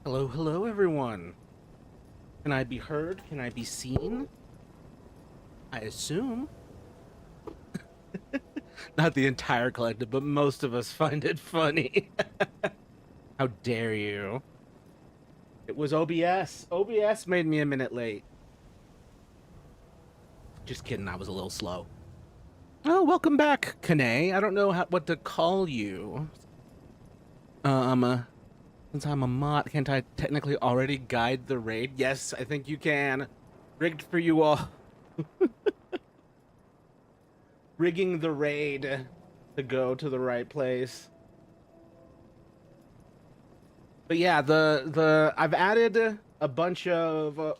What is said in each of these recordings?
Hello, hello, everyone. Can I be heard? Can I be seen? I assume. Not the entire collective, but most of us find it funny. How dare you? It was OBS. OBS made me a minute late. Just kidding, I was a little slow. Oh, welcome back, Kane. I don't know what to call you. Um, since I'm a mod, can't I technically already guide the raid? Yes, I think you can. Rigged for you all. Rigging the raid to go to the right place. But yeah, the I've added a bunch of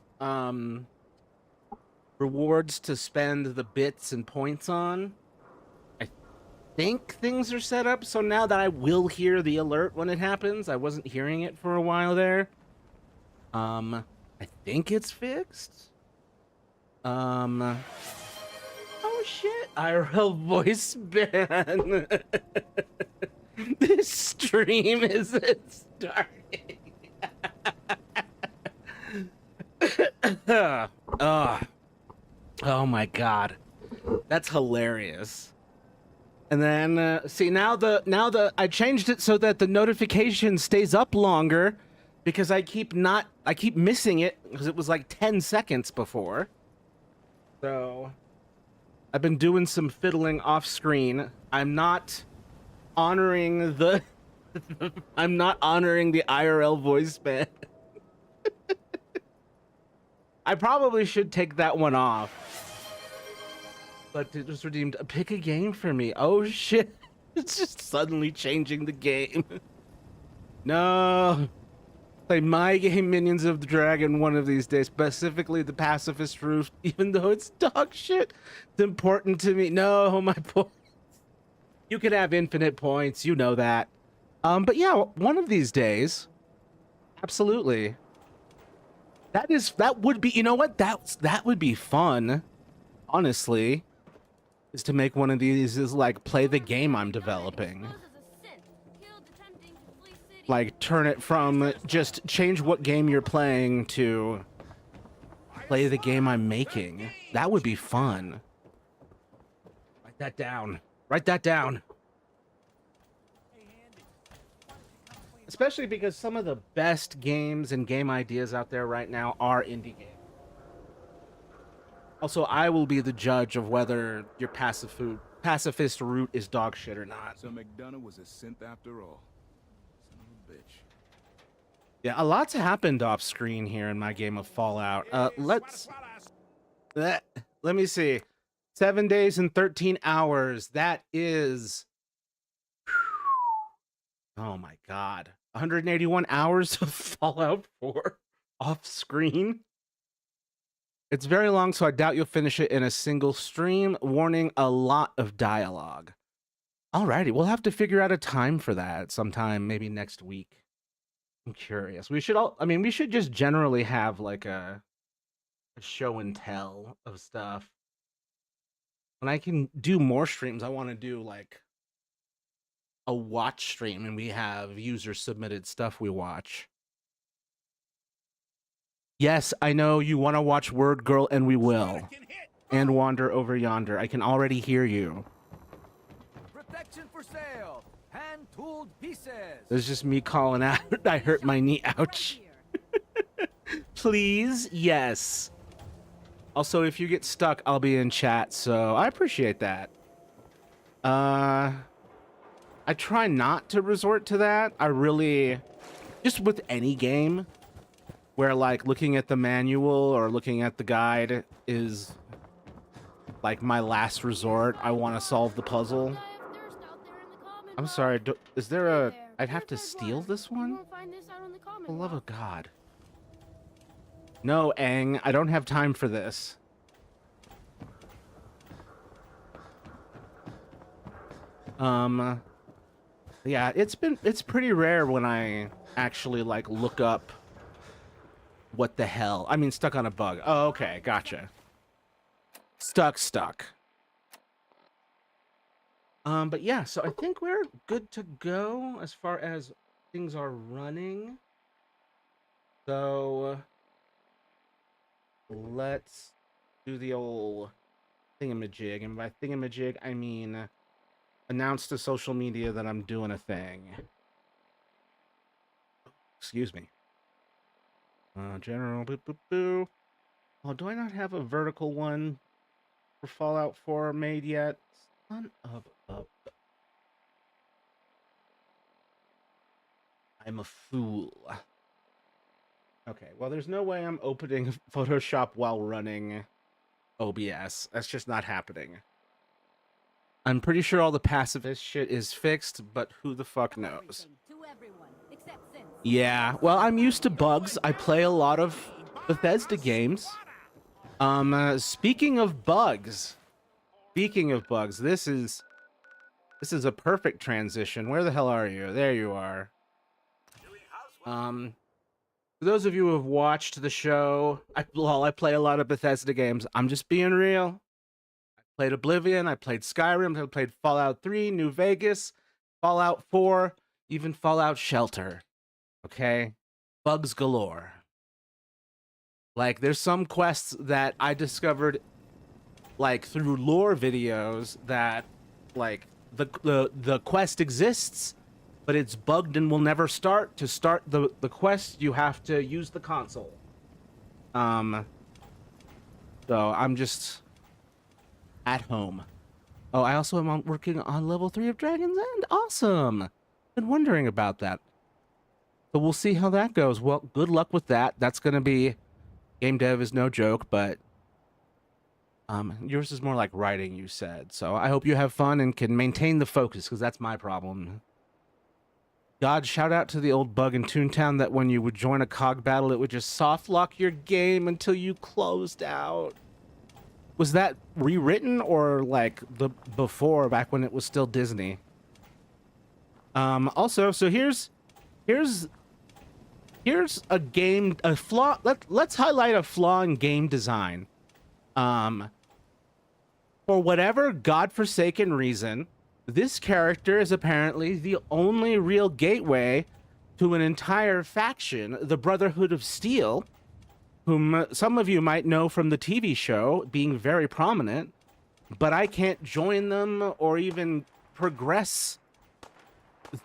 rewards to spend the bits and points on. I think things are set up so now that I will hear the alert when it happens. I wasn't hearing it for a while there. I think it's fixed. Oh shit, IRL voice ban. This stream isn't starting. Oh, oh my god, that's hilarious. And then see now the I changed it so that the notification stays up longer because I keep missing it because it was like 10 seconds before. So I've been doing some fiddling off screen. I'm not honoring the I'm not honoring the IRL voice ban. I probably should take that one off. But it was redeemed. Pick a game for me. Oh shit. It's just suddenly changing the game. No. Play my game Minions of the Dragon one of these days, specifically the Pacifist Route, even though it's dog shit. It's important to me. No, my points. You can have infinite points, you know that. But yeah, one of these days, absolutely. That would be, you know what? That would be fun, honestly. Is to make one of these is like play the game I'm developing. Like turn it from just change what game you're playing to play the game I'm making. That would be fun. Write that down. Write that down. Especially because some of the best games and game ideas out there right now are indie games. Also, I will be the judge of whether your pacifist route is dog shit or not. So McDonough was a synth after all. Son of a bitch. Yeah, a lot's happened off screen here in my game of Fallout. Let me see. 7 days and 13 hours. That is, oh my god, 181 hours of Fallout 4 off screen. It's very long, so I doubt you'll finish it in a single stream. Warning, a lot of dialogue. Alrighty, we'll have to figure out a time for that sometime, maybe next week. I'm curious. We should just generally have like a show and tell of stuff. When I can do more streams, I want to do like a watch stream and we have user submitted stuff we watch. Yes, I know you want to watch Word Girl and we will. And Wander Over Yonder. I can already hear you. Protection for sale. Hand-tooled pieces. It's just me calling out. I hurt my knee. Ouch. Please? Yes. Also, if you get stuck, I'll be in chat, so I appreciate that. I try not to resort to that. I really, just with any game where like looking at the manual or looking at the guide is like my last resort. I want to solve the puzzle. I'm sorry, is there a, I'd have to steal this one? For the love of God. No, Aang, I don't have time for this. Yeah, it's pretty rare when I actually like look up what the hell. I mean, stuck on a bug. Oh, okay, gotcha. Stuck. But yeah, so I think we're good to go as far as things are running. So let's do the old thingamajig. And by thingamajig, I mean announce to social media that I'm doing a thing. Excuse me. General, boo, boo, boo. Oh, do I not have a vertical one for Fallout 4 made yet? Son of a... I'm a fool. Okay, well, there's no way I'm opening Photoshop while running OBS. That's just not happening. I'm pretty sure all the pacifist shit is fixed, but who the fuck knows? Yeah, well, I'm used to bugs. I play a lot of Bethesda games. Speaking of bugs, this is a perfect transition. Where the hell are you? There you are. For those of you who have watched the show, I play a lot of Bethesda games. I'm just being real. I played Oblivion, I played Skyrim, I played Fallout 3, New Vegas, Fallout 4, even Fallout Shelter. Okay? Bugs galore. Like, there's some quests that I discovered, like, through lore videos that, like, the quest exists, but it's bugged and will never start. To start the quest, you have to use the console. So I'm just at home. Oh, I also am working on level 3 of Dragon's End. Awesome. Been wondering about that. So we'll see how that goes. Well, good luck with that. That's going to be... Game dev is no joke, but... yours is more like writing, you said. So I hope you have fun and can maintain the focus, because that's my problem. God, shout out to the old bug in Toontown that when you would join a COG battle, it would just soft lock your game until you closed out. Was that rewritten or like the before, back when it was still Disney? Also, so here's a flaw. Let's highlight a flaw in game design. For whatever godforsaken reason, this character is apparently the only real gateway to an entire faction, the Brotherhood of Steel, whom some of you might know from the TV show, being very prominent, but I can't join them or even progress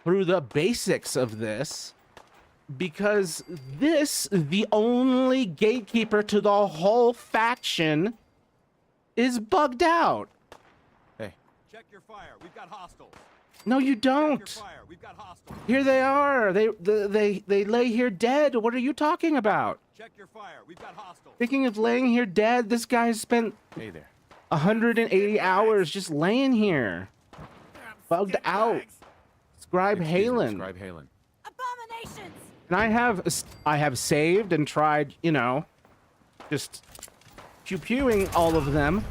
through the basics of this because the only gatekeeper to the whole faction, is bugged out. Check your fire. We've got hostiles. No, you don't. Check your fire. We've got hostiles. Here they are. They lay here dead. What are you talking about? Check your fire. We've got hostiles. Speaking of laying here dead, this guy spent 180 hours just laying here. Bugged out. Scribe Halen. Scribe Halen. Abominations! And I have saved and tried, you know, just pew-pewing all of them.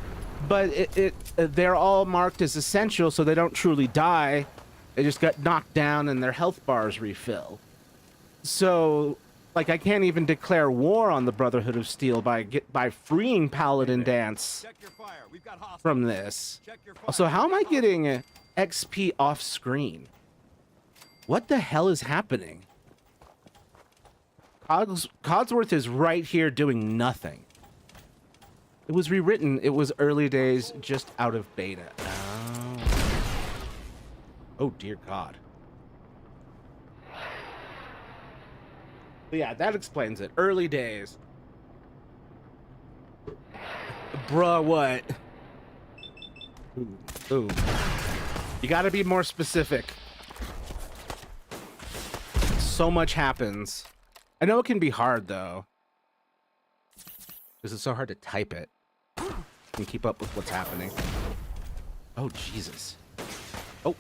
But they're all marked as essential, so they don't truly die. They just got knocked down and their health bars refill. So, like, I can't even declare war on the Brotherhood of Steel by freeing Paladin Dance Check your fire. We've got hostiles. from this. Check your fire. Also, how am I getting XP off screen? What the hell is happening? Codsworth is right here doing nothing. It was rewritten. It was early days, just out of beta. Oh dear God. But yeah, that explains it. Early days. Bruh, what? Ooh. You gotta be more specific. So much happens. I know it can be hard, though. Because it's so hard to type it and keep up with what's happening. Oh, Jesus. Oh.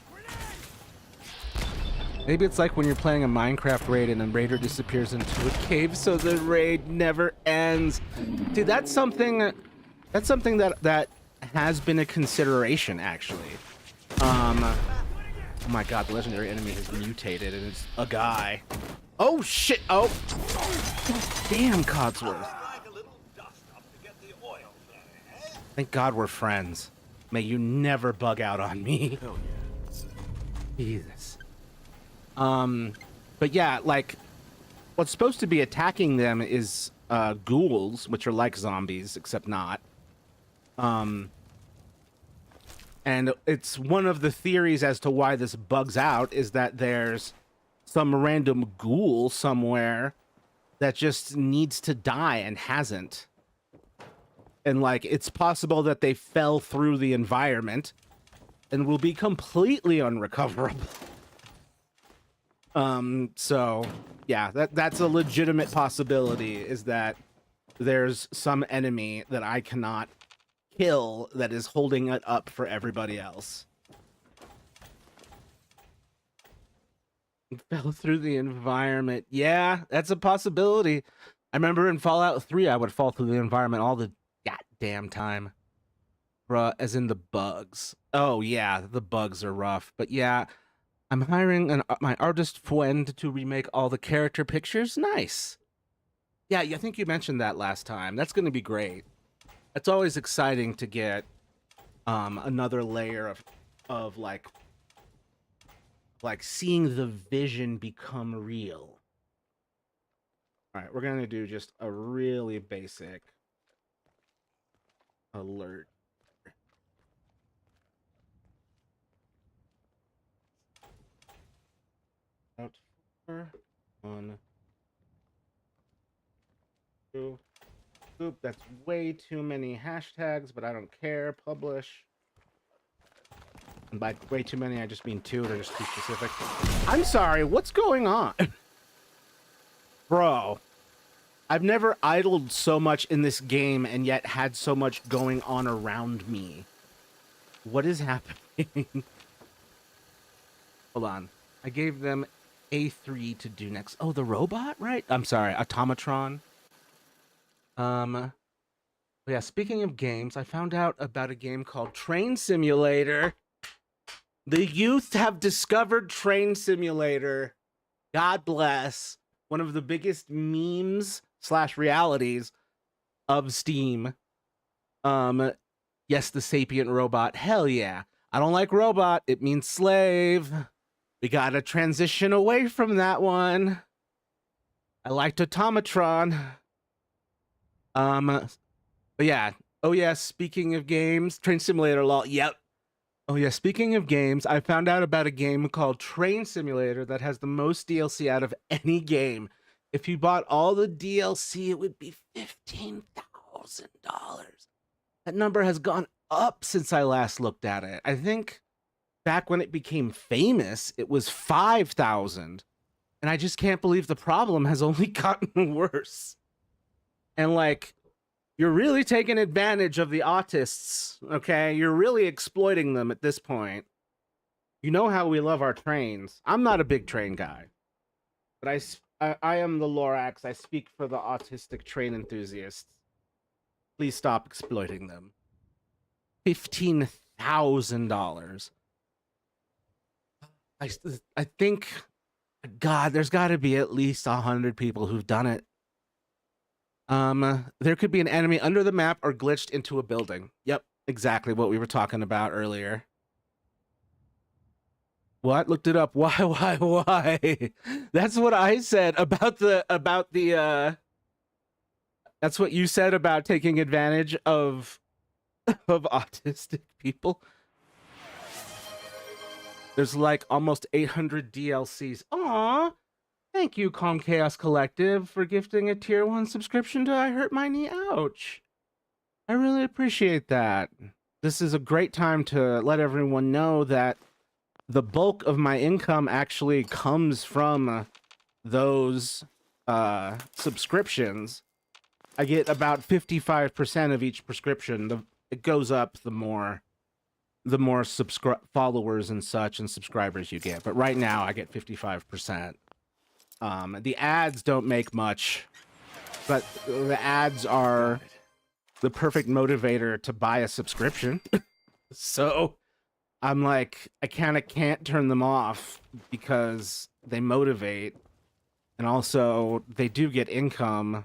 Maybe it's like when you're playing a Minecraft raid and a raider disappears into a cave so the raid never ends. Dude, that's something that has been a consideration, actually. Oh my God, the legendary enemy has mutated and it's a guy. Oh shit! Oh! Damn, Codsworth. Thank God we're friends. May you never bug out on me. Hell yeah. Jesus. But yeah, like, what's supposed to be attacking them is ghouls, which are like zombies, except not. And it's one of the theories as to why this bugs out is that there's some random ghoul somewhere that just needs to die and hasn't. And like, it's possible that they fell through the environment and will be completely unrecoverable. So yeah, that's a legitimate possibility, is that there's some enemy that I cannot kill that is holding it up for everybody else. Fell through the environment. Yeah, that's a possibility. I remember in Fallout 3, I would fall through the environment all the goddamn time. Bruh, as in the bugs. Oh, yeah, the bugs are rough. But yeah, I'm hiring my artist friend to remake all the character pictures. Nice. Yeah, I think you mentioned that last time. That's going to be great. It's always exciting to get another layer of like seeing the vision become real. All right, we're going to do just a really basic alert. Out 4, 1, 2. Oop, that's way too many hashtags, but I don't care. Publish. And by way too many, I just mean 2. They're just too specific. I'm sorry, what's going on? Bro, I've never idled so much in this game and yet had so much going on around me. What is happening? Hold on. I gave them A3 to do next. Oh, the robot, right? I'm sorry, Automatron. Yeah, speaking of games, I found out about a game called Train Simulator. The youth have discovered Train Simulator. God bless. One of the biggest memes / realities of Steam. Yes, the sapient robot. Hell yeah. I don't like robot. It means slave. We gotta transition away from that one. I liked Automatron. But yeah. Oh yeah, speaking of games, Train Simulator lol. Yep. Oh yeah, speaking of games, I found out about a game called Train Simulator that has the most DLC out of any game. If you bought all the DLC, it would be $15,000. That number has gone up since I last looked at it. I think back when it became famous, it was 5,000. And I just can't believe the problem has only gotten worse. And like, you're really taking advantage of the autists, okay? You're really exploiting them at this point. You know how we love our trains. I'm not a big train guy, but I am the Lorax. I speak for the autistic train enthusiasts. Please stop exploiting them. $15,000. I think, God, there's got to be at least 100 people who've done it. There could be an enemy under the map or glitched into a building. Yep, exactly what we were talking about earlier. What? Looked it up. Why? That's what I said about the that's what you said about taking advantage of autistic people. There's like almost 800 DLCs. Aww. Thank you, Calm Chaos Collective, for gifting a tier 1 subscription to I Hurt My Knee. Ouch. I really appreciate that. This is a great time to let everyone know that the bulk of my income actually comes from those subscriptions. I get about 55% of each prescription. It goes up the more followers and such and subscribers you get. But right now I get 55%. The ads don't make much, but the ads are the perfect motivator to buy a subscription. So I'm like, I kind of can't turn them off because they motivate, and also they do get income.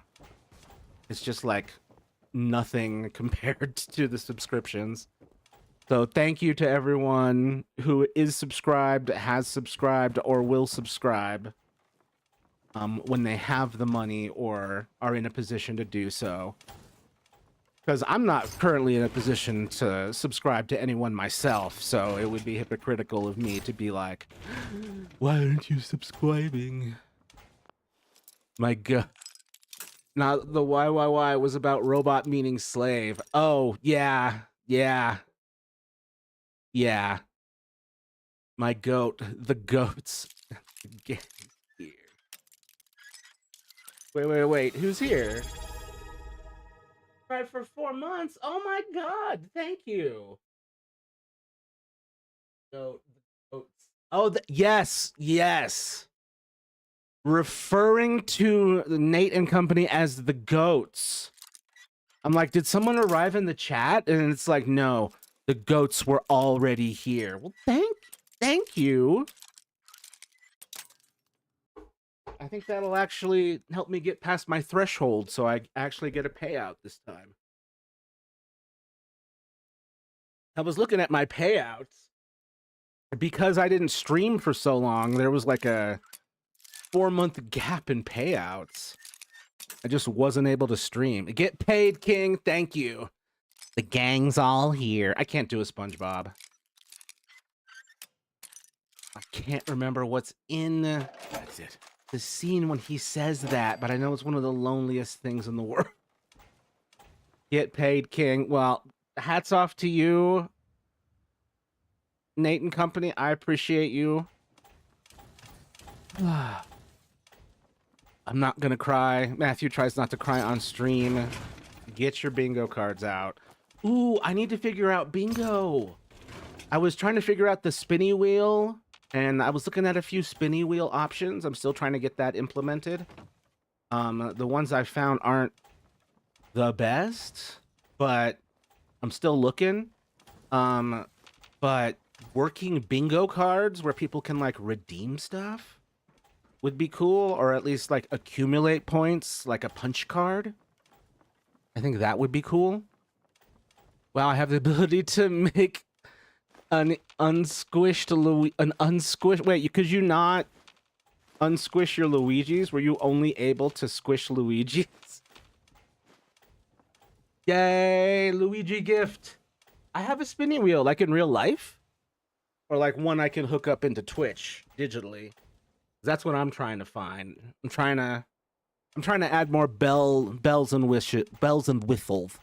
It's just like nothing compared to the subscriptions. So thank you to everyone who is subscribed, has subscribed, or will subscribe. when they have the money or are in a position to do so. Because I'm not currently in a position to subscribe to anyone myself, so it would be hypocritical of me to be like, why aren't you subscribing? My god. Now, the YYY was about robot meaning slave. Oh, yeah. My goat. The goats. Get here. Wait. Who's here? Right, for 4 months. Oh my god. Thank you. Goats. Oh, yes. Referring to Nate and company as the goats. I'm like, did someone arrive in the chat? And it's like, no, the goats were already here. Well, thank you. I think that'll actually help me get past my threshold so I actually get a payout this time. I was looking at my payouts. Because I didn't stream for so long, there was like a 4-month gap in payouts. I just wasn't able to stream. Get paid, King. Thank you. The gang's all here. I can't do a SpongeBob. I can't remember what's in that's it. The scene when he says that, but I know it's one of the loneliest things in the world. Get paid, King. Well, hats off to you, Nate and company. I appreciate you. I'm not gonna cry. Matthew tries not to cry on stream. Get your bingo cards out. Ooh, I need to figure out bingo. I was trying to figure out the spinny wheel, and I was looking at a few spinny wheel options. I'm still trying to get that implemented. The ones I found aren't the best, but I'm still looking. But working bingo cards where people can like redeem stuff would be cool, or at least like accumulate points like a punch card. I think that would be cool. Wow, I have the ability to make an unsquished wait, could you not unsquish your Luigis? Were you only able to squish Luigis? Yay, Luigi gift. I have a spinning wheel like in real life, or like one I can hook up into Twitch digitally. That's what I'm trying to find. I'm trying to add more bells and whistles.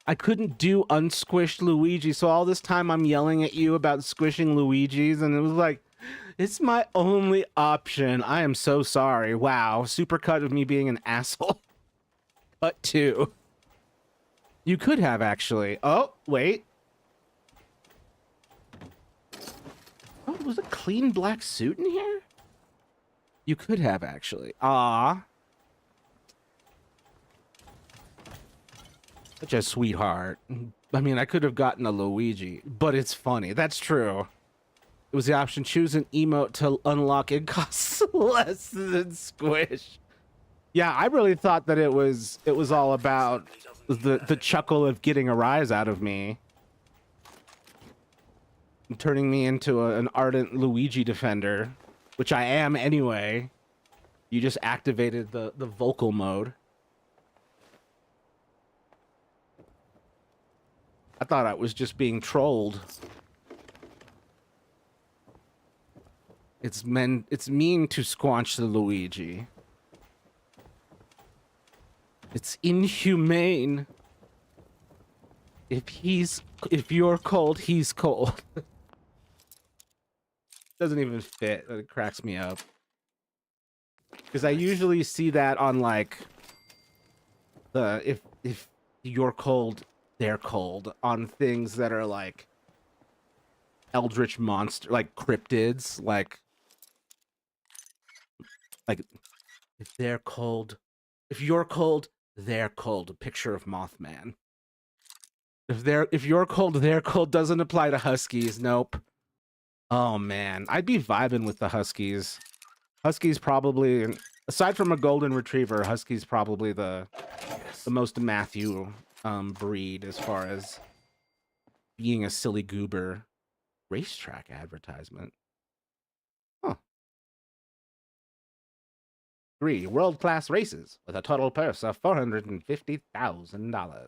I couldn't do unsquished Luigi, so all this time I'm yelling at you about squishing Luigis, and it was like, it's my only option. I am so sorry. Wow, supercut of me being an asshole. But two. You could have, actually. Oh, wait. Oh, was a clean black suit in here? You could have, actually. Ah. Such a sweetheart. I mean, I could have gotten a Luigi, but it's funny. That's true. It was the option, choose an emote to unlock. It costs less than Squish. Yeah, I really thought that it was all about the chuckle of getting a rise out of me. Turning me into an ardent Luigi defender, which I am anyway. You just activated the vocal mode. I thought I was just being trolled. It's mean to squanch the Luigi. It's inhumane. If you're cold, he's cold. Doesn't even fit. It cracks me up. Because I usually see that on like if you're cold, they're cold, on things that are like eldritch monster, like cryptids, like if they're cold, if you're cold, they're cold. A picture of Mothman. If you're cold, they're cold doesn't apply to Huskies. Nope. Oh man, I'd be vibing with the Huskies. Huskies probably, aside from a golden retriever, Huskies probably the most Matthew breed as far as being a silly goober. Racetrack advertisement. Huh. 3 world-class races with a total purse of $450,000.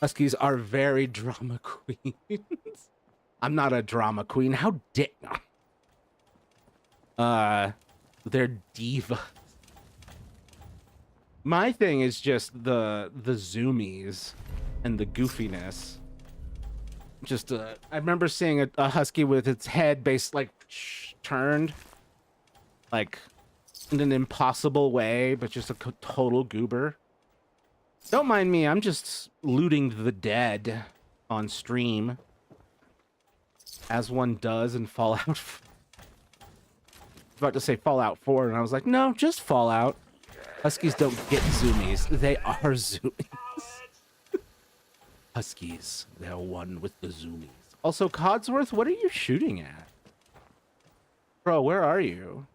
Huskies are very drama queens. I'm not a drama queen. How dare... They're divas. My thing is just the zoomies and the goofiness. Just I remember seeing a husky with its head turned like in an impossible way, but just a total goober. Don't mind me, I'm just looting the dead on stream, as one does in Fallout. I was about to say Fallout 4, and I was like, no, just Fallout. Huskies don't get zoomies. They are zoomies. Huskies, they're one with the zoomies. Also, Codsworth, what are you shooting at? Bro, where are you?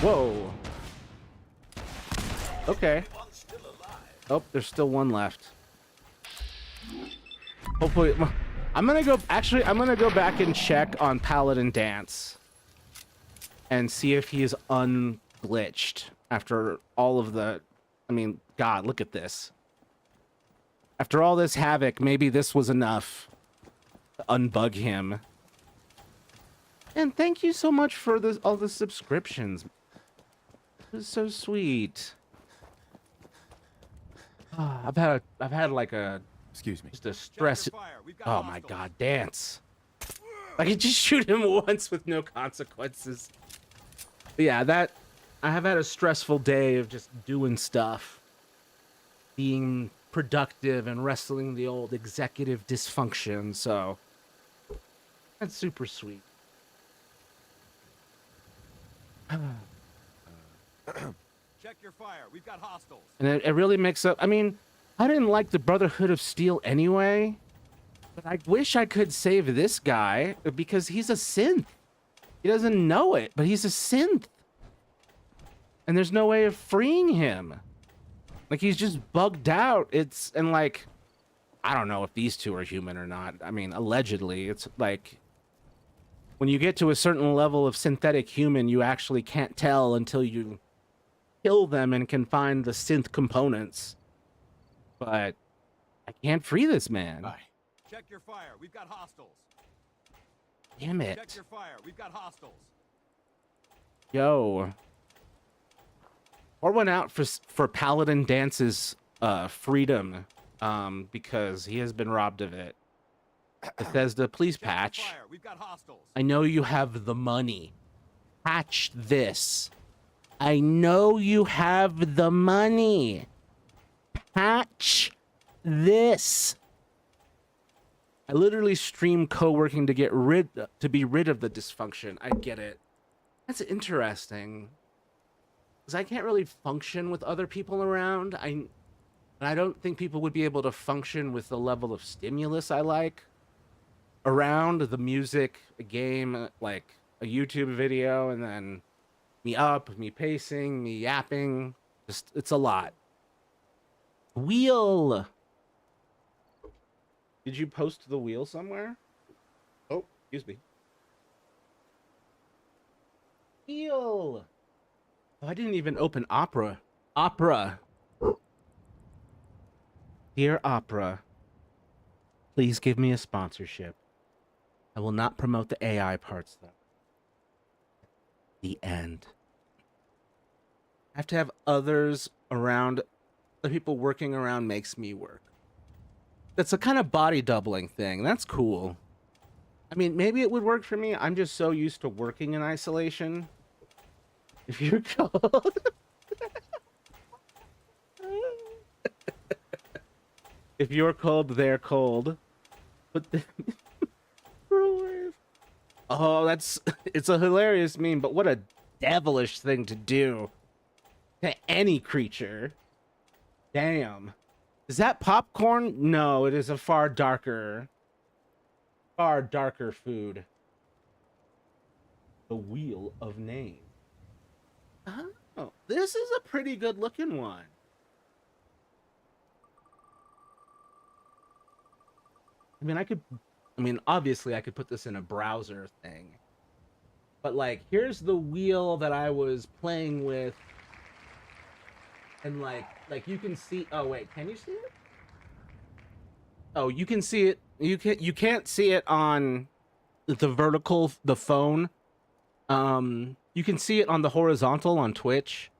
Whoa. Okay. Oh, there's still one left. Hopefully, I'm gonna go back and check on Paladin Dance and see if he's unglitched after all of the, I mean, God, look at this. After all this havoc, maybe this was enough to unbug him. And thank you so much for all the subscriptions. It was so sweet. I've had like a, Excuse me. just a stress. Check your fire. We've got Oh my hostiles. God, Dance. I could just shoot him once with no consequences. But yeah, I have had a stressful day of just doing stuff, being productive and wrestling the old executive dysfunction, so that's super sweet. Check your fire. We've got hostiles. And it really makes up, I mean, I didn't like the Brotherhood of Steel anyway, but I wish I could save this guy because he's a synth. He doesn't know it, but he's a synth. And there's no way of freeing him. Like, he's just bugged out. And like, I don't know if these two are human or not. I mean, allegedly, it's like, when you get to a certain level of synthetic human, you actually can't tell until you kill them and can find the synth components. But I can't free this man. Bye. Check your fire. We've got hostiles. Damn Check it. your fire. We've got hostiles. Yo. Pour one out for Paladin Dance's freedom, because he has been robbed of it. Bethesda, please Check your patch. fire. We've got hostiles. I know you have the money. Patch this. I know you have the money. Patch this. I literally stream co-working to be rid of the dysfunction. I get it. That's interesting. Because I can't really function with other people around. I don't think people would be able to function with the level of stimulus I like around the music, a game, like a YouTube video, and then me up, me pacing, me yapping. Just, it's a lot. Wheel. Did you post the wheel somewhere? Oh, excuse me. Wheel. Oh, I didn't even open Opera. Opera. Dear Opera, please give me a sponsorship. I will not promote the AI parts, though. The end. I have to have others around. The people working around makes me work. That's a kind of body doubling thing. That's cool. I mean, maybe it would work for me. I'm just so used to working in isolation. If you're cold. If you're cold, they're cold. But oh, it's a hilarious meme, but what a devilish thing to do to any creature. Damn. Is that popcorn? No, it is a far darker food. The Wheel of Name. Oh, this is a pretty good looking one. I mean, obviously I could put this in a browser thing. But like, here's the wheel that I was playing with, and like you can see. Oh wait, can you see it? Oh, you can see it. You can't see it on the vertical, the phone. You can see it on the horizontal on Twitch,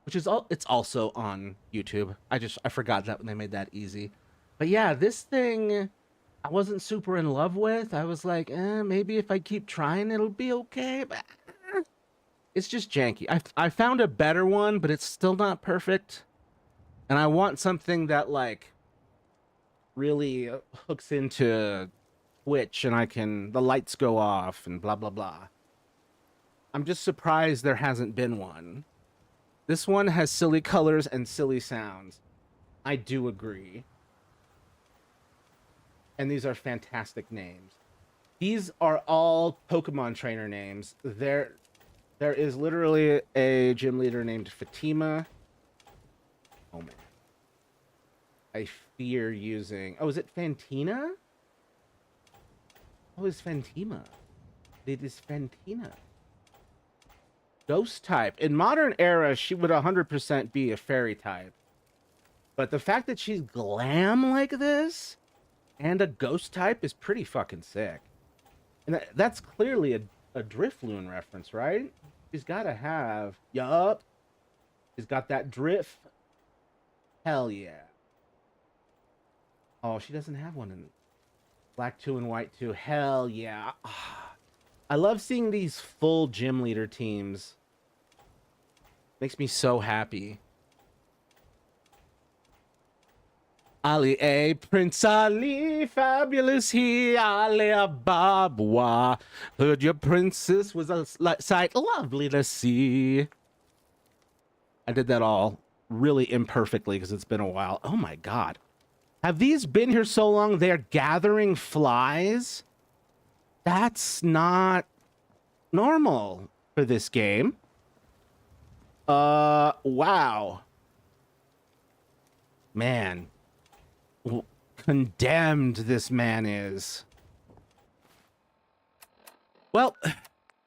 which is all. It's also on YouTube. I forgot that when they made that easy. But yeah, this thing I wasn't super in love with. I was like, maybe if I keep trying, it'll be okay. But it's just janky. I found a better one, but it's still not perfect. And I want something that like really hooks into Twitch, and the lights go off and blah blah blah. I'm just surprised there hasn't been one. This one has silly colors and silly sounds. I do agree. And these are fantastic names. These are all Pokemon trainer names. There is literally a gym leader named Fatima. Oh man. I fear using... Oh, is it Fantina? Oh, it's Fantima. It is Fantina. Ghost type. In modern era, she would 100% be a fairy type. But the fact that she's glam like this and a ghost type is pretty fucking sick. And that's clearly a Drifloon reference, right? She's got to have... Yup. She's got that drift. Hell yeah. Oh, she doesn't have one in Black 2 and White 2. Hell yeah. I love seeing these full gym leader teams. Makes me so happy. Ali A, Prince Ali, fabulous he, Ali Ababwa. Heard your princess was a sight lovely to see. I did that all really imperfectly because it's been a while. Oh my god. Have these been here so long they're gathering flies? That's not normal for this game. Wow. Man. Condemned this man is. Well,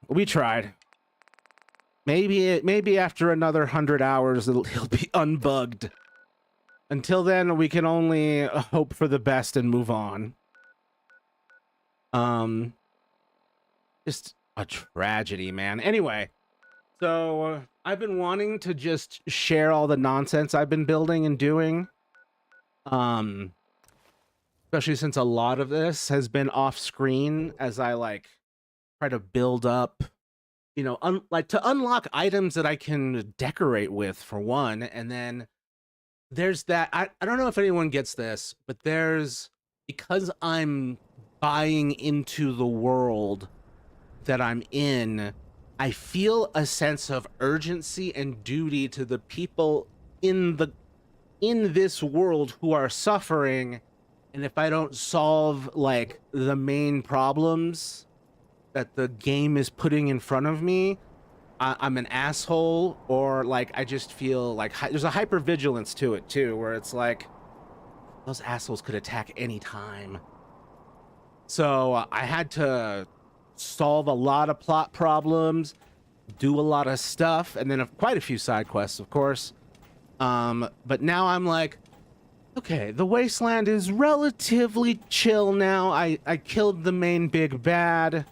we tried. Maybe after another 100 hours he'll be unbugged. Until then, we can only hope for the best and move on. Just a tragedy, man. Anyway, so I've been wanting to just share all the nonsense I've been building and doing. Especially since a lot of this has been off screen as I like try to build up, you know, like to unlock items that I can decorate with for one, and then there's that I don't know if anyone gets this, but because I'm buying into the world that I'm in, I feel a sense of urgency and duty to the people in this world who are suffering, and if I don't solve like the main problems that the game is putting in front of me, I'm an asshole, or like I just feel like there's a hypervigilance to it too, where it's like those assholes could attack any time. So I had to solve a lot of plot problems, do a lot of stuff, and then quite a few side quests, of course. But now I'm like, okay, the wasteland is relatively chill now. I killed the main big bad.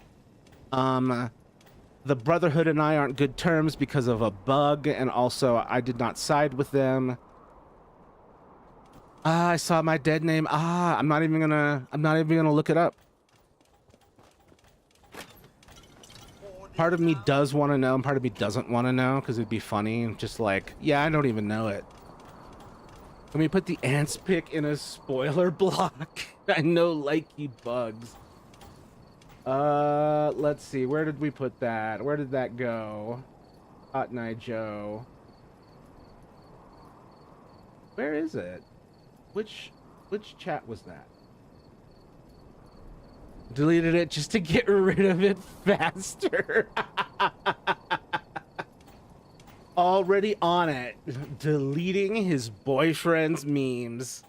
The Brotherhood and I aren't good terms because of a bug, and also I did not side with them. I saw my dead name. I'm not even gonna look it up. Part of me does want to know, and part of me doesn't want to know, because it'd be funny, and just like, yeah, I don't even know it. Let me put the ants pick in a spoiler block. I know likey bugs. Let's see. Where did we put that? Where did that go? Cotton Eye Joe. Where is it? Which chat was that? Deleted it just to get rid of it faster. Already on it. Deleting his boyfriend's memes.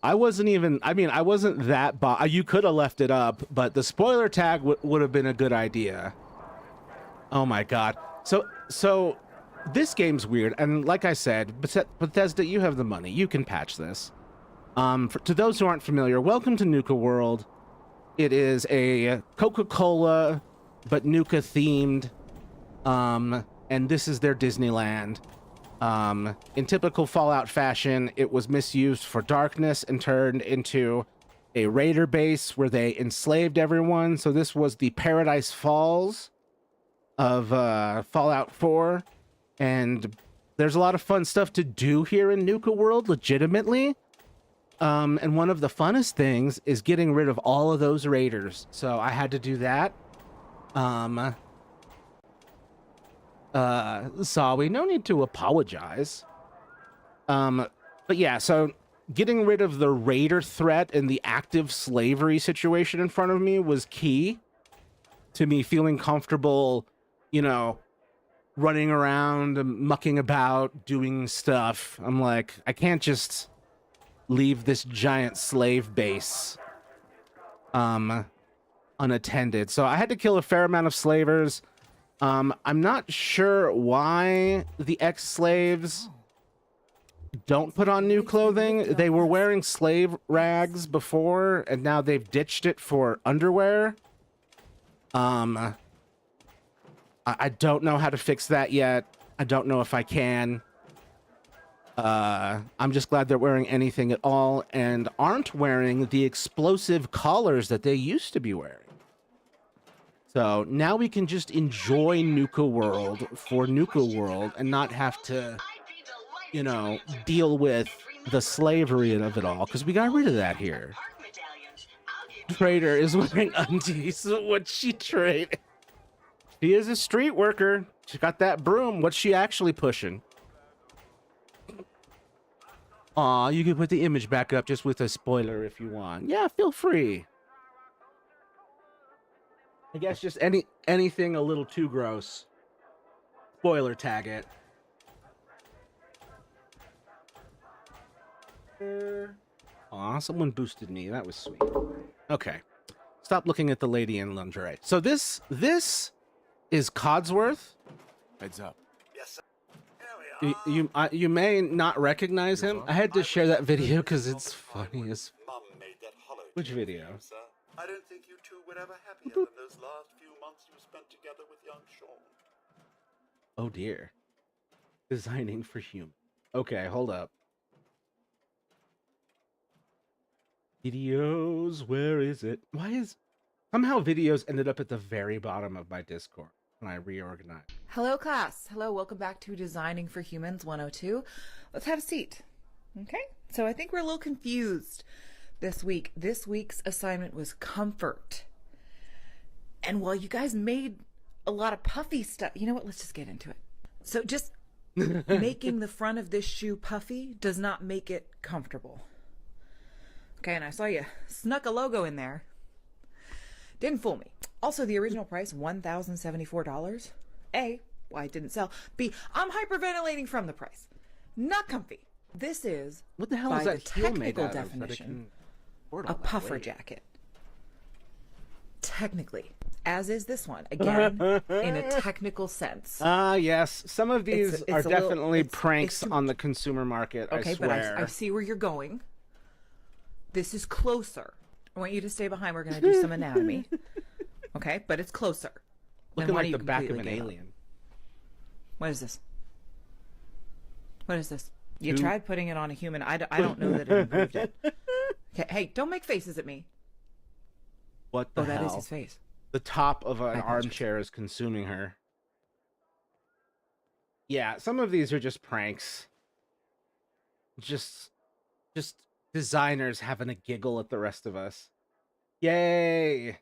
I wasn't even. I mean, I wasn't that. You could have left it up, but the spoiler tag would have been a good idea. Oh my god. So this game's weird, and like I said, Bethesda, you have the money. You can patch this. To those who aren't familiar, welcome to Nuka World. It is a Coca-Cola, but Nuka themed. And this is their Disneyland. In typical Fallout fashion, it was misused for darkness and turned into a raider base where they enslaved everyone. So this was the Paradise Falls of Fallout 4. And there's a lot of fun stuff to do here in Nuka World, legitimately. And one of the funnest things is getting rid of all of those raiders. So I had to do that. Sorry, no need to apologize. But yeah, so getting rid of the raider threat and the active slavery situation in front of me was key to me feeling comfortable, you know, running around, mucking about, doing stuff. I'm like, I can't just leave this giant slave base unattended. So I had to kill a fair amount of slavers. I'm not sure why the ex-slaves don't put on new clothing. They were wearing slave rags before, and now they've ditched it for underwear. I don't know how to fix that yet. I don't know if I can. I'm just glad they're wearing anything at all and aren't wearing the explosive collars that they used to be wearing. So now we can just enjoy Nuka World for Nuka World and not have to, you know, deal with the slavery of it all, because we got rid of that here. Trader is wearing undies. What's she trade? She is a street worker. She got that broom. What's she actually pushing? Aw, you can put the image back up just with a spoiler if you want. Yeah, feel free. I guess just anything a little too gross. Spoiler tag it. Aw, someone boosted me. That was sweet. Okay. Stop looking at the lady in lingerie. So this is Codsworth. Heads up. Yes, sir. You may not recognize him. I had to share that video because it's funny as. Mum made that hollow. Which video? Sir. I don't think you two were ever happier than those last few months you spent together with young Sean. Oh dear. Designing for human. Okay, hold up. Videos, where is it? Why is somehow videos ended up at the very bottom of my Discord when I reorganized? Hello, class. Hello, welcome back to Designing for Humans 102. Let's have a seat. Okay, so I think we're a little confused this week. This week's assignment was comfort. And while you guys made a lot of puffy stuff, you know what? Let's just get into it. So just making the front of this shoe puffy does not make it comfortable. Okay, and I saw you snuck a logo in there. Didn't fool me. Also, the original price, $1,074. A, why it didn't sell. B, I'm hyperventilating from the price. Not comfy. This is, What the hell by is that the heel made technical out of that it definition, can support a all that puffer weight? jacket. Technically, as is this one. Again, in a technical sense. Yes. Some of these It's are a little- definitely it's pranks too- on the consumer market, Okay, I but swear. I see where you're going. This is closer. I want you to stay behind. We're going to do some anatomy. Okay, but it's closer. than Looking one like you the back of completely an gave up. alien. What is this? What is this? You Two- tried putting it on a human. I don't know that it improved it. Okay, hey, don't make faces at me. What the Oh, that hell? is his face. The top of an apologize. armchair is consuming her. Yeah, some of these are just pranks. Just designers having a giggle at the rest of us. Yay!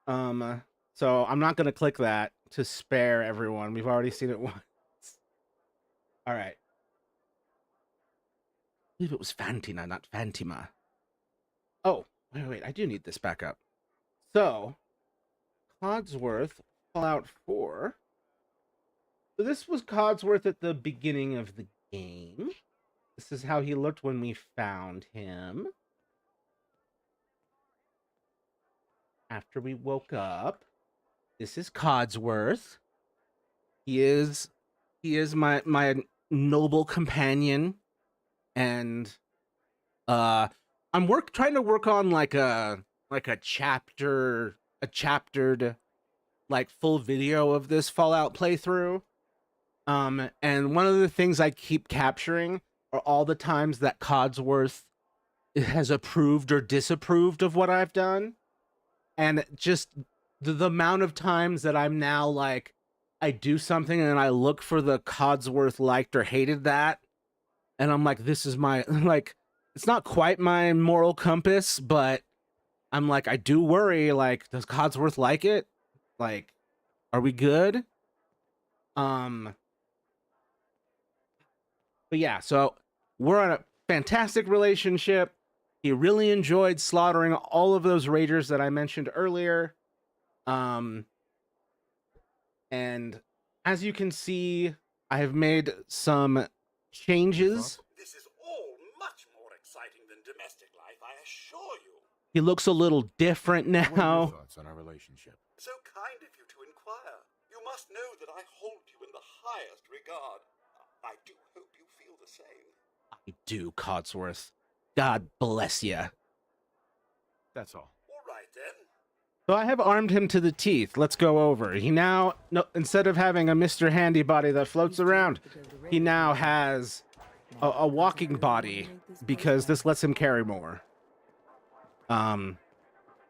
So I'm not gonna click that to spare everyone. We've already seen it once. All right. I believe it was Fantina, not Fantima. Oh, wait, I do need this back up. So, Codsworth, Fallout 4. So this was Codsworth at the beginning of the game. This is how he looked when we found him. After we woke up. This is Codsworth. He is my noble companion, and I'm trying to work on like a chaptered like full video of this Fallout playthrough. And one of the things I keep capturing are all the times that Codsworth has approved or disapproved of what I've done. And just the amount of times that I'm now like, I do something and I look for the Codsworth liked or hated that. And I'm like, this is my, like, it's not quite my moral compass, but I'm like, I do worry, like, does Codsworth like it? Like, are we good? But yeah, so we're on a fantastic relationship. He really enjoyed slaughtering all of those raiders that I mentioned earlier. And as you can see, I have made some changes. This is all much more exciting than domestic life, I assure you. He looks a little different What are your now. thoughts on our relationship? So kind of you to inquire. You must know that I hold you in the highest regard. I do hope you feel the same. I do, Codsworth. God bless you. That's all. All right then. So I have armed him to the teeth. Let's go over. He now, no, instead of having a Mr. Handy body that floats around, he now has a walking body because this lets him carry more.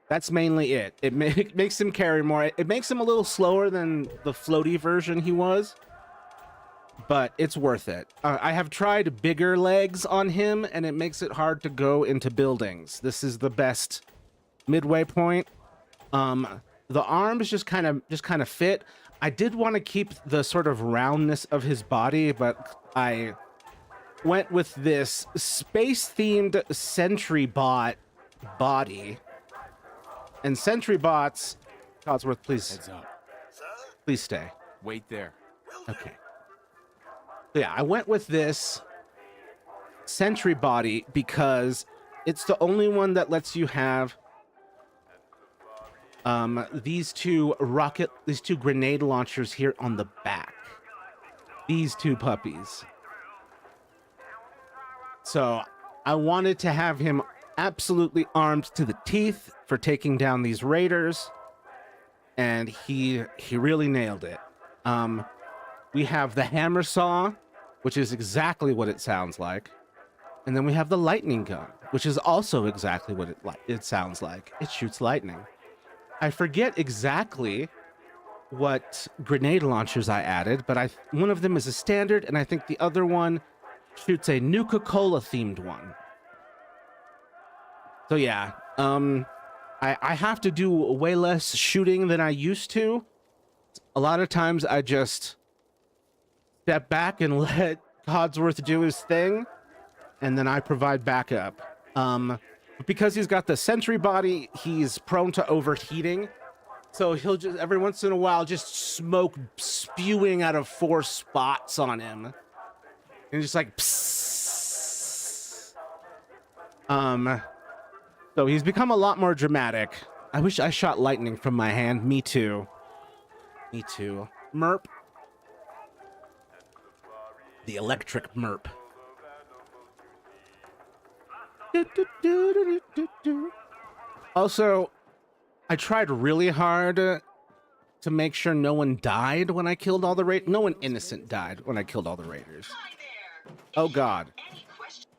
That's mainly it. It makes him carry more. It makes him a little slower than the floaty version he was, but it's worth it. I have tried bigger legs on him, and it makes it hard to go into buildings. This is the best midway point. The arms just kind of fit. I did want to keep the sort of roundness of his body, but I went with this space-themed Sentry Bot body. And Sentry Bots, Codsworth, please, Heads up. Sir? please stay. Wait there. Will do. Okay. So yeah, I went with this Sentry Body because it's the only one that lets you have these two grenade launchers here on the back. These two puppies. So I wanted to have him absolutely armed to the teeth for taking down these raiders, and he really nailed it. We have the hammer saw, which is exactly what it sounds like, and then we have the lightning gun, which is also exactly what it sounds like. It shoots lightning. I forget exactly what grenade launchers I added, but one of them is a standard, and I think the other one shoots a Nuka-Cola themed one. So yeah, I have to do way less shooting than I used to. A lot of times I just step back and let Codsworth do his thing, and then I provide backup. Because he's got the sentry body, he's prone to overheating. So he'll just, every once in a while, just smoke spewing out of 4 spots on him. And just like, psst. So he's become a lot more dramatic. I wish I shot lightning from my hand. Me too. Me too. Merp. The electric merp. Also, I tried really hard to make sure no one died when I killed all the raiders. No one innocent died when I killed all the raiders. Hi there. Oh If you God. have any question-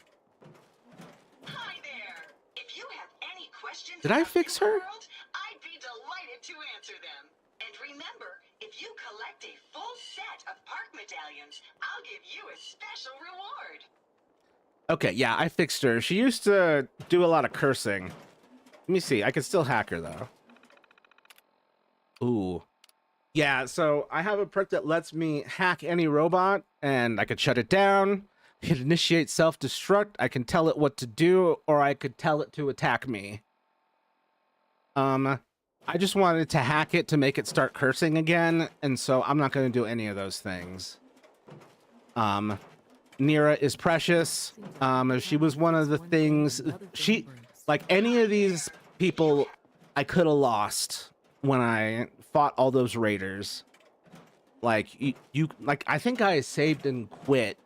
Hi there. If you have any questions Did I about fix this her? world, I'd be delighted to answer them. And remember, if you collect a full set of park medallions, I'll give you a special reward. Okay, yeah, I fixed her. She used to do a lot of cursing. Let me see. I can still hack her, though. Ooh. Yeah, so I have a perk that lets me hack any robot, and I could shut it down. I could initiate self-destruct. I can tell it what to do, or I could tell it to attack me. I just wanted to hack it to make it start cursing again, and so I'm not going to do any of those things. Nira is precious. She was one of the things she, like any of these people, I could have lost when I fought all those raiders. Like you like I think I saved and quit.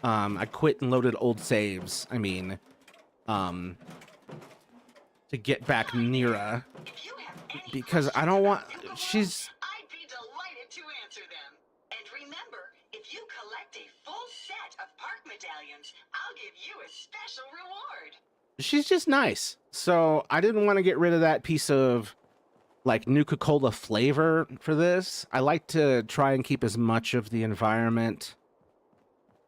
I quit and loaded old saves. I mean, to get back Nira If you have any because I don't want. questions, She's. I'd be delighted to answer them. And remember, if you collect a full set of park medallions, I'll give you a special reward. She's just nice. So I didn't want to get rid of that piece of like Nuka-Cola flavor for this. I like to try and keep as much of the environment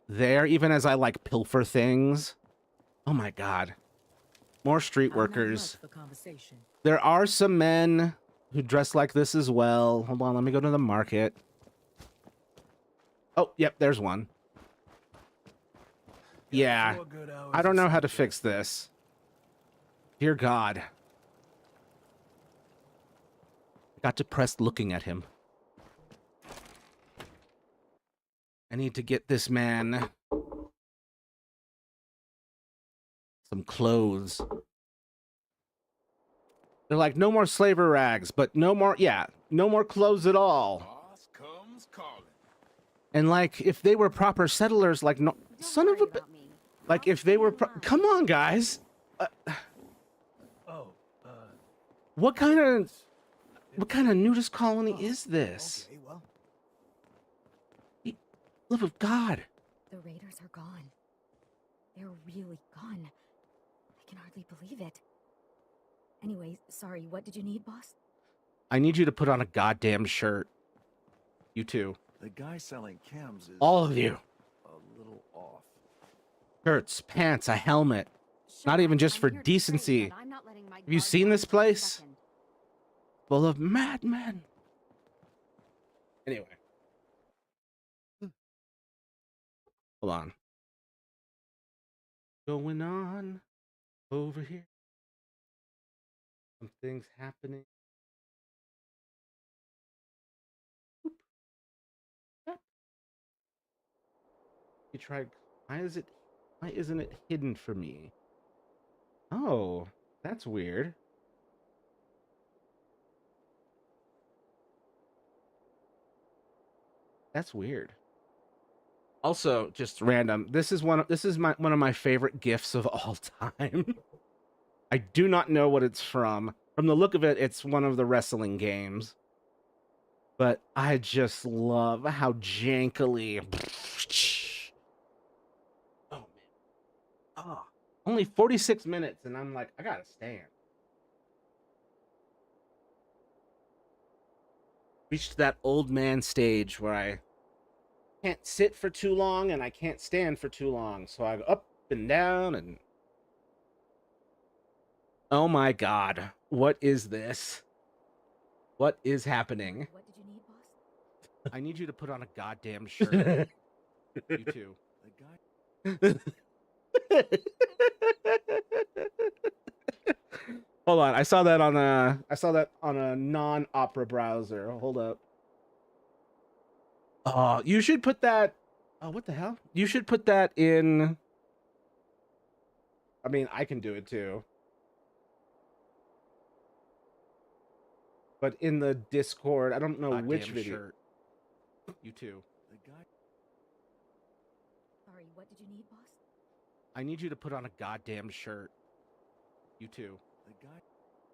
there, even as I like pilfer things. Oh my god. More street workers. There are some men who dress like this as well. Hold on, let me go to the market. Oh, yep, there's one. Yeah. I don't know how to fix this. Dear God. Got depressed looking at him. I need to get this man some clothes. They're like, no more slaver rags, but no more, yeah, no more clothes at all. Boss comes calling. And like, if they were proper settlers, like, no, son of a, like, if they were, come on, guys. What kind of nudist colony is this? Okay, well, Love of God. The raiders are gone. They're really gone. I can hardly believe it. Anyways, sorry, what did you need, boss? I need you to put on a goddamn shirt. You too. the guy selling chems is All of you. a little off. Shirts, pants, a helmet. Not even just for decency. Have you seen this place? Full of madmen. Anyway. Hold on. Going on over here. Some things happening. Boop. Yep. You tried. Why isn't it hidden for me? Oh, that's weird. That's weird. Also, just random. This is one of my favorite gifs of all time. I do not know what it's from. From the look of it, it's one of the wrestling games. But I just love how jankily. Oh man. Oh, only 46 minutes, and I'm like, I gotta stand. Reached that old man stage where I can't sit for too long and I can't stand for too long. So I go up and down and... Oh my god. What is this? What is happening? What did you need, boss? I need you to put on a goddamn shirt. You too. The guy Hold on. I saw that on a non-Opera browser. Hold up. Oh, you should put that. Oh, what the hell? You should put that in. I mean, I can do it too. But in the Discord, I don't know which video. Shirt. You too. the guy Sorry, what did you need, boss? I need you to put on a goddamn shirt. You too. the guy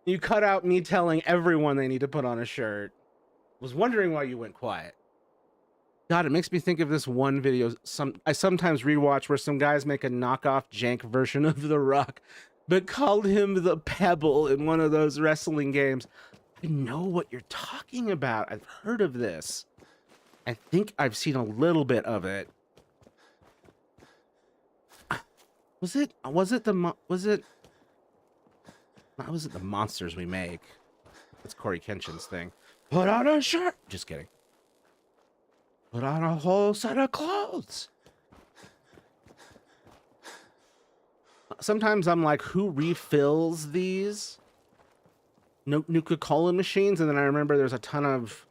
You cut out me telling everyone they need to put on a shirt. Was wondering why you went quiet. God, it makes me think of this one video I sometimes rewatch where some guys make a knockoff jank version of The Rock, but called him the Pebble in one of those wrestling games. I know what you're talking about. I've heard of this. I think I've seen a little bit of it. Was it the monsters we make? That's Corey Kenshin's thing. Put on a shirt. Just kidding. Put on a whole set of clothes. Sometimes I'm like, who refills these Nuka-Cola machines? And then I remember there's a ton of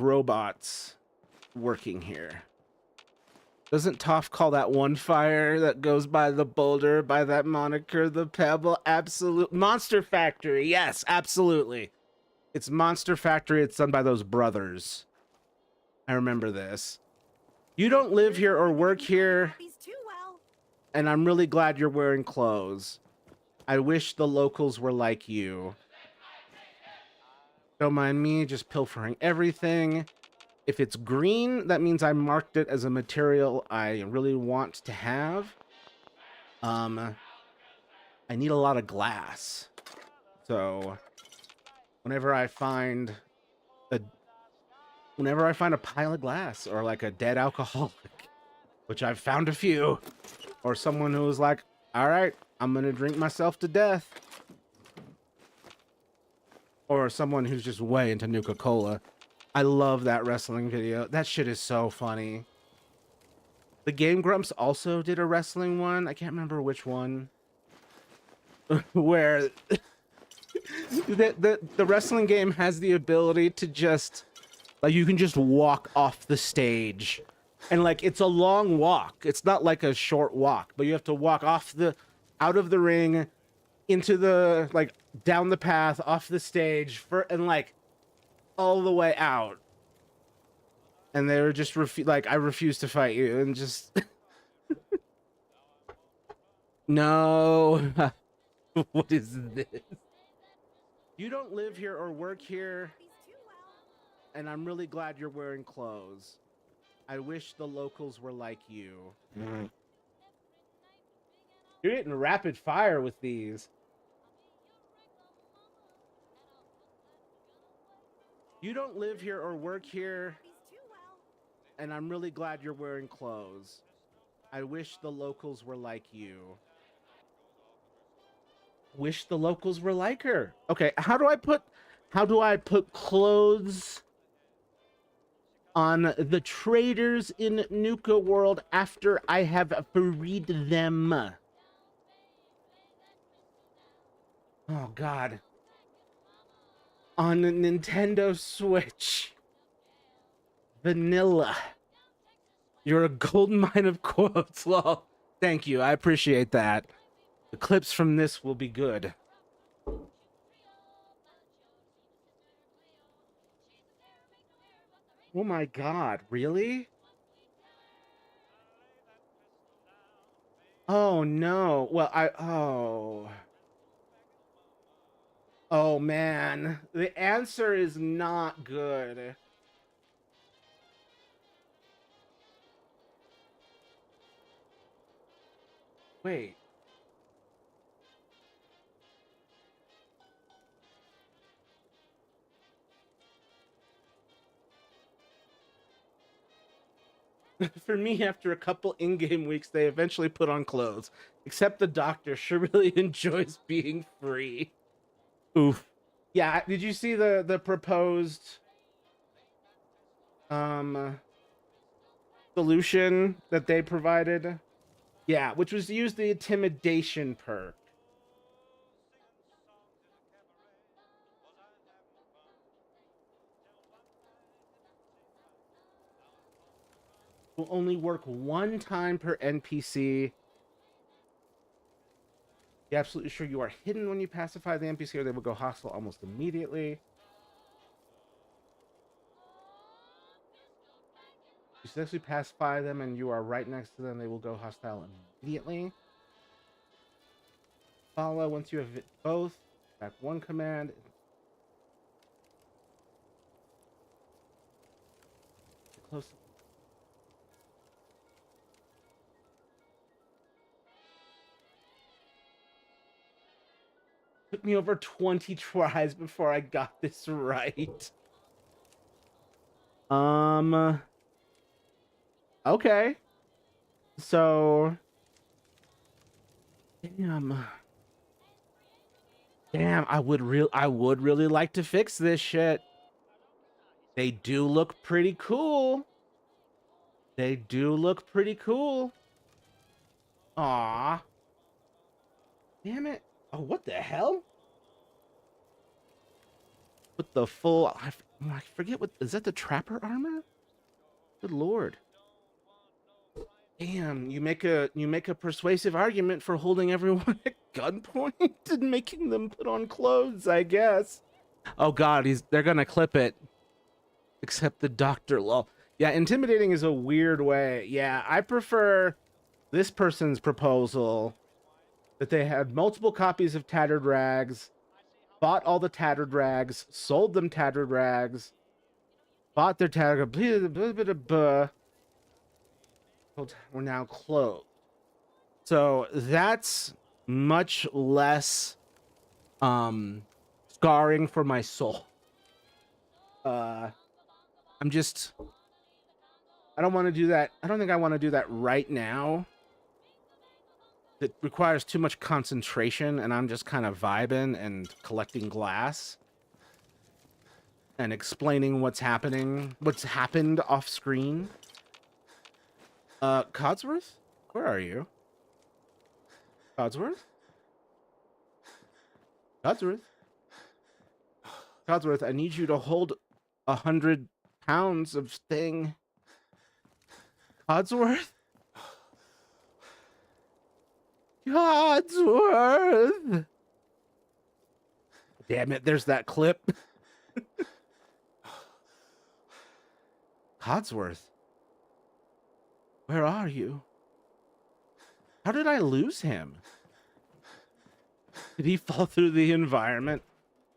robots working here. Doesn't Toph call that one fire that goes by the boulder by that moniker the Pebble? Absolute Monster Factory. Yes, absolutely. It's Monster Factory. It's done by those brothers. I remember this. You don't live here or work here, These too well. and I'm really glad you're wearing clothes. I wish the locals were like you. Don't mind me just pilfering everything. If it's green, that means I marked it as a material I really want to have. I need a lot of glass. So whenever I find a pile of glass or like a dead alcoholic, which I've found a few, or someone who was like, all right, I'm going to drink myself to death. Or someone who's just way into Nuka-Cola. I love that wrestling video. That shit is so funny. The Game Grumps also did a wrestling one. I can't remember which one. Where the wrestling game has the ability to just, like, you can just walk off the stage. And, like, it's a long walk. It's not like a short walk, but you have to walk out of the ring, into the, like, down the path, off the stage, and, like, all the way out. And they were just, like, I refuse to fight you, and just... No. What is this? You don't live here or work here, These too well. and I'm really glad you're wearing clothes. I wish the locals were like you. You're getting rapid fire with these. You don't live here or work here, These too well. and I'm really glad you're wearing clothes. I wish the locals were like you. Wish the locals were like her. Okay, how do I put clothes on the traders in Nuka World after I have freed them? Oh God. On the Nintendo Switch. Vanilla. You're a gold mine of quotes, lol. Thank you, I appreciate that. The clips from this will be good. Oh my God, really? Oh no, well, Oh man, the answer is not good. Wait. For me, after a couple in-game weeks, they eventually put on clothes. Except the doctor sure really enjoys being free. Oof. Yeah, did you see the proposed solution that they provided? Yeah, which was to use the intimidation perk. Will only work one time per NPC. Be absolutely sure you are hidden when you pacify the NPC, or they will go hostile almost immediately. You successfully pacify them and you are right next to them, they will go hostile immediately. Follow once you have hit both. Back one command. Close. Took me over 20 tries before I got this right. Okay. So Damn, I would really like to fix this shit. They do look pretty cool. They do look pretty cool. Aw. Damn it. Oh, what the hell? With the full... I forget what... Is that the Trapper armor? Good lord. Damn, you make a persuasive argument for holding everyone at gunpoint and making them put on clothes, I guess. Oh god, they're gonna clip it. Except the doctor, lol. Yeah, intimidating is a weird way. Yeah, I prefer this person's proposal that they had multiple copies of Tattered Rags, bought all the Tattered Rags, sold them Tattered Rags, bought their Tattered, we're now closed. So that's much less scarring for my soul. I don't want to do that. I don't think I want to do that right now. It requires too much concentration, and I'm just kind of vibing and collecting glass and explaining what's happened off screen. Codsworth? Where are you? Codsworth? Codsworth? Codsworth, I need you to hold 100 pounds of thing. Codsworth? Codsworth! Damn it, there's that clip. Codsworth? Where are you? How did I lose him? Did he fall through the environment?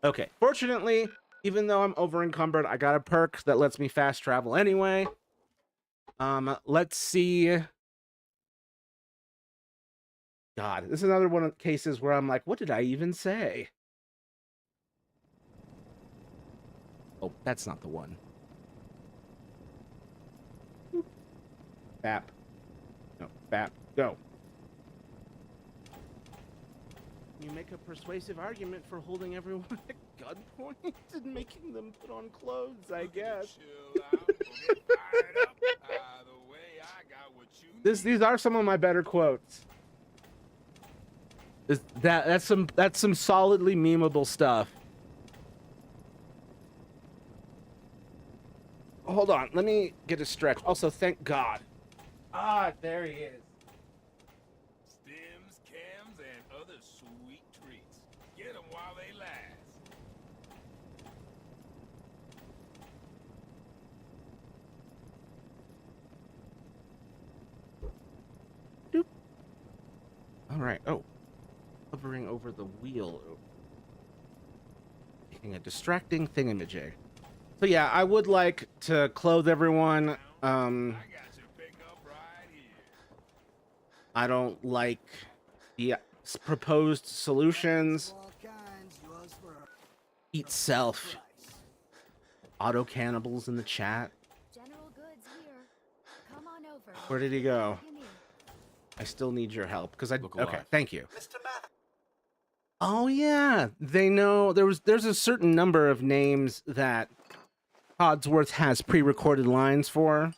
Okay, fortunately, even though I'm over encumbered, I got a perk that lets me fast travel anyway. Let's see. God, this is another one of the cases where I'm like, what did I even say? Oh, that's not the one. Bap. No, Bap. Go. You make a persuasive argument for holding everyone at gunpoint and making them put on clothes, I guess. These are some of my better quotes. That's some solidly memeable stuff. Hold on, let me get a stretch. Also, thank God. Ah, there he is. Stems, cams, and other sweet treats. Get them while they last. Doop. All right. Oh, hovering over the wheel. Making a distracting thingamajig. So yeah, I would like to clothe everyone. I got your pickup right here. I don't like the proposed solutions. Eat self. Auto cannibals in the chat. General goods here. Come on over. Where did he go? Come here. I still need your help because I. Look Okay, alive. thank you. Mr. Matt, Oh yeah, they know there's a certain number of names that Codsworth has pre-recorded lines for,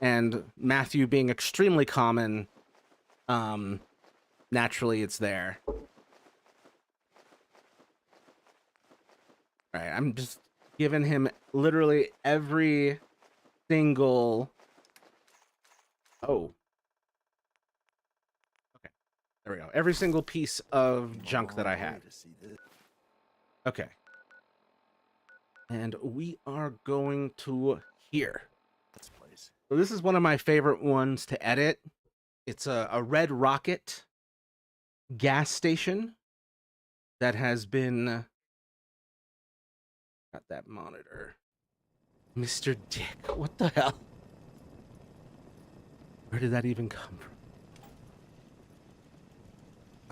and Matthew being extremely common, naturally it's there. All right, I'm just giving him literally every single. Oh. Okay, there we go. Every single piece of junk that I had. Okay. And we are going to here. This place. So this is one of my favorite ones to edit. It's a Red Rocket gas station that has been... Got that monitor. Mr. Dick, what the hell? Where did that even come from?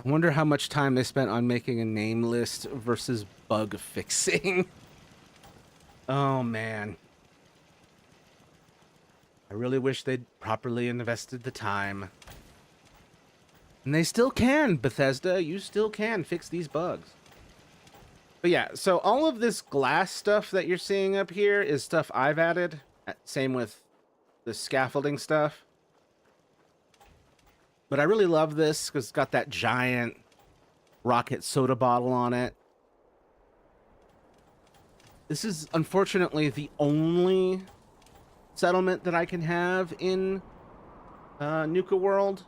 I wonder how much time they spent on making a name list versus bug fixing. Oh, man. I really wish they'd properly invested the time. And they still can, Bethesda. You still can fix these bugs. But yeah, so all of this glass stuff that you're seeing up here is stuff I've added. Same with the scaffolding stuff. But I really love this because it's got that giant rocket soda bottle on it. This is unfortunately the only settlement that I can have in Nuka World.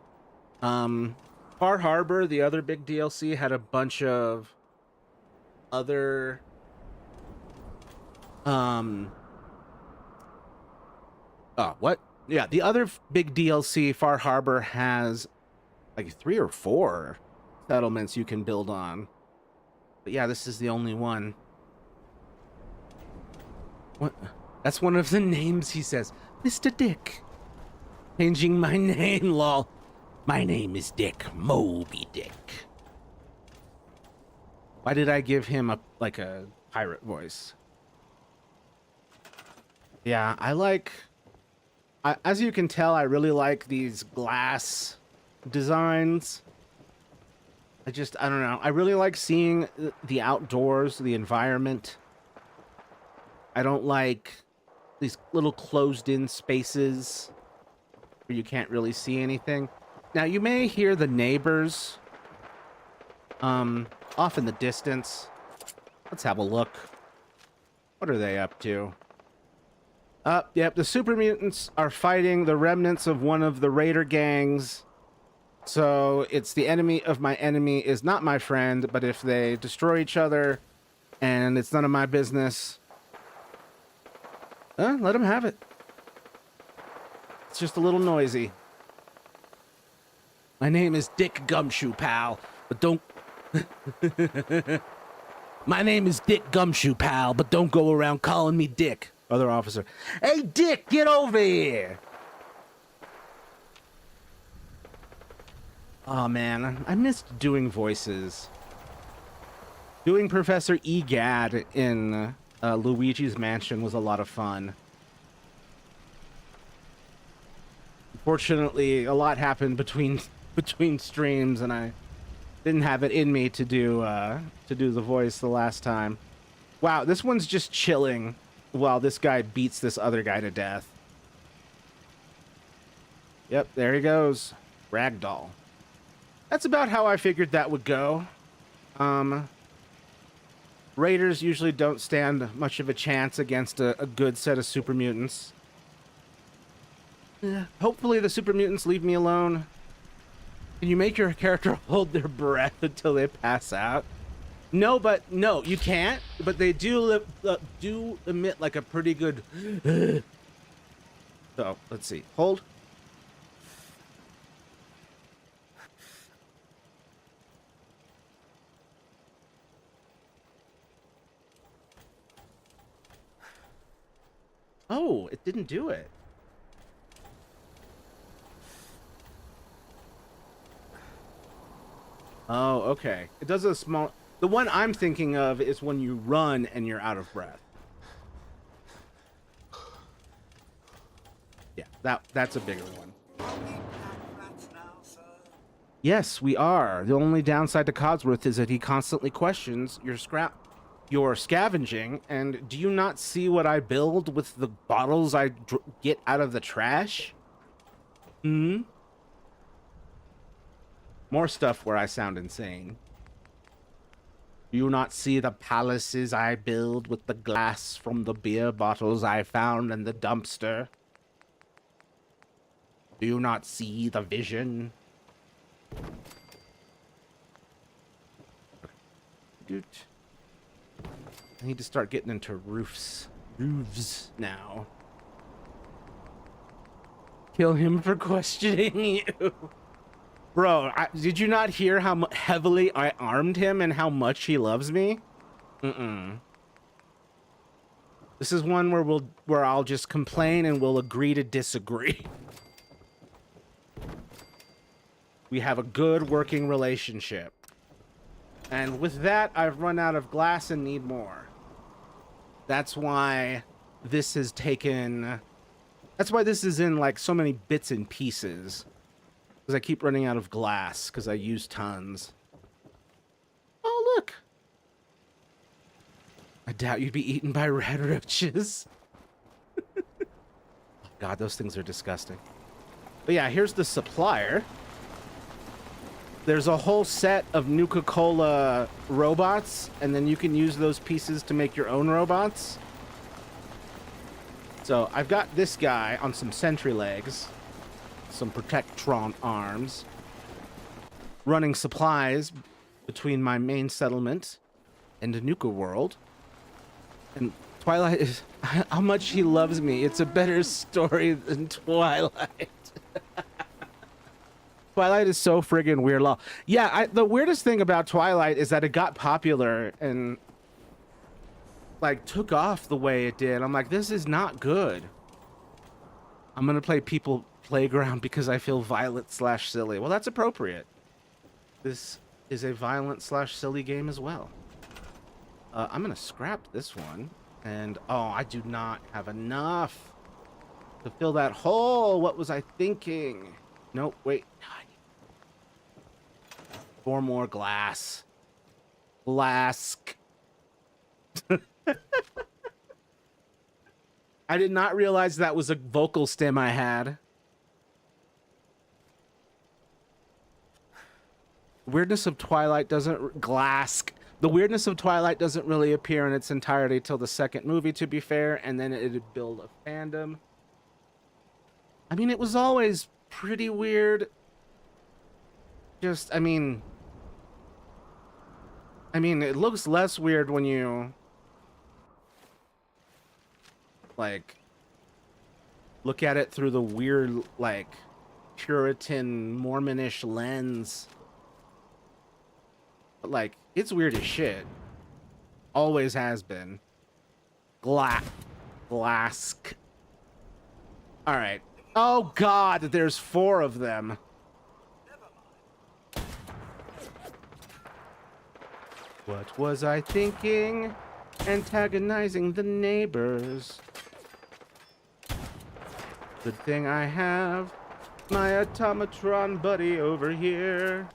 Far Harbor, the other big DLC, had a bunch of other what? Yeah, the other big DLC, Far Harbor, has like 3 or 4 settlements you can build on. But yeah, this is the only one. What? That's one of the names he says. Mr. Dick. Changing my name, lol. My name is Dick. Moby Dick. Why did I give him a pirate voice? Yeah, as you can tell, I really like these glass designs. I don't know. I really like seeing the outdoors, the environment. I don't like these little closed-in spaces where you can't really see anything. Now, you may hear the neighbors off in the distance. Let's have a look. What are they up to? Yep, the super mutants are fighting the remnants of one of the raider gangs. So it's the enemy of my enemy is not my friend, but if they destroy each other and it's none of my business, let them have it. It's just a little noisy. My name is Dick Gumshoe, pal, but don't... My name is Dick Gumshoe, pal, but don't go around calling me Dick. Other officer. Hey, Dick, get over here! Oh, man, I missed doing voices. Doing Professor Egad in Luigi's Mansion was a lot of fun. Unfortunately, a lot happened between streams, and I didn't have it in me to do the voice the last time. Wow, this one's just chilling while this guy beats this other guy to death. Yep, there he goes. Ragdoll. That's about how I figured that would go. Raiders usually don't stand much of a chance against a good set of super mutants. Hopefully the super mutants leave me alone. Can you make your character hold their breath until they pass out? No, you can't. But they do emit like a pretty good... So, let's see. Hold. Oh, it didn't do it. Oh, okay. It does a small... The one I'm thinking of is when you run and you're out of breath. Yeah, that's a bigger one. Yes, we are. The only downside to Codsworth is that he constantly questions your scavenging, and do you not see what I build with the bottles I get out of the trash? More stuff where I sound insane. Do you not see the palaces I build with the glass from the beer bottles I found in the dumpster? Do you not see the vision? Dude. I need to start getting into roofs now. Kill him for questioning you. Bro, did you not hear how heavily I armed him and how much he loves me? This is one where I'll just complain and we'll agree to disagree. We have a good working relationship. And with that, I've run out of glass and need more. That's why this has taken... That's why this is in like so many bits and pieces. Because I keep running out of glass because I use tons. Oh, look. I doubt you'd be eaten by red roaches. God, those things are disgusting. But yeah, here's the supplier. There's a whole set of Nuka-Cola robots, and then you can use those pieces to make your own robots. So I've got this guy on some sentry legs. some Protectron arms, running supplies between my main settlement and Nuka World. And Twilight is how much he loves me. It's a better story than Twilight. Twilight is so friggin' weird. Yeah, the weirdest thing about Twilight is that it got popular and like took off the way it did. I'm like, this is not good. I'm gonna play People Playground because I feel violent / silly. Well, that's appropriate. This is a violent / silly game as well. I'm gonna scrap this one. And, oh, I do not have enough to fill that hole. What was I thinking? Nope, wait. 4 more glass. Glask. I did not realize that was a vocal stem I had. Weirdness of Twilight doesn't... Glask. The weirdness of Twilight doesn't really appear in its entirety till the second movie, to be fair, and then it'd build a fandom. I mean, it was always pretty weird. Just, I mean, it looks less weird when you, like, look at it through the weird, like, Puritan, Mormonish lens. But, like, it's weird as shit. Always has been. Glask. Alright. Oh god, there's 4 of them. What was I thinking? Antagonizing the neighbors. Good thing I have my automatron buddy over here.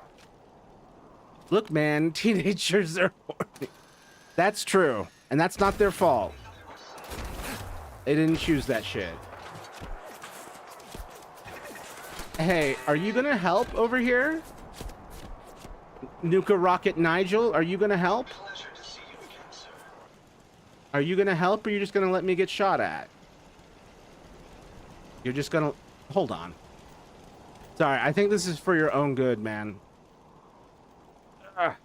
Look, man, teenagers are horny. That's true, and that's not their fault. They didn't choose that shit. Hey, are you gonna help over here? Nuka Rocket Nigel, are you gonna help? Are you gonna help, or are you just gonna let me get shot at? You're just gonna... Hold on. Sorry, I think this is for your own good, man. A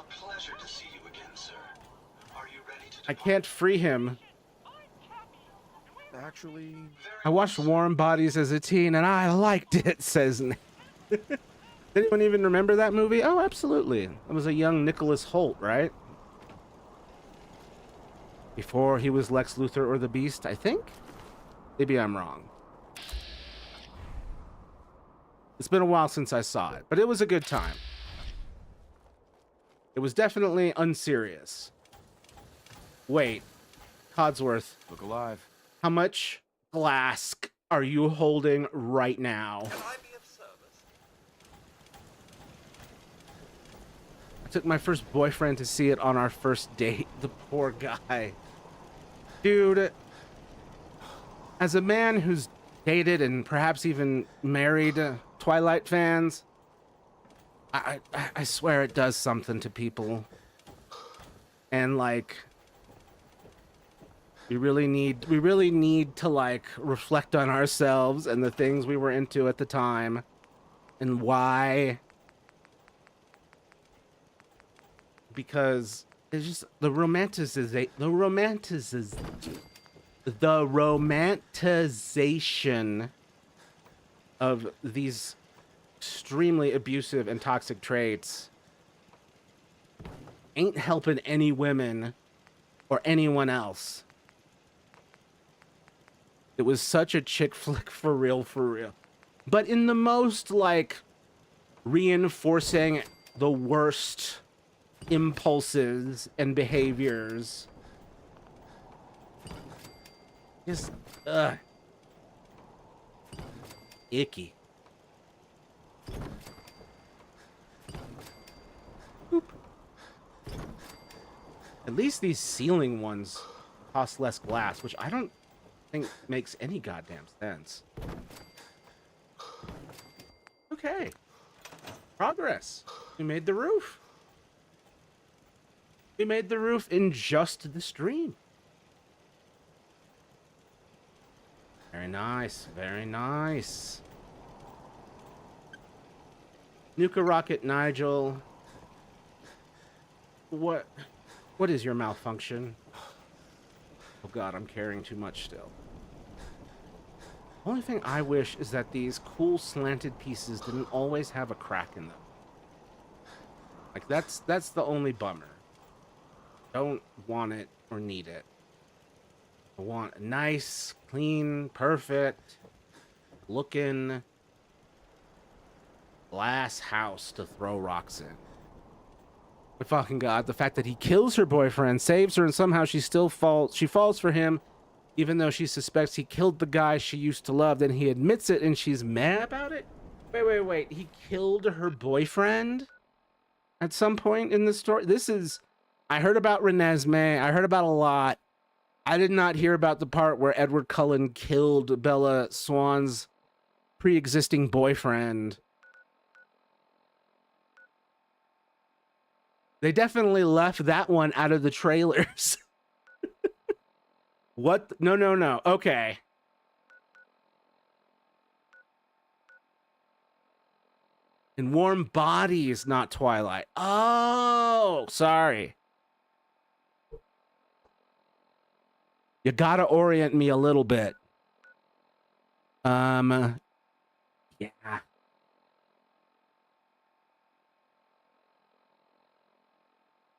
pleasure to see you again, sir. Are you ready to I can't free him. Actually, I watched Warm Bodies as a teen, and I liked it, says Nick. Did anyone even remember that movie? Oh, absolutely. It was a young Nicholas Hoult, right? Before he was Lex Luthor or the Beast, I think? Maybe I'm wrong. It's been a while since I saw it, but it was a good time. It was definitely unserious. Wait, Codsworth, look alive. how much glass are you holding right now? Can I be of service? I took my first boyfriend to see it on our first date. The poor guy. Dude, as a man who's dated and perhaps even married Twilight fans, I swear it does something to people. And like, we really need to like reflect on ourselves and the things we were into at the time and why. Because it's just the romanticization of these extremely abusive and toxic traits ain't helping any women or anyone else. It was such a chick flick for real. But in the most, like, reinforcing the worst impulses and behaviors. Just, icky. Boop. At least these ceiling ones cost less glass, which I don't think makes any goddamn sense. Okay. Progress. We made the roof. We made the roof in just the stream. Very nice. Very nice. Nuka Rocket Nigel. What is your malfunction? Oh god, I'm carrying too much still. Only thing I wish is that these cool slanted pieces didn't always have a crack in them. Like that's the only bummer. Don't want it or need it. I want a nice, clean, perfect looking glass house to throw rocks in. But fucking god, the fact that he kills her boyfriend, saves her, and somehow she falls for him, even though she suspects he killed the guy she used to love, then he admits it and she's mad about it? Wait, he killed her boyfriend? At some point in the story? I heard about Renesmee, I heard about a lot. I did not hear about the part where Edward Cullen killed Bella Swan's pre-existing boyfriend. They definitely left that one out of the trailers. What? No. Okay. In Warm Bodies, not Twilight. Oh, sorry. You gotta orient me a little bit. Yeah.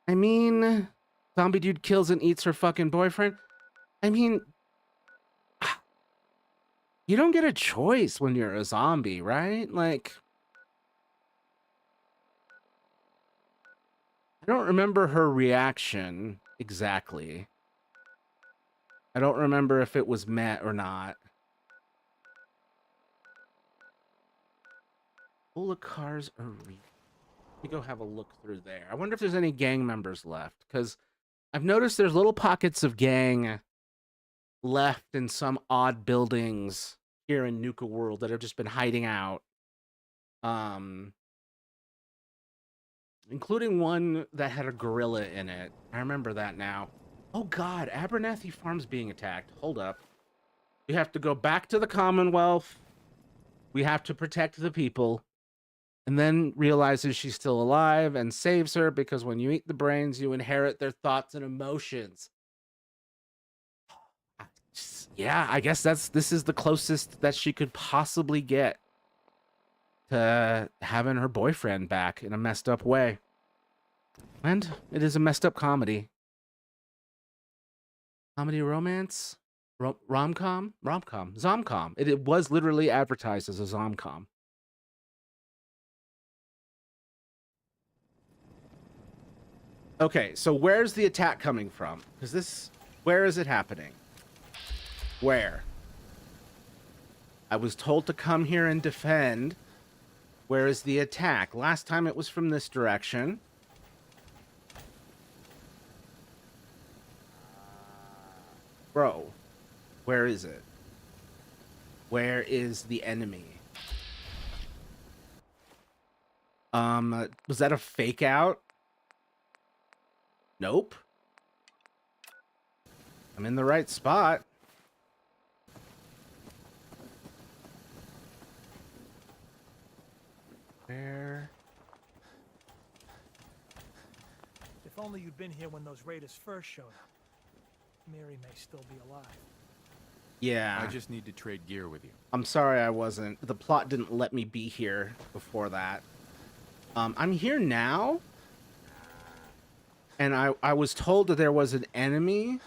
I mean, zombie dude kills and eats her fucking boyfriend. I mean, you don't get a choice when you're a zombie, right? Like, I don't remember her reaction exactly. I don't remember if it was met or not. All the cars are Let me go have a look through there. I wonder if there's any gang members left, because I've noticed there's little pockets of gang left in some odd buildings here in Nuka World that have just been hiding out. Including one that had a gorilla in it. I remember that now. Oh god, Abernathy Farm's being attacked. Hold up. We have to go back to the Commonwealth. We have to protect the people. And then realizes she's still alive and saves her because when you eat the brains, you inherit their thoughts and emotions. Yeah, I guess this is the closest that she could possibly get to having her boyfriend back in a messed up way. And it is a messed up comedy. Comedy romance? Rom-com? Rom-com. Zom-com. It was literally advertised as a Zom-com. Okay, so where's the attack coming from? Because where is it happening? Where? I was told to come here and defend. Where is the attack? Last time it was from this direction. Bro, where is it? Where is the enemy? Was that a fake out? Nope. I'm in the right spot. Where? If only you'd been here when those raiders first showed up. Mary may still be alive. Yeah. I just need to trade gear with you. I'm sorry I wasn't. The plot didn't let me be here before that. I'm here now. And I was told that there was an enemy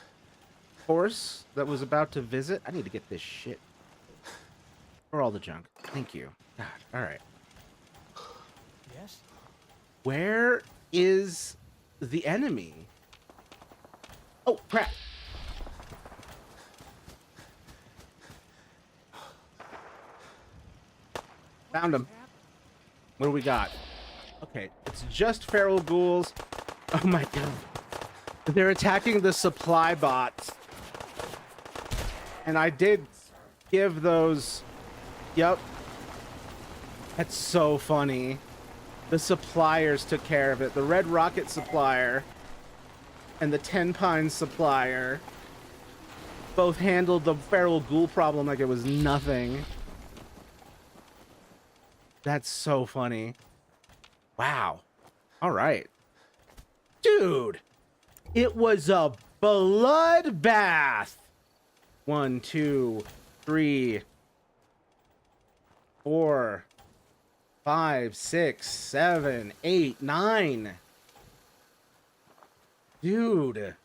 force that was about to visit. I need to get this shit. Or all the junk. Thank you. God, all right. Yes? Where is the enemy? Oh, crap. Found him. What do we got? Okay, it's just feral ghouls. Oh my god. They're attacking the supply bots. And I did give those... Yep. That's so funny. The suppliers took care of it. The Red Rocket supplier and the Ten Pines supplier both handled the feral ghoul problem like it was nothing. That's so funny. Wow. All right. Dude, it was a bloodbath. 1, 2, 3, 4, 5, 6, 7, 8, 9. Dude.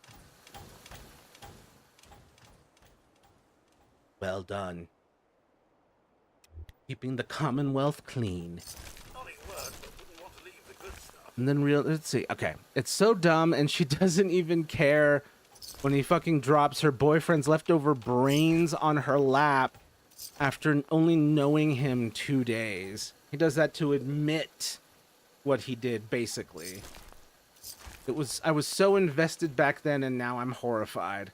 Well done. Keeping the Commonwealth clean. Nodding word, but wouldn't want to leave the good stuff. And then let's see. Okay. It's so dumb, and she doesn't even care when he fucking drops her boyfriend's leftover brains on her lap after only knowing him 2 days. He does that to admit what he did, basically. I was so invested back then, and now I'm horrified.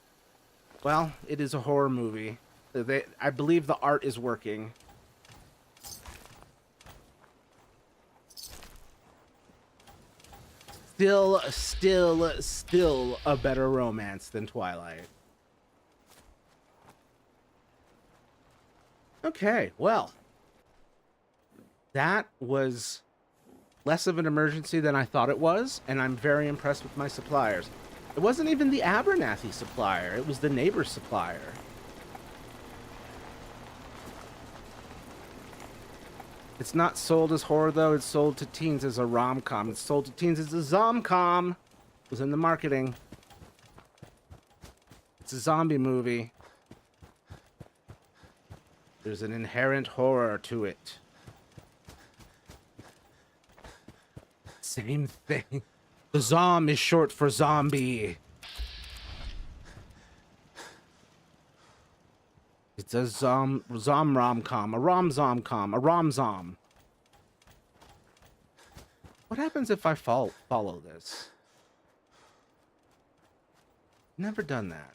Well, it is a horror movie. I believe the art is working. Still a better romance than Twilight. Okay, well, that was less of an emergency than I thought it was, and I'm very impressed with my suppliers. It wasn't even the Abernathy supplier, it was the neighbor supplier. It's not sold as horror, though. It's sold to teens as a rom-com. It's sold to teens as a zom-com. It was in the marketing. It's a zombie movie. There's an inherent horror to it. Same thing. The zom is short for zombie. It's a zom rom-com, a rom-zom-com, a rom-zom. What happens if I follow this? Never done that.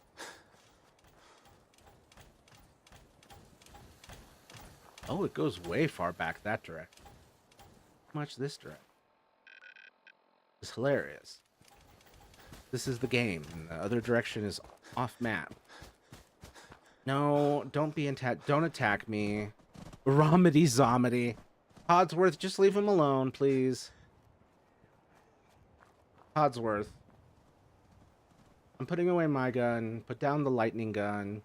Oh, it goes way far back that direction. Much this direction. It's hilarious. This is the game, and the other direction is off map. No, don't attack me. Romedy Zomedy. Codsworth, just leave him alone, please. Codsworth. I'm putting away my gun. Put down the lightning gun.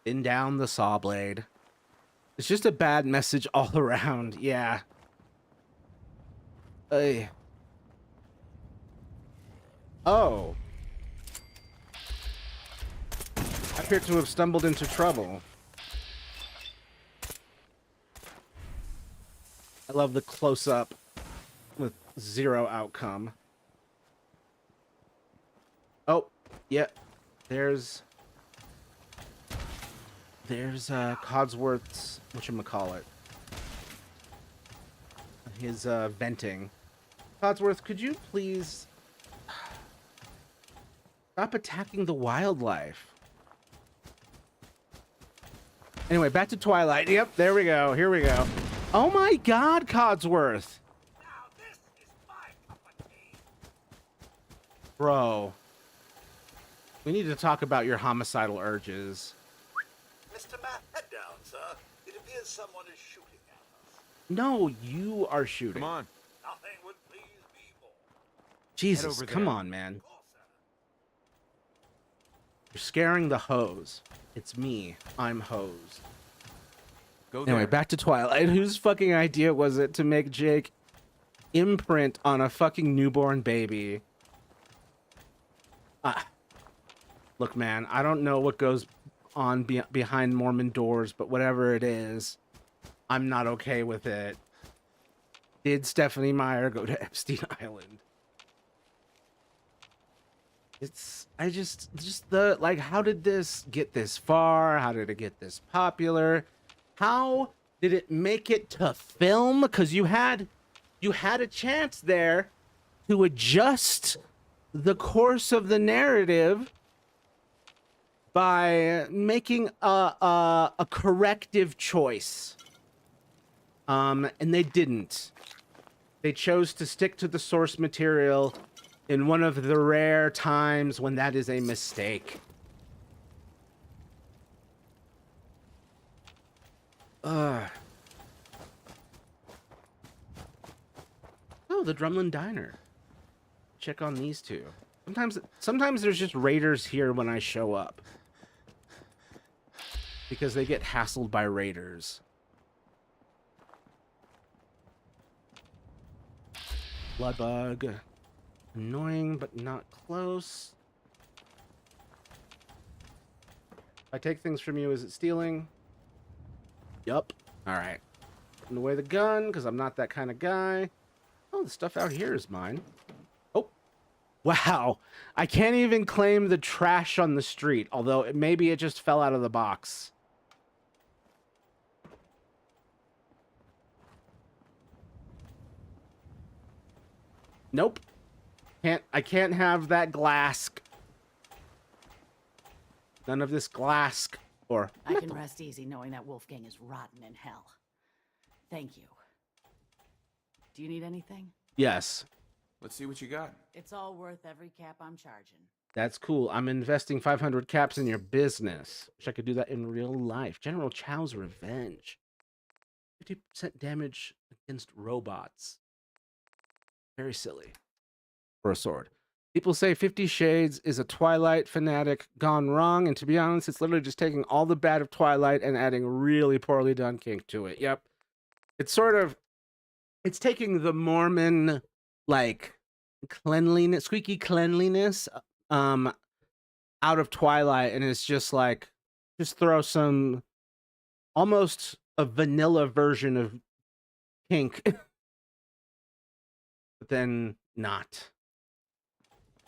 Pin down the saw blade. It's just a bad message all around. Yeah. Hey. Oh. I appear to have stumbled into trouble. I love the close-up with zero outcome. Oh, yeah. There's Codsworth's, whatchamacallit, his venting. Codsworth, could you please stop attacking the wildlife? Anyway, back to Twilight. Yep, there we go. Here we go. Oh my God, Codsworth. Now this is my cup of tea. Bro. We need to talk about your homicidal urges. Mr. Matt, head down, sir. It appears someone is shooting at us. No, you are shooting. Come on. Nothing would please me more. Jesus, over come there. on, man. Of course, sir. You're scaring the hose. It's me. I'm hosed. Go Anyway, there. back to Twilight. Whose fucking idea was it to make Jake imprint on a fucking newborn baby? Look, man, I don't know what goes on behind Mormon doors, but whatever it is, I'm not okay with it. Did Stephanie Meyer go to Epstein Island? How did this get this far? How did it get this popular? How did it make it to film? Because you had a chance there to adjust the course of the narrative by making a corrective choice. And they didn't. They chose to stick to the source material in one of the rare times when that is a mistake. Oh, the Drumlin Diner. Check on these two. Sometimes there's just raiders here when I show up. Because they get hassled by raiders. Bloodbug. Annoying, but not close. If I take things from you, is it stealing? Yup. Alright. Putting away the gun, because I'm not that kind of guy. Oh, the stuff out here is mine. Oh. Wow. I can't even claim the trash on the street, although maybe it just fell out of the box. Nope. I can't have that glass. None of this glass or I can rest easy knowing that Wolfgang is rotten in hell. Thank you. Do you need anything? yes. Let's see what you got. It's all worth every cap I'm charging. That's cool. I'm investing 500 caps in your business. Wish I could do that in real life. General Chow's Revenge. 50% damage against robots. Very silly. For a sword. People say 50 Shades is a Twilight fanatic gone wrong, and to be honest, it's literally just taking all the bad of Twilight and adding really poorly done kink to it. Yep. It's sort of... It's taking the Mormon, like, cleanliness, squeaky cleanliness, out of Twilight, and it's just like, just throw some... almost a vanilla version of kink. But then not.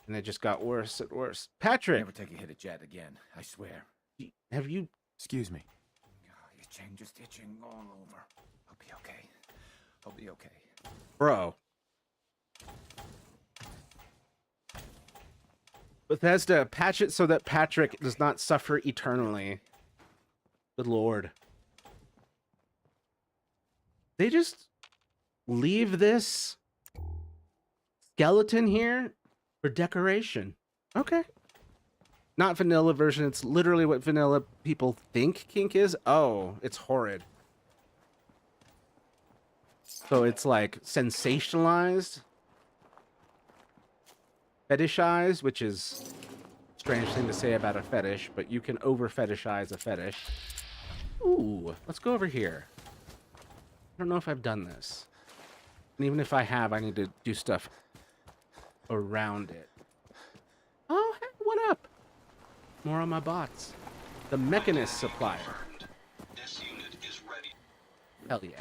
And it just got worse and worse. Patrick! Never take a hit at Jet again, I swear. Have you... Excuse me. Your chain just itching all over. I'll be okay. I'll be okay. Bro. Bethesda, patch it so that Patrick does not suffer eternally. Good lord. They just leave this skeleton here for decoration. Okay. Not vanilla version. It's literally what vanilla people think kink is. Oh, it's horrid. So it's like sensationalized, fetishized, which is a strange thing to say about a fetish, but you can over fetishize a fetish. Ooh, let's go over here. I don't know if I've done this. And even if I have, I need to do stuff around it. Oh, hey, what up? More on my bots. The Mechanist Supplier. This unit is ready. Hell yeah.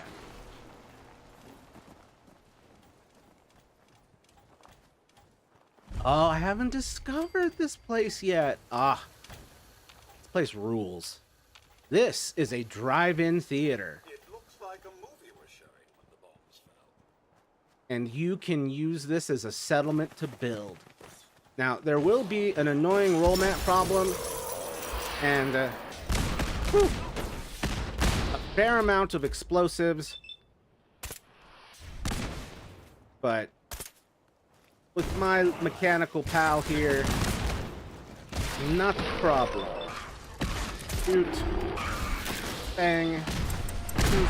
Oh, I haven't discovered this place yet. Ah, this place rules. This is a drive-in theater. It looks like a movie we're showing when the bombs fell. And you can use this as a settlement to build. Now, there will be an annoying roll mat problem and a fair amount of explosives, but with my mechanical pal here, not a problem. Shoot. Bang. Shoot.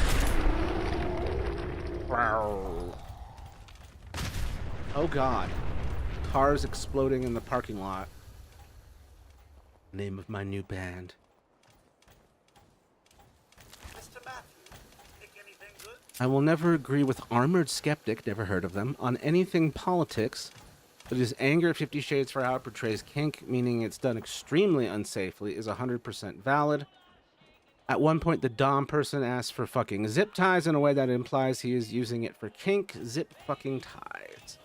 Wow. Oh god. Cars exploding in the parking lot. Name of my new band. Mr. Matthews, pick anything good? I will never agree with Armored Skeptic, never heard of them, on anything politics, but his anger at 50 Shades for how it portrays kink, meaning it's done extremely unsafely, is 100% valid. At one point, the Dom person asked for fucking zip ties in a way that implies he is using it for kink. Zip fucking ties.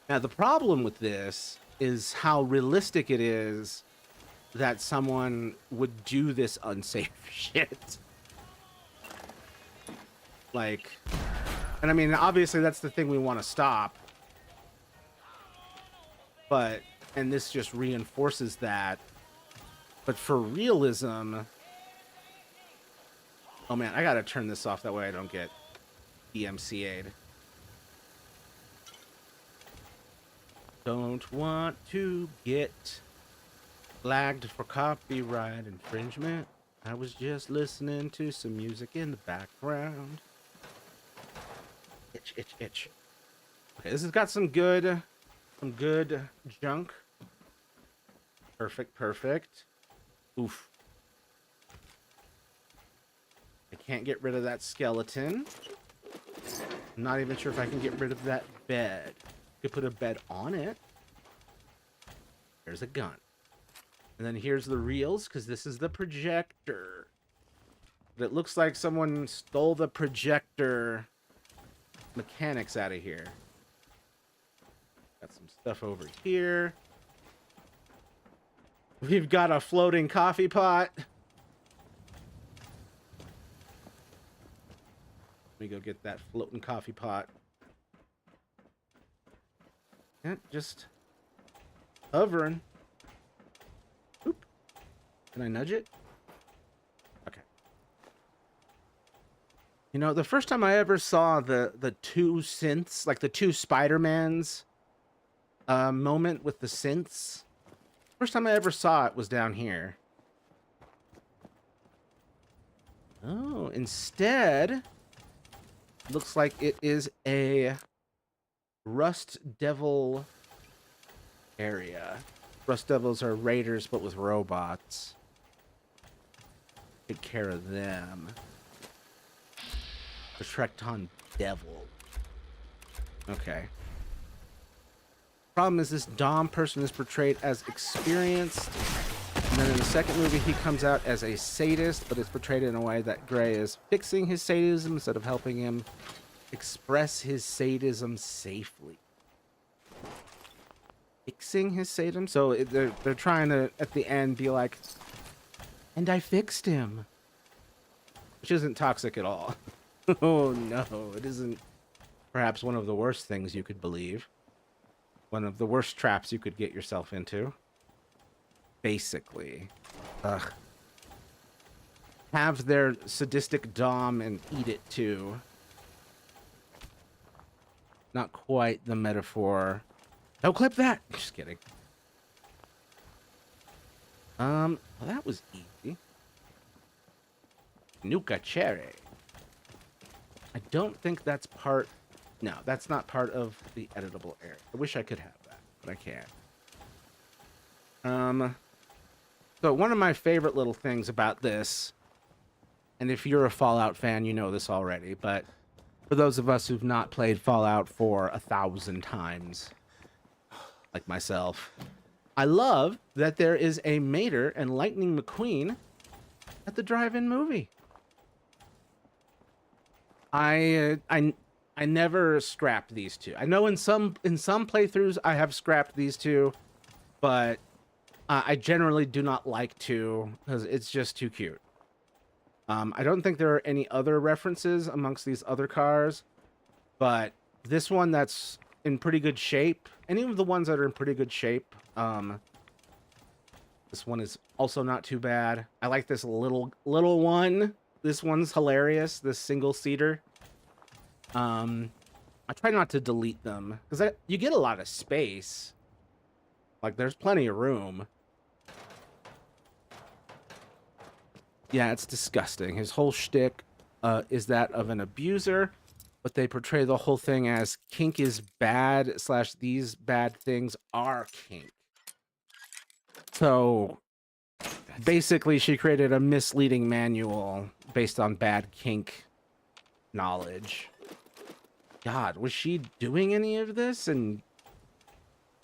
Now, the problem with this is how realistic it is that someone would do this unsafe shit. Like, and I mean, obviously that's the thing we want to stop. But, and this just reinforces that. But for realism, oh man, I gotta turn this off that way I don't get DMCA'd. Don't want to get flagged for copyright infringement. I was just listening to some music in the background. Itch, itch, itch. Okay, this has got some good junk. Perfect, perfect. Oof. I can't get rid of that skeleton. I'm not even sure if I can get rid of that bed. Could put a bed on it. There's a gun. And then here's the reels, because this is the projector. But it looks like someone stole the projector mechanics out of here. Got some stuff over here. We've got a floating coffee pot. Let me go get that floating coffee pot. Yeah, just hovering. Oop. Can I nudge it? Okay. You know, the first time I ever saw the two synths, like the two Spider-Mans moment with the synths, first time I ever saw it was down here. Oh, instead, looks like it is a Rust Devil area. Rust Devils are raiders, but with robots. Take care of them. The Trekton Devil. Okay. Problem is, this Dom person is portrayed as experienced, and then in the second movie he comes out as a sadist, but it's portrayed in a way that Gray is fixing his sadism instead of helping him express his sadism safely. Fixing his sadism? So they're trying to, at the end, be like, and I fixed him. Which isn't toxic at all. Oh no, it isn't perhaps one of the worst things you could believe. One of the worst traps you could get yourself into. Basically. Ugh. Have their sadistic dom and eat it too. Not quite the metaphor. No, clip that! Just kidding. Well, that was easy. Nuka Cherry. I don't think that's part... No, that's not part of the editable area. I wish I could have that, but I can't. So one of my favorite little things about this, and if you're a Fallout fan, you know this already, but for those of us who've not played Fallout for 1,000 times, like myself, I love that there is a Mater and Lightning McQueen at the drive-in movie. I never scrapped these two. I know in some playthroughs I have scrapped these two, but I generally do not like to because it's just too cute. I don't think there are any other references amongst these other cars, but this one that's in pretty good shape, any of the ones that are in pretty good shape, this one is also not too bad. I like this little one. This one's hilarious, this single-seater. I try not to delete them because you get a lot of space. Like, there's plenty of room. Yeah, it's disgusting. His whole shtick is that of an abuser, but they portray the whole thing as kink is bad / these bad things are kink. So basically, she created a misleading manual based on bad kink knowledge. God, was she doing any of this and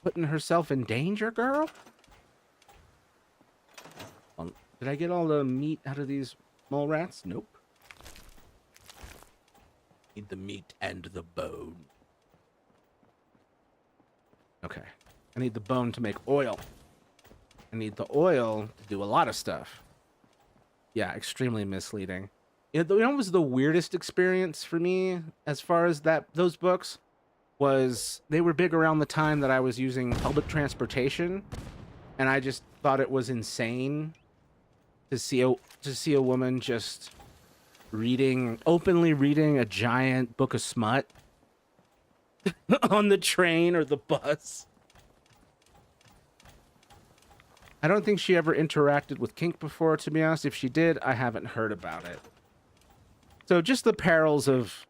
putting herself in danger, girl? Did I get all the meat out of these mole rats? Nope. Need the meat and the bone. Okay. I need the bone to make oil. I need the oil to do a lot of stuff. Yeah, extremely misleading. You know what was the weirdest experience for me as far as those books? Was they were big around the time that I was using public transportation, and I just thought it was insane to see a woman just openly reading a giant book of smut on the train or the bus. I don't think she ever interacted with kink before, to be honest. If she did, I haven't heard about it. So just the perils of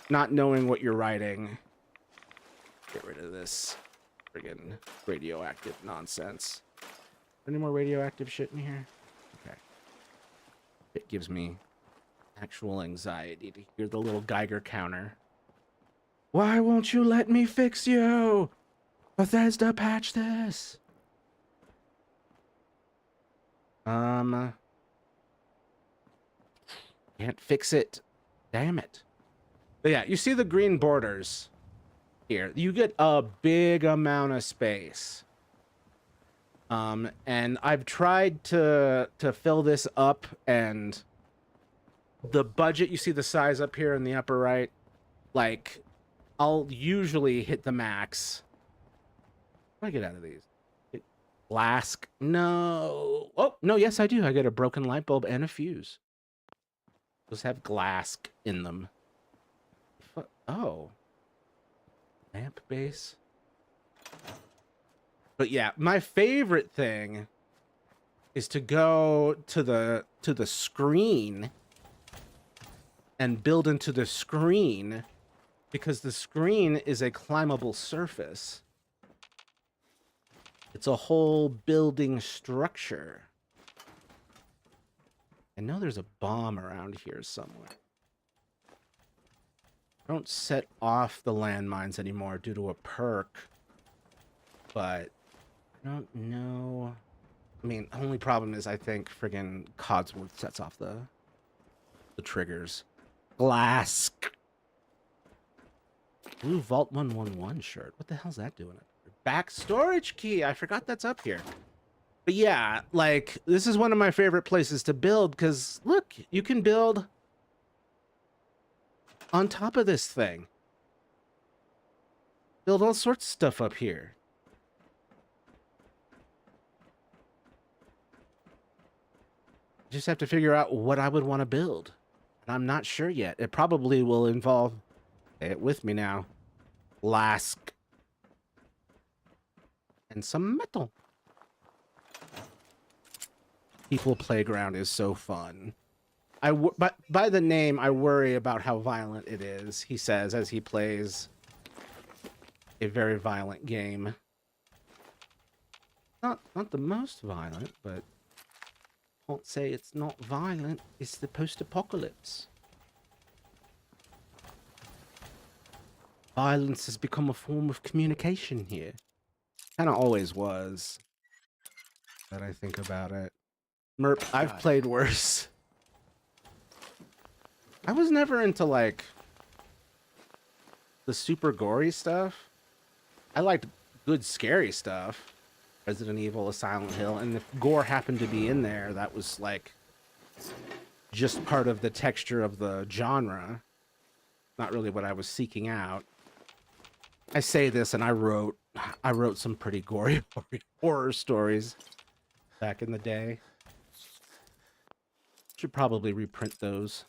not knowing what you're writing. Get rid of this friggin' radioactive nonsense. Any more radioactive shit in here? Okay. It gives me actual anxiety to hear the little Geiger counter. Why won't you let me fix you? Bethesda, patch this. Can't fix it. Damn it. But yeah, you see the green borders here. You get a big amount of space. And I've tried to fill this up, and the budget, you see the size up here in the upper right, like, I'll usually hit the max. What do I get out of these? Flask? No. Oh, no, yes, I do. I get a broken light bulb and a fuse. Those have glass in them. Oh. Lamp base. But yeah, my favorite thing is to go to the screen and build into the screen, because the screen is a climbable surface. It's a whole building structure. I know there's a bomb around here somewhere. I don't set off the landmines anymore due to a perk, but I don't know. I mean, only problem is I think friggin' Codsworth sets off the triggers. Glass. Blue Vault 111 shirt. What the hell's that doing? Back storage key. I forgot that's up here. But yeah, like, this is one of my favorite places to build, because look, you can build on top of this thing. Build all sorts of stuff up here. Just have to figure out what I would want to build. And I'm not sure yet. It probably will involve, say it with me now, glass and some metal. People Playground is so fun. But by the name, I worry about how violent it is, he says, as he plays a very violent game. Not the most violent, but I won't say it's not violent. It's the post-apocalypse. Violence has become a form of communication here. Kind of always was. That I think about it. Merp, I've played worse. I was never into, like, the super gory stuff. I liked good scary stuff. Resident Evil, a Silent Hill, and if gore happened to be in there, that was, like, just part of the texture of the genre. Not really what I was seeking out. I say this, and I wrote some pretty gory horror stories back in the day. Should probably reprint those.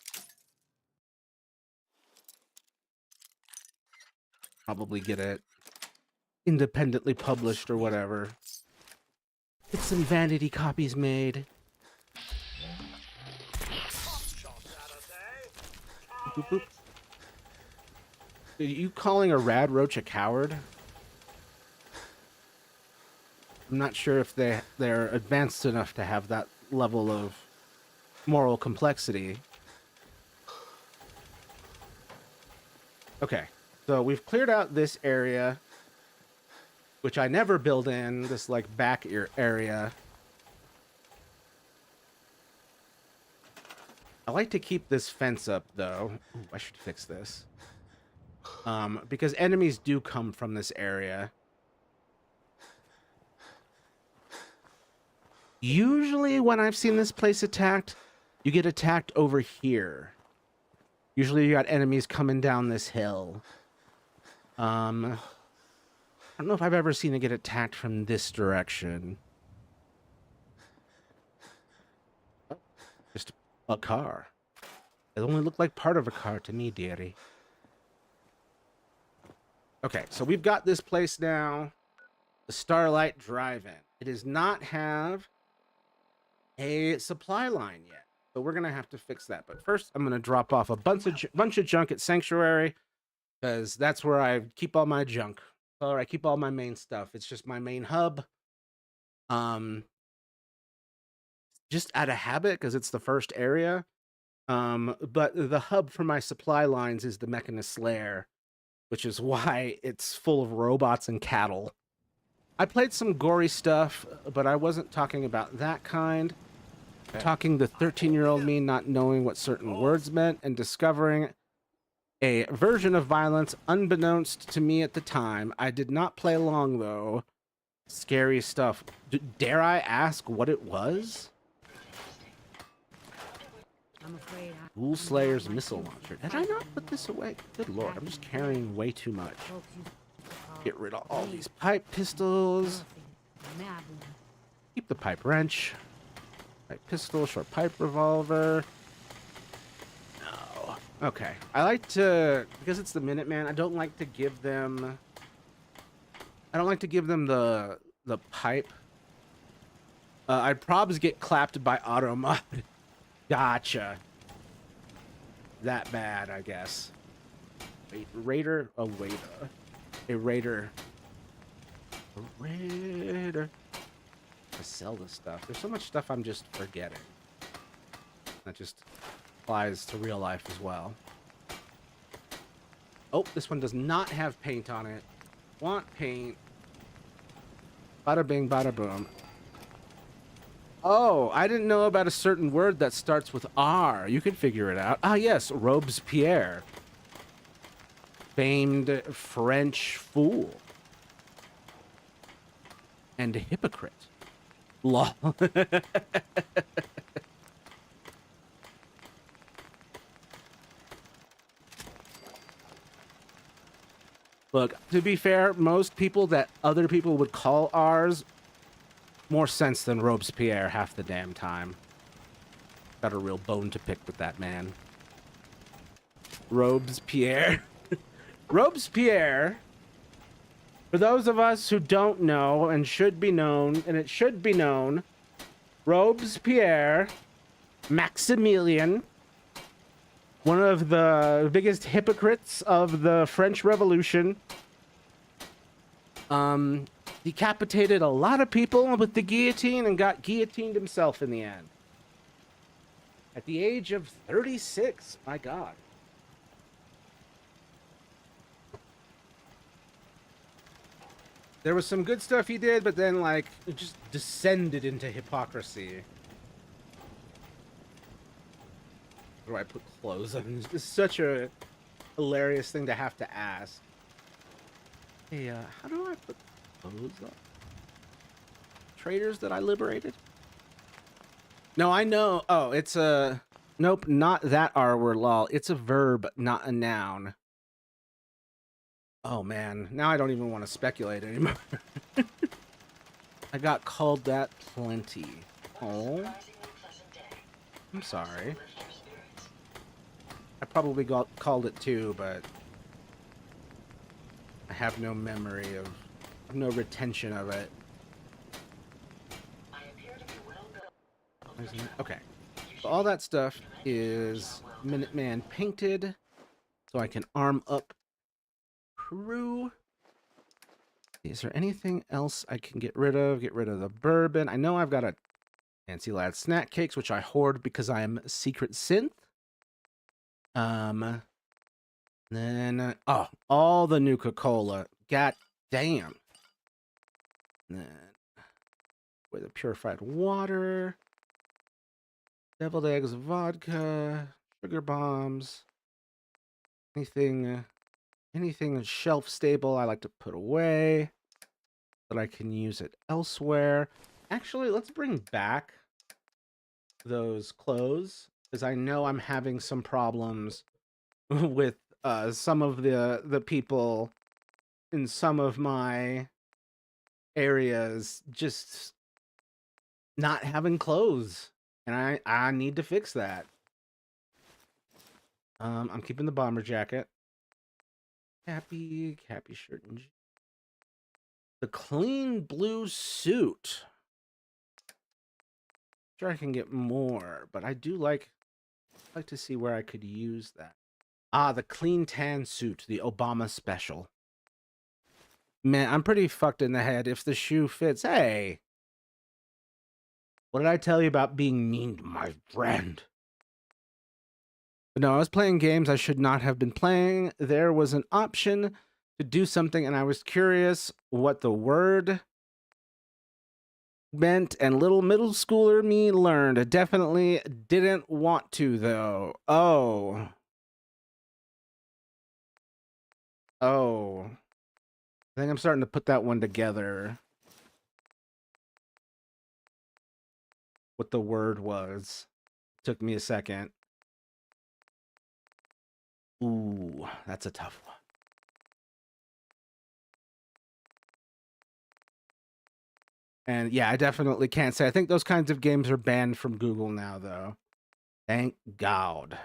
Probably get it independently published or whatever. Get some vanity copies made. Boop, boop. Are you calling a rad roach a coward? I'm not sure if they're advanced enough to have that level of moral complexity. Okay, so we've cleared out this area, which I never build in, this like back area. I like to keep this fence up though. Ooh, I should fix this. Because enemies do come from this area. Usually when I've seen this place attacked, you get attacked over here. Usually you got enemies coming down this hill. I don't know if I've ever seen it get attacked from this direction. Oh, just a car. It only looked like part of a car to me, dearie. Okay, so we've got this place now. The Starlight Drive-In. It does not have a supply line yet. So we're gonna have to fix that. But first, I'm gonna drop off a bunch of junk at Sanctuary, because that's where I keep all my junk. Or I keep all my main stuff. It's just my main hub. Just out of habit because it's the first area. But the hub for my supply lines is the Mechanist Lair, which is why it's full of robots and cattle. I played some gory stuff, but I wasn't talking about that kind. Talking the 13-year-old me not knowing what certain words meant and discovering a version of violence unbeknownst to me at the time. I did not play along, though. Scary stuff. Dare I ask what it was? I'm afraid Ghoul Slayer's missile launcher. Did I not put this away? Good lord, I'm just carrying way too much. Get rid of all these pipe pistols. Keep the pipe wrench. Pipe pistol, short pipe revolver. No. Okay. I like to, because it's the Minuteman, I don't like to give them the pipe. I'd probably get clapped by Automod. Gotcha. That bad, I guess. Wait, Raider? Oh, wait. A Raider. A Raider. I sell this stuff. There's so much stuff I'm just forgetting. That just applies to real life as well. Oh, this one does not have paint on it. Want paint. Bada bing, bada boom. Oh, I didn't know about a certain word that starts with R. You can figure it out. Ah, yes, Robespierre. Famed French fool. And hypocrite. Lol. Look, to be fair, most people that other people would call R's more sense than Robespierre half the damn time. Got a real bone to pick with that man. Robespierre. Robespierre, for those of us who don't know and should be known, and it should be known, Robespierre, Maximilian, one of the biggest hypocrites of the French Revolution, decapitated a lot of people with the guillotine and got guillotined himself in the end. At the age of 36, my God. There was some good stuff he did, but then, like, it just descended into hypocrisy. Where do I put clothes on? It's such a hilarious thing to have to ask. Hey, how do I put clothes on? Traitors that I liberated? No, I know. Oh, it's a... Nope, not that R word, lol. It's a verb, not a noun. Oh, man. Now I don't even want to speculate anymore. I got called that plenty. Oh. I'm sorry. I probably got called it too, but I have no memory of, no retention of it. Okay. So all that stuff is Minuteman painted, so I can arm up crew. Is there anything else I can get rid of? Get rid of the bourbon. I know I've got a Fancy Lad snack cakes, which I hoard because I am secret synth. Then, oh, all the Nuka-Cola. God damn. Then, with the purified water, deviled eggs, vodka, sugar bombs, anything shelf stable I like to put away, that I can use it elsewhere. Actually, let's bring back those clothes, because I know I'm having some problems with some of the people in some of my areas just not having clothes, and I need to fix that. I'm keeping the bomber jacket, cappy shirt, and the clean blue suit. Sure, I can get more, but I do like to see where I could use that. Ah, the clean tan suit, the Obama special. Man, I'm pretty fucked in the head. If the shoe fits, hey. What did I tell you about being mean to my friend? But no, I was playing games I should not have been playing. There was an option to do something, and I was curious what the word meant, and little middle schooler me learned. I definitely didn't want to, though. Oh. I think I'm starting to put that one together. What the word was. Took me a second. Ooh, that's a tough one. And yeah, I definitely can't say. I think those kinds of games are banned from Google now, though. Thank God.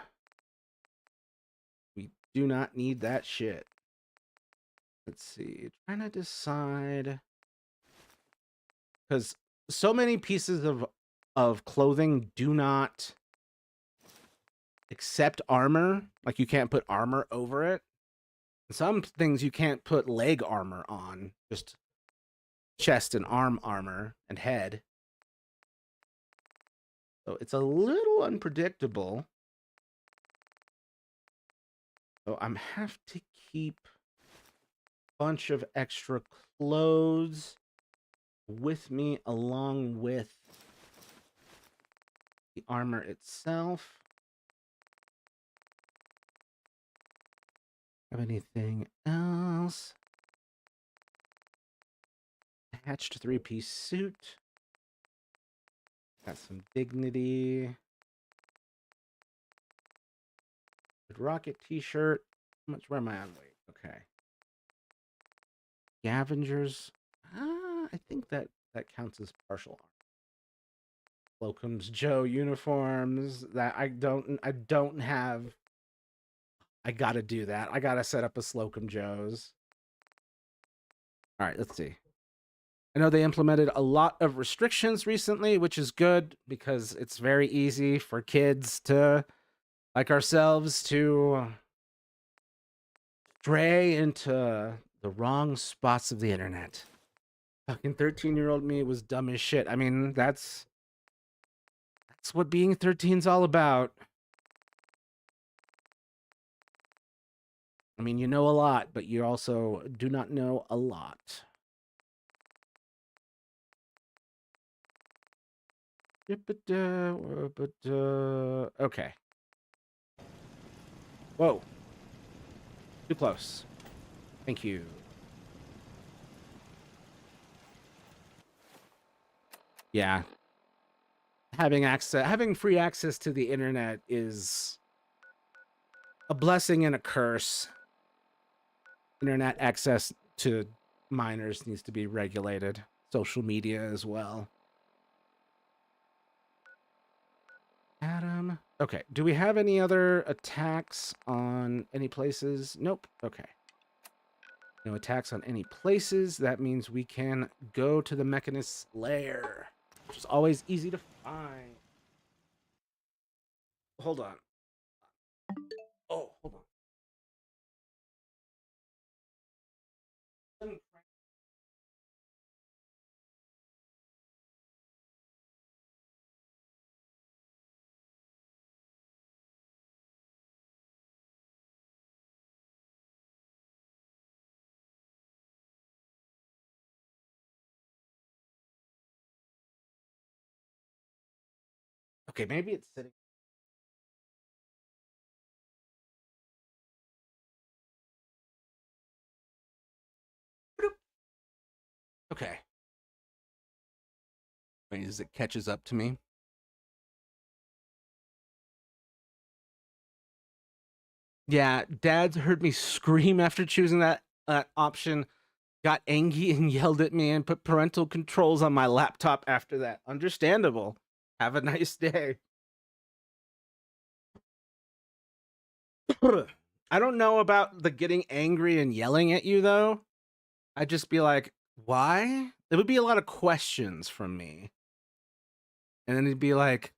We do not need that shit. Let's see. Trying to decide. Because so many pieces of clothing do not accept armor. Like, you can't put armor over it. Some things you can't put leg armor on. Just chest and arm armor and head. So it's a little unpredictable. So I'm have to keep a bunch of extra clothes with me along with the armor itself. Have anything else? Hatched 3-piece suit. Got some dignity. Good Rocket t-shirt. How much? Where am I on weight? Okay. Scavengers. I think that counts as partial armor. Slocum's Joe uniforms. That I don't have. I gotta do that. I gotta set up a Slocum Joe's. All right, let's see. I know they implemented a lot of restrictions recently, which is good because it's very easy for kids to, like ourselves, to stray into the wrong spots of the internet. Fucking 13-year-old me was dumb as shit. I mean, that's what being 13's all about. I mean, you know a lot, but you also do not know a lot. Okay. Whoa. Too close. Thank you. Yeah. Having free access to the internet is a blessing and a curse. Internet access to minors needs to be regulated. Social media as well. Adam. Okay. Do we have any other attacks on any places? Nope. Okay. No attacks on any places. That means we can go to the Mechanist's lair, which is always easy to find. Hold on. Oh, hold on. Okay, maybe it's sitting. Okay. Wait, as it catches up to me. Yeah, Dad's heard me scream after choosing that option, got angry and yelled at me and put parental controls on my laptop after that. Understandable. Have a nice day. I don't know about the getting angry and yelling at you, though. I'd just be like, why? It would be a lot of questions from me. And then he'd be like,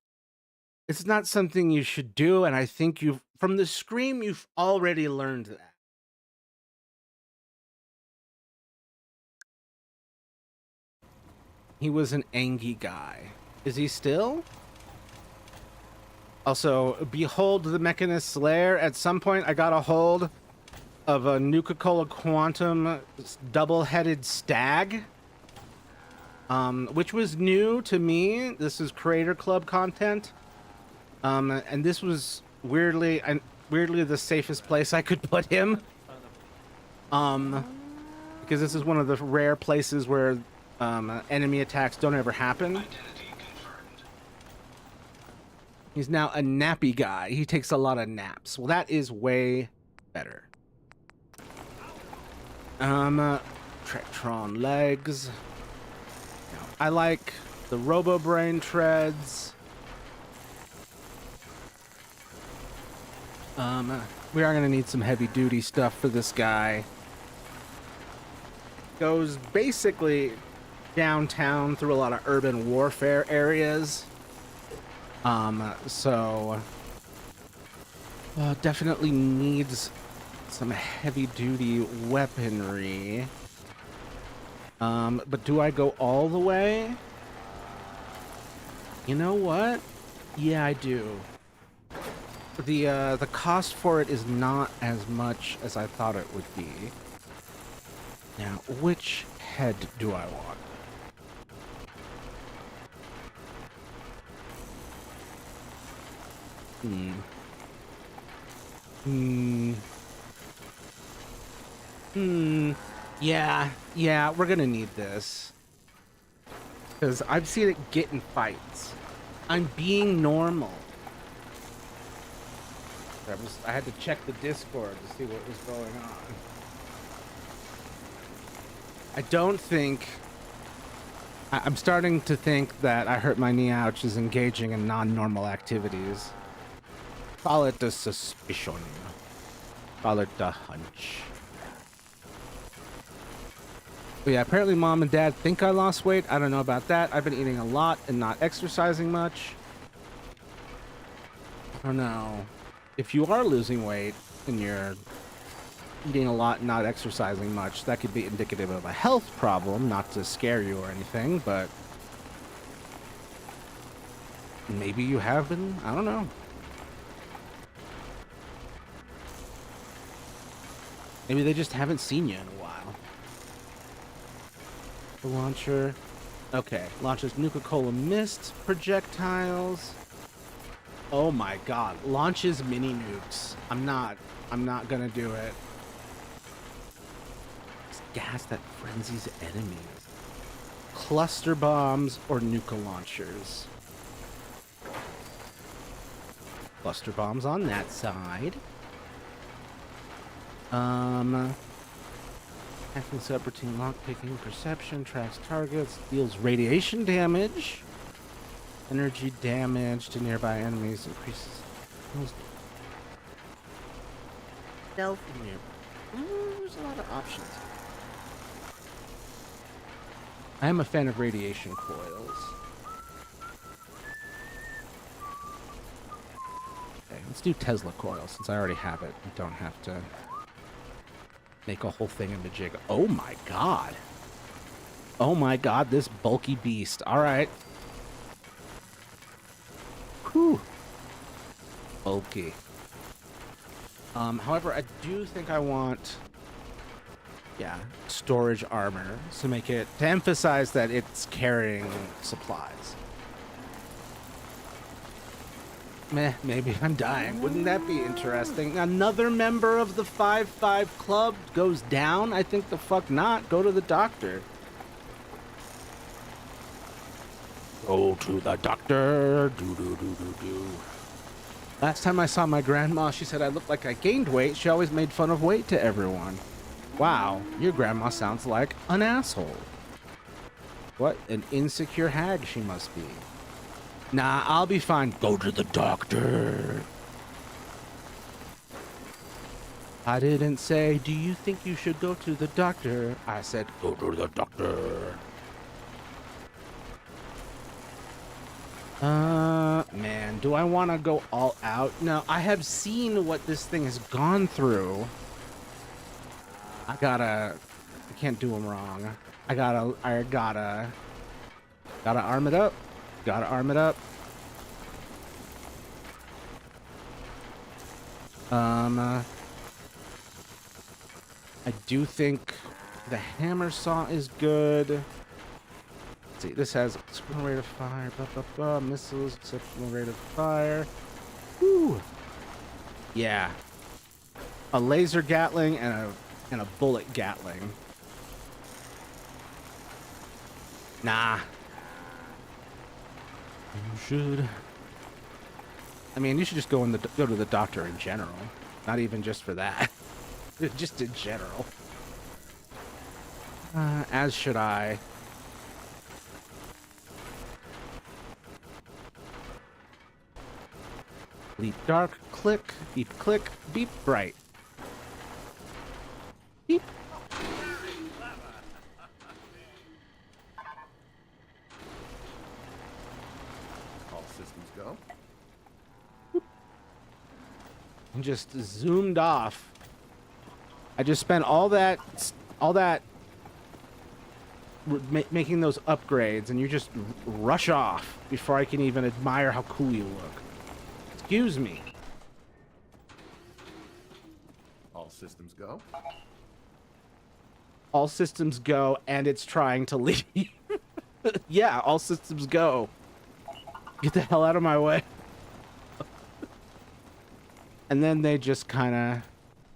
it's not something you should do. And I think from the scream, you've already learned that. He was an Angie guy. Is he still? Also, behold the Mechanist's lair. At some point, I got a hold of a Nuka-Cola Quantum double-headed stag, which was new to me. This is Creator Club content, and this was weirdly the safest place I could put him, because this is one of the rare places where enemy attacks don't ever happen. He's now a nappy guy. He takes a lot of naps. Well, that is way better. Trectron legs. I like the Robo Brain treads. We are gonna need some heavy duty stuff for this guy. Goes basically downtown through a lot of urban warfare areas. So definitely needs some heavy duty weaponry. But do I go all the way? You know what? Yeah, I do. The cost for it is not as much as I thought it would be. Now, which head do I want? Yeah, we're gonna need this. Because I've seen it get in fights. I'm being normal. I had to check the Discord to see what was going on. I don't think... I'm starting to think that I hurt my knee ouch is engaging in non-normal activities. Call it a suspicion. Call it a hunch. But yeah, apparently mom and dad think I lost weight. I don't know about that. I've been eating a lot and not exercising much. I don't know. If you are losing weight and you're eating a lot and not exercising much, that could be indicative of a health problem, not to scare you or anything, but maybe you have been. I don't know. Maybe they just haven't seen you in a while. The launcher. Okay, launches Nuka-Cola Mist projectiles. Oh my god, launches mini nukes. I'm not gonna do it. It's gas that frenzies enemies. Cluster bombs or Nuka launchers. Cluster bombs on that side. Acting subroutine lockpicking, perception, tracks targets, deals radiation damage. Energy damage to nearby enemies increases. Stealth near. There's a lot of options. I am a fan of radiation coils. Okay, let's do Tesla coil since I already have it. I don't have to make a whole thing into jig. Oh my god. Oh my god, this bulky beast. Alright. Whew. Bulky. However, I do think I want, storage armor to emphasize that it's carrying supplies. Maybe I'm dying. Wouldn't that be interesting? Another member of the 5-5 club goes down? I think the fuck not. Go to the doctor. Go to the doctor. Do. Last time I saw my grandma, she said I looked like I gained weight. She always made fun of weight to everyone. Wow, your grandma sounds like an asshole. What an insecure hag she must be. Nah, I'll be fine. Go to the doctor. I didn't say, do you think you should go to the doctor? I said, go to the doctor. Man, do I want to go all out? No, I have seen what this thing has gone through. I can't do them wrong. I gotta arm it up. Gotta arm it up. I do think the hammer saw is good. Let's see, this has exceptional rate of fire, missiles, exceptional rate of fire. Woo! Yeah. A laser Gatling and a bullet Gatling. Nah. You should. I mean, you should just go to the doctor in general. Not even just for that. Just in general. As should I. Leap dark, click, beep click, beep bright. Beep. All systems go. And just zoomed off. I just spent all that making those upgrades, and you just rush off before I can even admire how cool you look. Excuse me. All systems go. All systems go, and it's trying to leave. Yeah, all systems go. Get the hell out of my way. And then they just kind of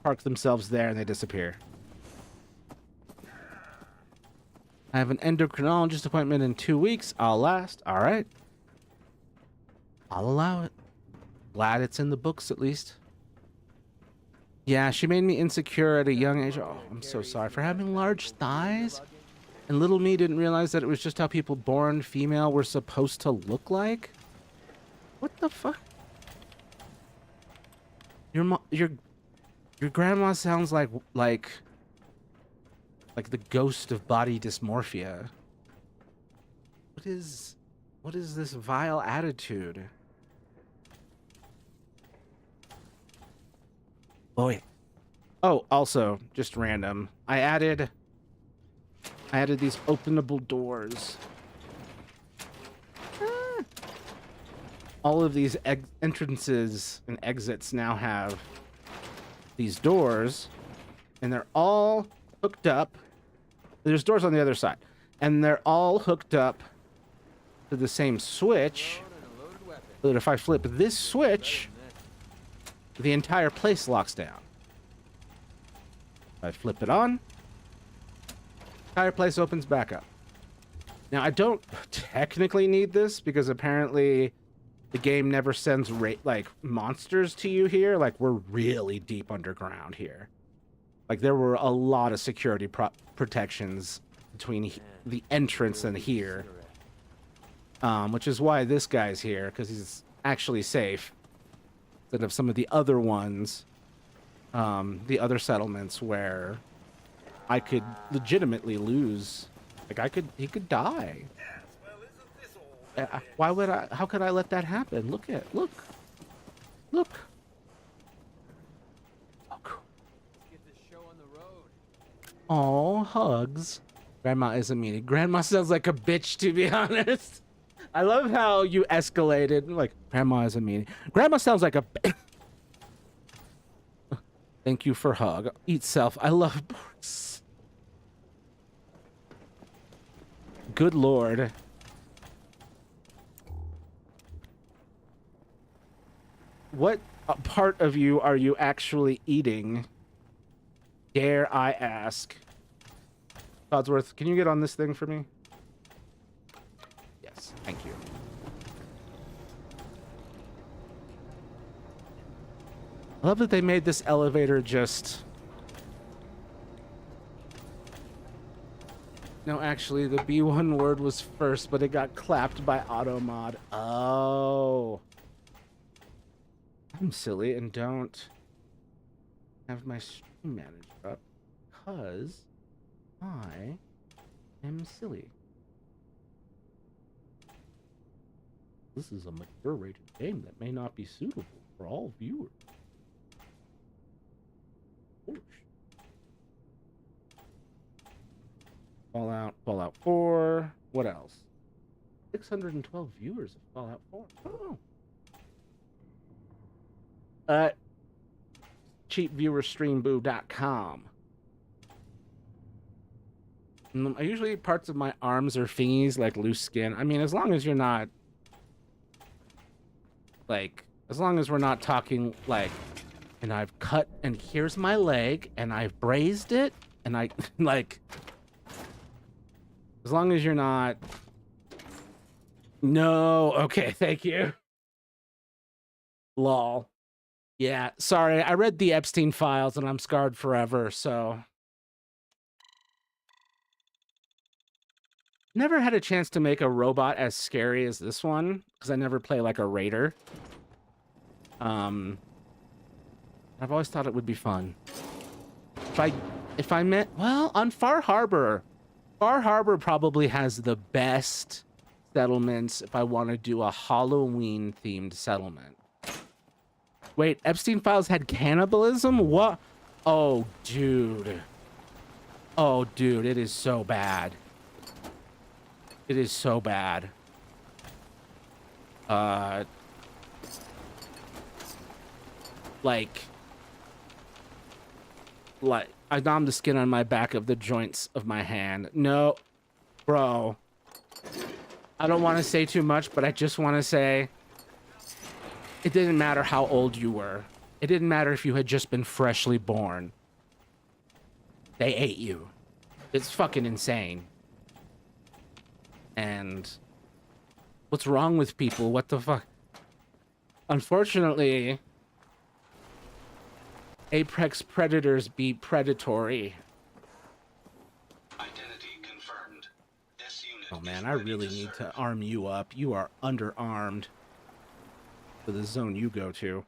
park themselves there and they disappear. I have an endocrinologist appointment in 2 weeks. I'll last. All right. I'll allow it. Glad it's in the books at least. Yeah, she made me insecure at a young age. Oh, I'm so sorry for having large thighs. And little me didn't realize that it was just how people born female were supposed to look like. What the fuck? Your grandma sounds like the ghost of body dysmorphia. What is this vile attitude? Boy. Oh, also, just random. I added these openable doors. All of these entrances and exits now have these doors, and they're all hooked up. There's doors on the other side, and they're all hooked up to the same switch. So that if I flip this switch, the entire place locks down. If I flip it on, the entire place opens back up. Now, I don't technically need this because apparently the game never sends monsters to you here. Like, we're really deep underground here. Like, there were a lot of security protections between the entrance and here. Which is why this guy's here, because he's actually safe. Instead of some of the other ones, the other settlements where I could legitimately lose. Like, he could die. Why would I? How could I let that happen? Look. Look. Oh, hugs. Grandma is a meanie. Grandma sounds like a bitch, to be honest. I love how you escalated. Like, Grandma is a meanie. Grandma sounds like a Thank you for hug. Eat self. I love birds. Good lord. What part of you are you actually eating? Dare I ask? Codsworth, can you get on this thing for me? Yes, thank you. I love that they made this elevator just... No, actually, the B1 word was first, but it got clapped by Automod. Oh. I'm silly and don't have my stream manager up because I am silly. This is a mature rated game that may not be suitable for all viewers. Fallout 4. What else? 612 viewers of Fallout 4. Oh. Cheapviewerstreamboo.com. I usually parts of my arms or thingies like loose skin. I mean, as long as you're not like, as long as we're not talking like, and I've cut and here's my leg and I've brazed it and I like, as long as you're not. No, okay, thank you. Lol. Yeah, sorry, I read the Epstein files and I'm scarred forever, so. Never had a chance to make a robot as scary as this one, because I never play like a raider. I've always thought it would be fun. If I met, well, on Far Harbor probably has the best settlements if I want to do a Halloween themed settlement. Wait, Epstein files had cannibalism? What? Oh, dude. Oh, dude, it is so bad. It is so bad. Like I numb the skin on my back of the joints of my hand. No, bro. I don't want to say too much, but I just want to say it didn't matter how old you were. It didn't matter if you had just been freshly born. They ate you. It's fucking insane. And what's wrong with people? What the fuck? Unfortunately, apex predators be predatory. Identity confirmed. This unit Oh man, I really need to arm you up. You are underarmed for the zone you go to.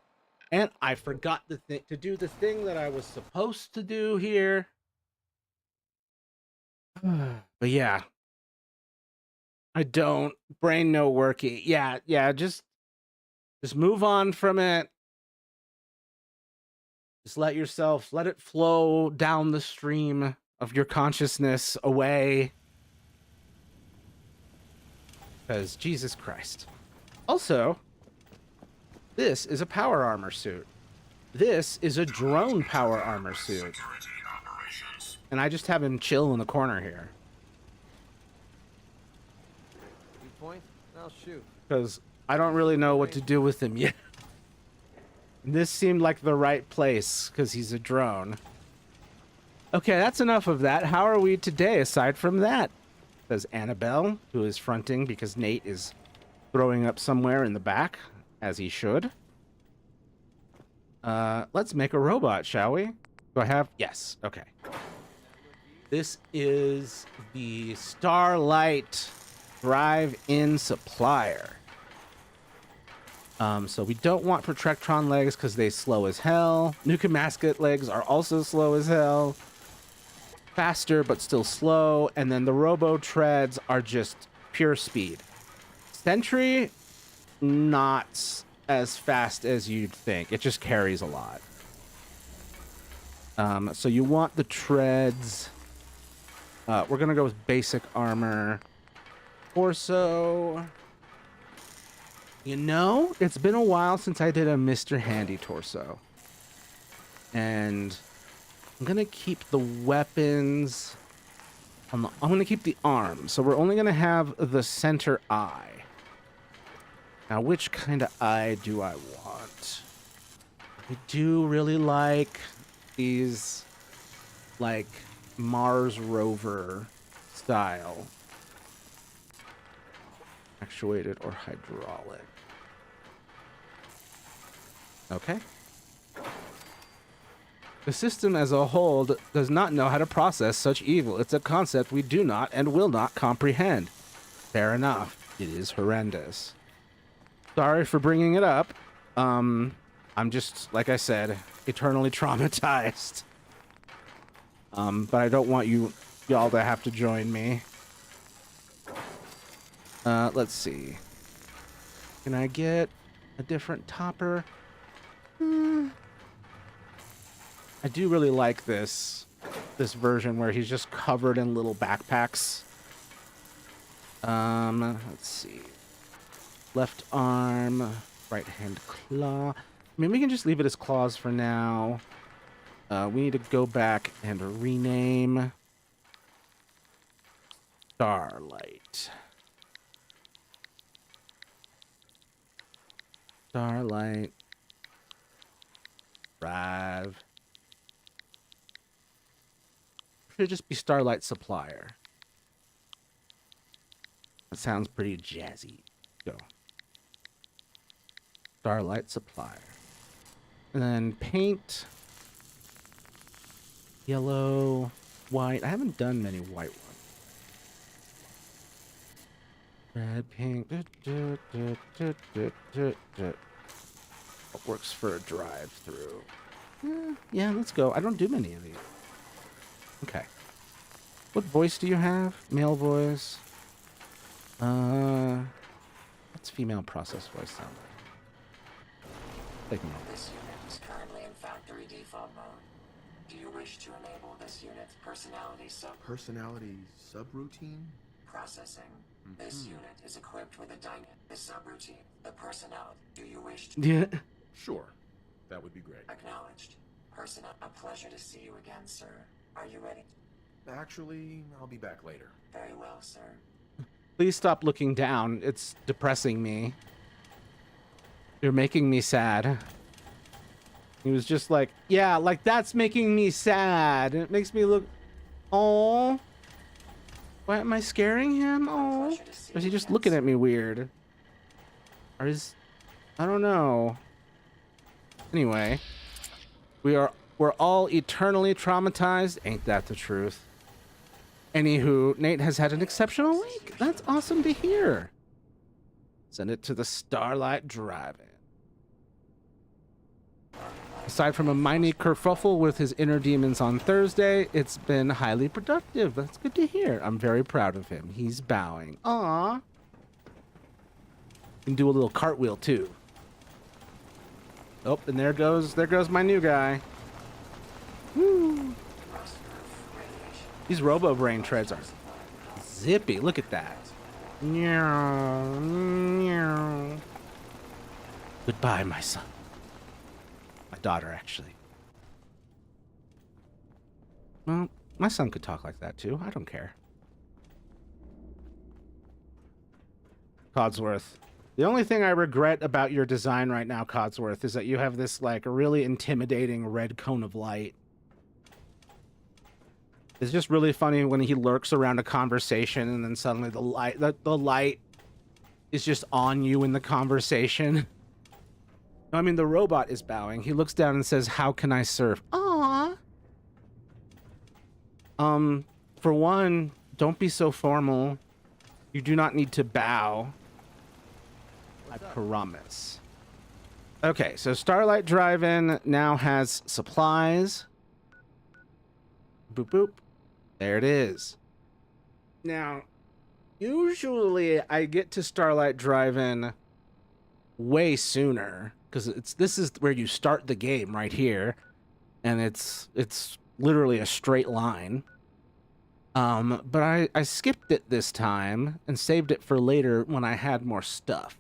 And I forgot to do the thing that I was supposed to do here. But yeah. I don't. Brain no worky. Yeah, just move on from it. Just let it flow down the stream of your consciousness away. Because Jesus Christ. Also, this is a power armor suit. This is a drone power armor suit. And I just have him chill in the corner here. Point? I'll shoot. Because I don't really know what to do with him yet. This seemed like the right place because he's a drone. Okay, that's enough of that. How are we today aside from that? Says Annabelle, who is fronting because Nate is throwing up somewhere in the back, as he should. Let's make a robot, shall we? Do I have? Yes. Okay. This is the Starlight Drive-In Supplier. So we don't want Protectron legs because they slow as hell. Nukamasket legs are also slow as hell. Faster but still slow. And then the Robo Treads are just pure speed. Sentry, not as fast as you'd think. It just carries a lot. So you want the treads. We're gonna go with basic armor. Torso. You know, it's been a while since I did a Mr. Handy torso. And I'm gonna keep the weapons. I'm gonna keep the arms. So we're only gonna have the center eye. Now, which kind of eye do I want? I do really like these, like, Mars rover style. Actuated or hydraulic. Okay. The system as a whole does not know how to process such evil. It's a concept we do not and will not comprehend. Fair enough. It is horrendous. Sorry for bringing it up. I'm just, like I said, eternally traumatized. But I don't want y'all to have to join me. Let's see. Can I get a different topper? I do really like this version where he's just covered in little backpacks. Let's see. Left arm, right hand claw. I mean, we can just leave it as claws for now. We need to go back and rename Starlight. Starlight Drive. Should just be Starlight Supplier. That sounds pretty jazzy. Go. Starlight Supplier. And then paint. Yellow, white. I haven't done many white ones. Red, pink. What works for a drive-through? Yeah, let's go. I don't do many of these. Okay. What voice do you have? Male voice. What's female process voice sound like? This unit is currently in factory default mode. Do you wish to enable this unit's personality subroutine? processing? This unit is equipped with a the subroutine, the personality. Do you wish to Yeah. Sure. That would be great. acknowledged? A pleasure to see you again, sir. Are you ready? Actually, I'll be back later. Very well, sir. Please stop looking down. It's depressing me. You're making me sad. He was just like, yeah, like that's making me sad. It makes me look. Oh. Why am I scaring him? Oh. Or is he just looking at me weird? Or is. I don't know. Anyway. We're all eternally traumatized. Ain't that the truth? Anywho, Nate has had an exceptional week. That's awesome to hear. Send it to the Starlight Drive-In. Aside from a minor kerfuffle with his inner demons on Thursday, it's been highly productive. That's good to hear. I'm very proud of him. He's bowing. Aww. Can do a little cartwheel too. Oh, and there goes my new guy. Woo. These Robo Brain treads are zippy. Look at that. Meow, meow. Goodbye, my son. My daughter, actually. Well, my son could talk like that too. I don't care. Codsworth. The only thing I regret about your design right now, Codsworth, is that you have this like really intimidating red cone of light. It's just really funny when he lurks around a conversation and then suddenly the light is just on you in the conversation. No, I mean, the robot is bowing. He looks down and says, "How can I serve?" Aww. For one, don't be so formal. You do not need to bow. I promise. Okay, so Starlight Drive-In now has supplies. Boop, boop. There it is. Now, usually I get to Starlight Drive-In way sooner because this is where you start the game right here, and it's literally a straight line. But I skipped it this time and saved it for later when I had more stuff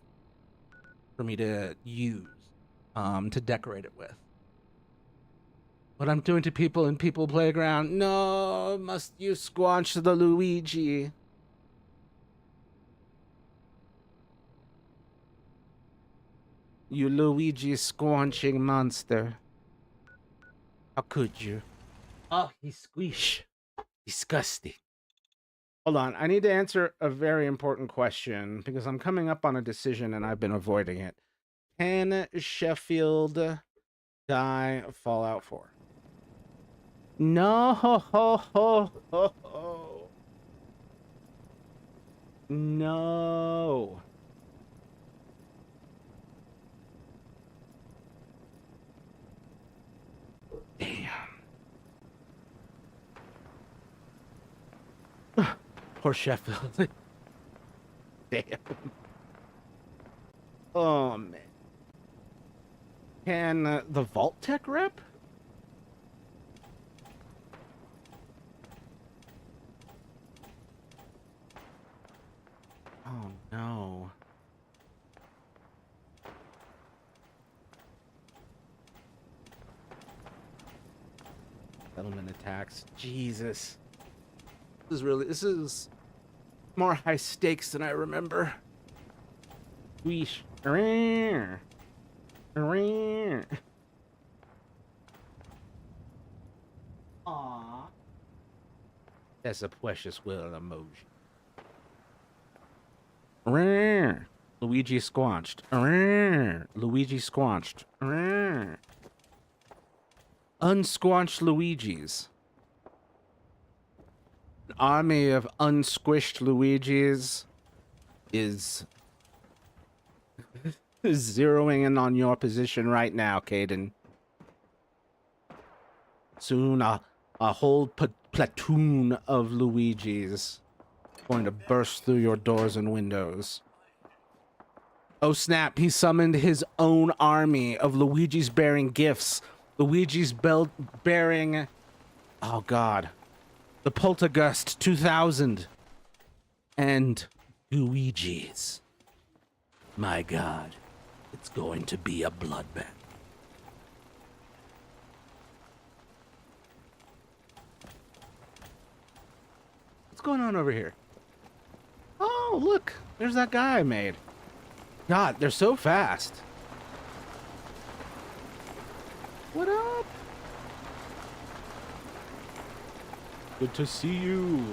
for me to use to decorate it with. What I'm doing to people in People Playground. No, must you squanch the Luigi. You Luigi squanching monster. How could you? Oh, he squish. Disgusting. Hold on, I need to answer a very important question because I'm coming up on a decision and I've been avoiding it. Can Sheffield die Fallout 4? No. No. Damn. Poor Sheffield. Damn. Man. Can the Vault Tech rep? Oh no. Settlement attacks. Jesus. This is more high stakes than I remember. Weesh. Aww. That's a precious little emoji. Luigi squanched. Luigi squanched. Unsquanched Luigis. An army of unsquished Luigis is zeroing in on your position right now, Caden. Soon a whole platoon of Luigis going to burst through your doors and windows. Oh snap, he summoned his own army of Luigis bearing gifts. Luigi's bearing... Oh god. The Poltergust 2000. And Luigi's. My god. It's going to be a bloodbath. What's going on over here? Oh, look. There's that guy I made. God, they're so fast. What up? Good to see you.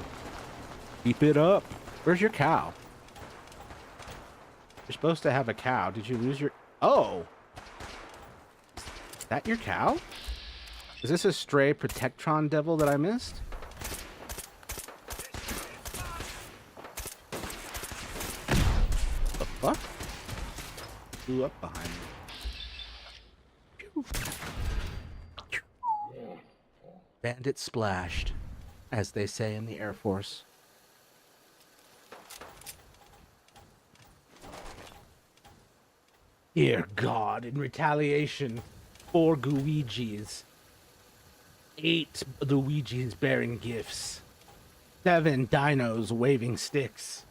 Keep it up. Where's your cow? You're supposed to have a cow. Did you lose your... Oh! Is that your cow? Is this a stray Protectron devil that I missed? The fuck? Blew up behind me. Bandit splashed, as they say in the Air Force. Dear God, in retaliation, 4 Luigis. 8 Luigis bearing gifts. 7 dinos waving sticks.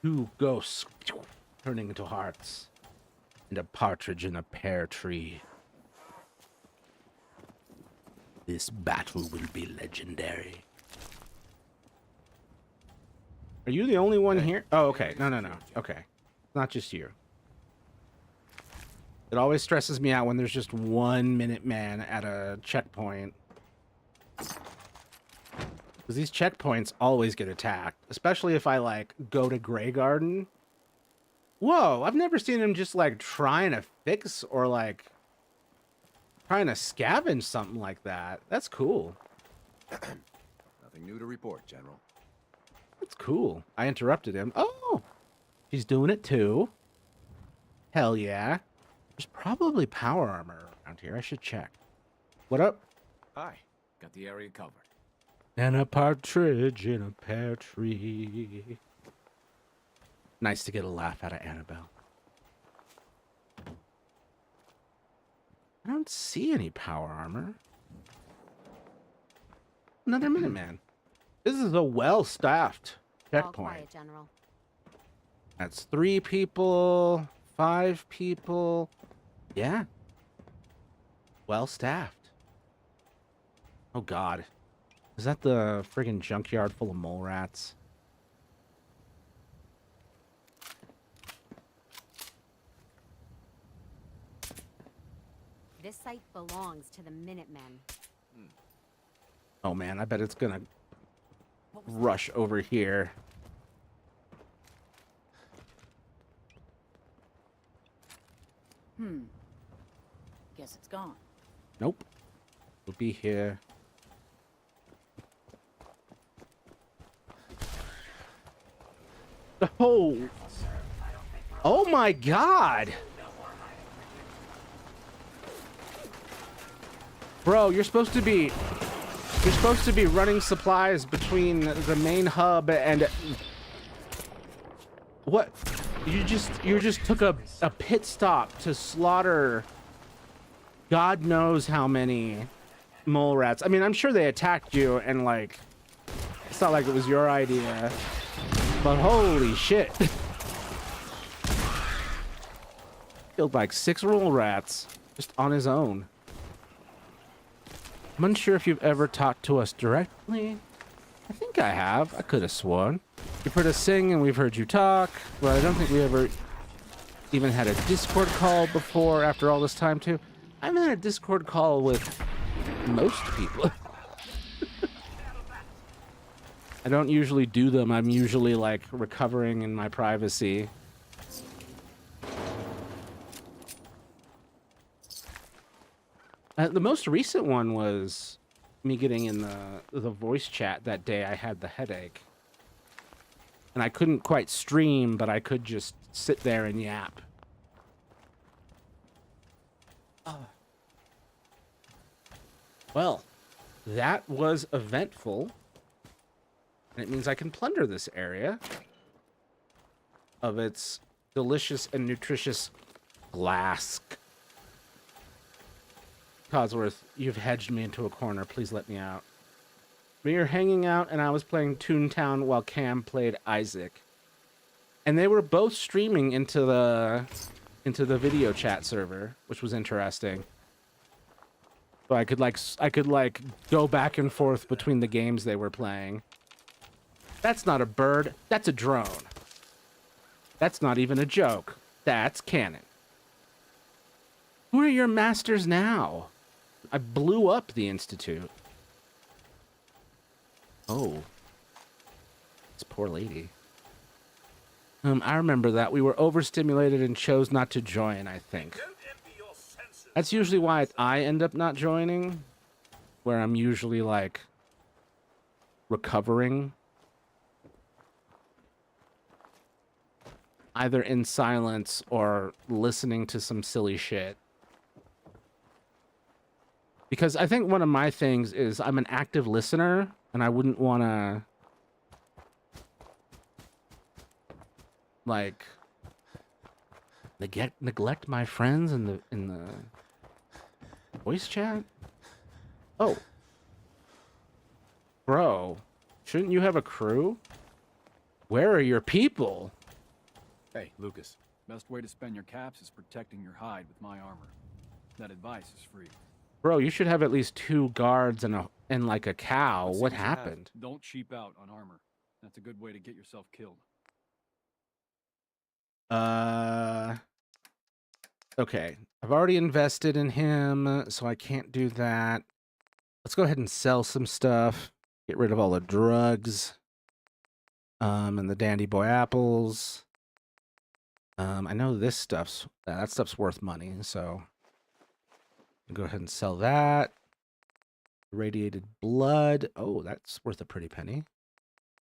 2 ghosts turning into hearts. And a partridge in a pear tree. This battle will be legendary. Are you the only one here? Oh, okay. No. Okay. Not just you. It always stresses me out when there's just 1 Minuteman at a checkpoint. Because these checkpoints always get attacked. Especially if I, like, go to Grey Garden. Whoa, I've never seen him just, like, trying to fix or, like, trying to scavenge something like that. That's cool. Nothing new to report, General. That's cool. I interrupted him. Oh! She's doing it too. Hell yeah. There's probably power armor around here. I should check. What up? Hi. Got the area covered. And a partridge in a pear tree. Nice to get a laugh out of Annabelle. I don't see any power armor. Another Minuteman. This is a well-staffed checkpoint. All quiet, General. That's 3 people, 5 people. Yeah. Well-staffed. Oh, God. Is that the friggin' junkyard full of mole rats? This site belongs to the Minutemen. Oh, man. I bet it's gonna rush over here. Guess it's gone. Nope. We'll be here. Oh. Oh my God. Bro, you're supposed to be running supplies between the main hub and what? You just took a pit stop to slaughter God knows how many mole rats. I mean, I'm sure they attacked you and like it's not like it was your idea. But holy shit. Killed like 6 mole rats just on his own. I'm unsure if you've ever talked to us directly. I think I have. I could have sworn. You've heard us sing and we've heard you talk, but I don't think we ever even had a Discord call before after all this time too. I haven't had a Discord call with most people. I don't usually do them. I'm usually like recovering in my privacy. The most recent one was me getting in the voice chat that day I had the headache. And I couldn't quite stream, but I could just sit there and yap. Well, that was eventful. And it means I can plunder this area of its delicious and nutritious glass. Codsworth, you've hedged me into a corner. Please let me out. We were hanging out and I was playing Toontown while Cam played Isaac. And they were both streaming into the video chat server, which was interesting. So I could like go back and forth between the games they were playing. That's not a bird, that's a drone. That's not even a joke. That's canon. Who are your masters now? I blew up the Institute. Oh. This poor lady. I remember that. We were overstimulated and chose not to join, I think. That's usually why I end up not joining. Where I'm usually, like, recovering. Either in silence or listening to some silly shit. Because I think one of my things is I'm an active listener, and I wouldn't want to, like, neglect my friends in the voice chat. Oh, bro, shouldn't you have a crew? Where are your people? Hey, Lucas. Best way to spend your caps is protecting your hide with my armor. That advice is free. Bro, you should have at least 2 guards and like a cow. What happened? Don't cheap out on armor. That's a good way to get yourself killed. Okay. I've already invested in him, so I can't do that. Let's go ahead and sell some stuff. Get rid of all the drugs. And the Dandy Boy apples. I know this stuff's that stuff's worth money, so go ahead and sell that. Radiated blood. Oh, that's worth a pretty penny.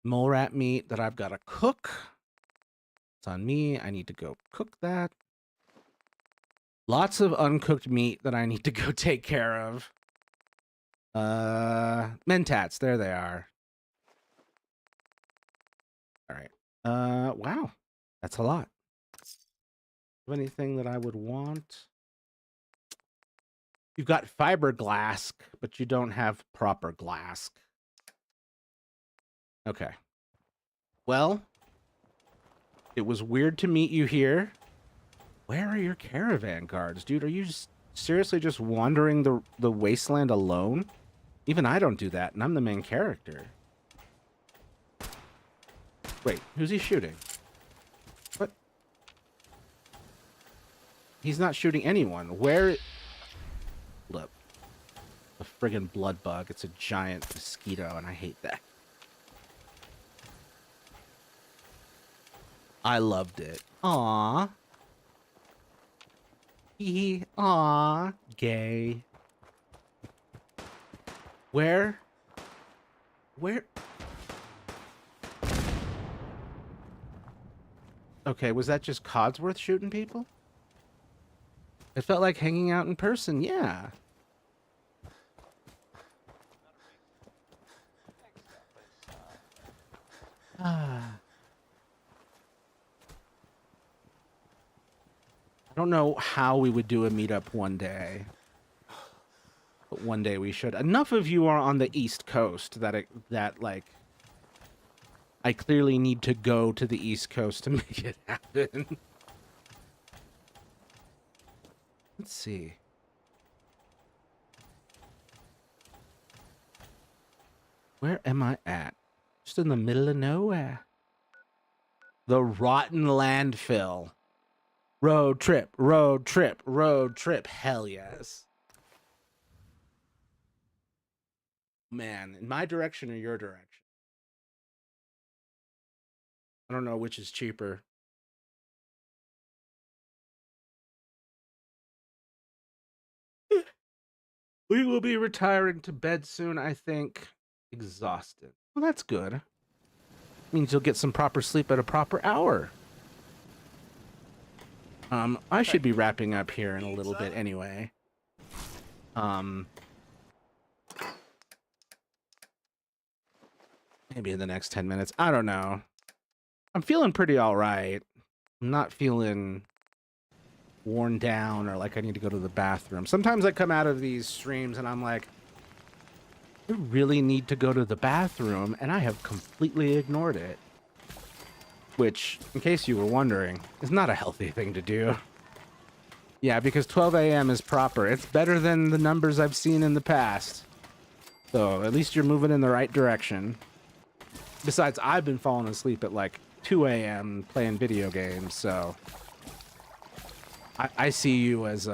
Mole rat meat that I've got to cook. It's on me. I need to go cook that. Lots of uncooked meat that I need to go take care of. Mentats, there they are. All right. Wow. That's a lot. Anything that I would want? You've got fiberglass, but you don't have proper glass. Okay. Well, it was weird to meet you here. Where are your caravan guards, dude? Are you seriously just wandering the wasteland alone? Even I don't do that, and I'm the main character. Wait, who's he shooting? What? He's not shooting anyone. Where? Look. A friggin' blood bug. It's a giant mosquito, and I hate that. I loved it. Aww. Hee. Aww. Gay. Where? Okay, was that just Codsworth shooting people? It felt like hanging out in person, yeah. I don't know how we would do a meetup one day, but one day we should. Enough of you are on the East Coast that like I clearly need to go to the East Coast to make it happen. Let's see. Where am I at? Just in the middle of nowhere. The rotten landfill. Road trip, road trip, road trip. Hell yes. Man, in my direction or your direction? I don't know which is cheaper. We will be retiring to bed soon, I think. Exhausted. Well, that's good. Means you'll get some proper sleep at a proper hour. I should be wrapping up here in a little bit anyway. Maybe in the next 10 minutes. I don't know. I'm feeling pretty all right. I'm not feeling worn down or like I need to go to the bathroom. Sometimes I come out of these streams and I'm like, I really need to go to the bathroom, and I have completely ignored it. Which, in case you were wondering, is not a healthy thing to do. Yeah, because 12 a.m. is proper. It's better than the numbers I've seen in the past. So, at least you're moving in the right direction. Besides, I've been falling asleep at like 2 a.m. playing video games, so I see you as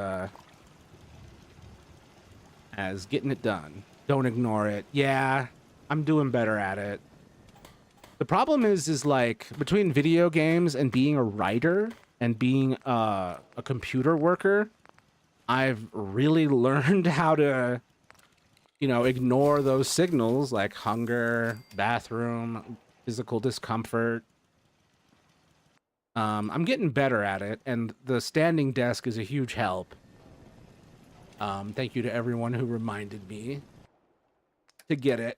getting it done. Don't ignore it. Yeah, I'm doing better at it. The problem is like between video games and being a writer and being a computer worker, I've really learned how to, you know, ignore those signals like hunger, bathroom, physical discomfort. I'm getting better at it, and the standing desk is a huge help. Thank you to everyone who reminded me to get it.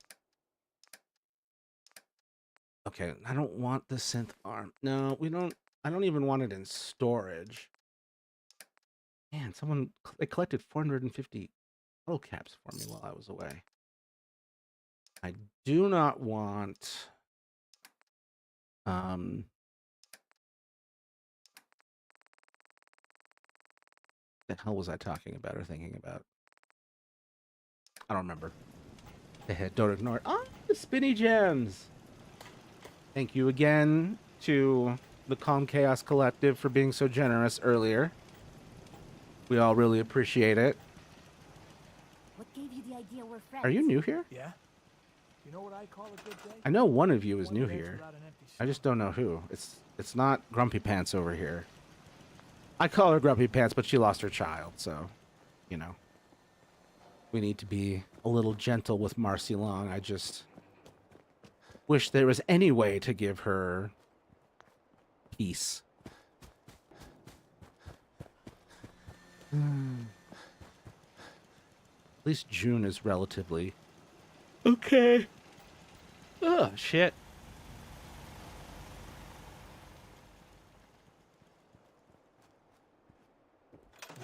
Okay, I don't want the synth arm. No, we don't. I don't even want it in storage. Man, they collected 450 bottle caps for me while I was away. I do not want the hell was I talking about or thinking about? I don't remember. Don't ignore it. Oh, the spinny gems. Thank you again to the Calm Chaos Collective for being so generous earlier. We all really appreciate it. What gave you the idea we're friends? Are you new here? Yeah? You know what I call a good day? I know one of you is new One day here. without an empty I just don't know who. It's not Grumpy Pants over here. I call her Grumpy Pants, but she lost her child, so, you know. We need to be a little gentle with Marcy Long. I just wish there was any way to give her peace. At least June is relatively okay. Oh, shit.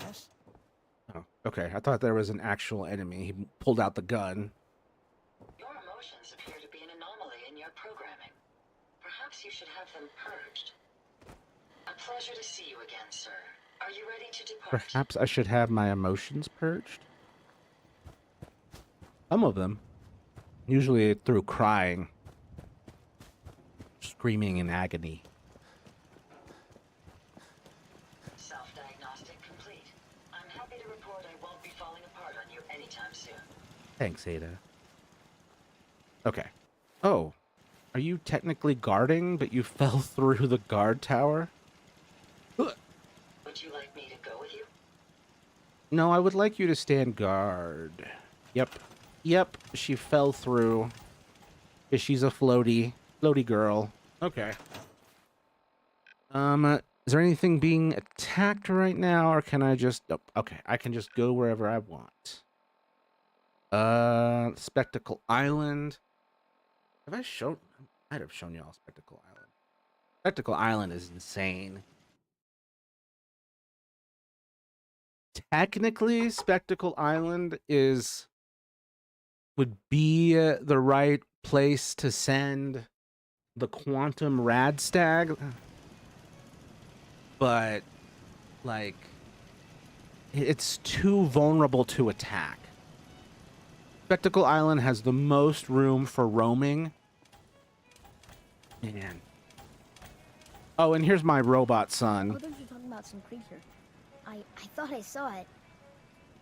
Yes? Oh, okay. I thought there was an actual enemy. He pulled out the gun. Your emotions appear to be an anomaly in your programming. Perhaps you should have them purged. A pleasure to see you again, sir. Are you ready to depart? Perhaps I should have my emotions purged? Some of them. Usually through crying. Screaming in agony. Self-diagnostic complete. I'm happy to report I won't be falling apart on you anytime soon. Thanks, Ada. Okay. Oh. Are you technically guarding, but you fell through the guard tower? Would you like me to go with you? No, I would like you to stand guard. Yep. Yep, she fell through. 'Cause she's a floaty girl. Okay. Is there anything being attacked right now, or can I just... Oh, okay, I can just go wherever I want. Spectacle Island. Have I shown... I might have shown y'all Spectacle Island. Spectacle Island is insane. technically Spectacle Island would be the right place to send the Quantum Radstag, but like it's too vulnerable to attack. Spectacle Island has the most room for roaming. Man. Oh, and here's my robot son. Oh, those are talking about some creature. I thought I saw it.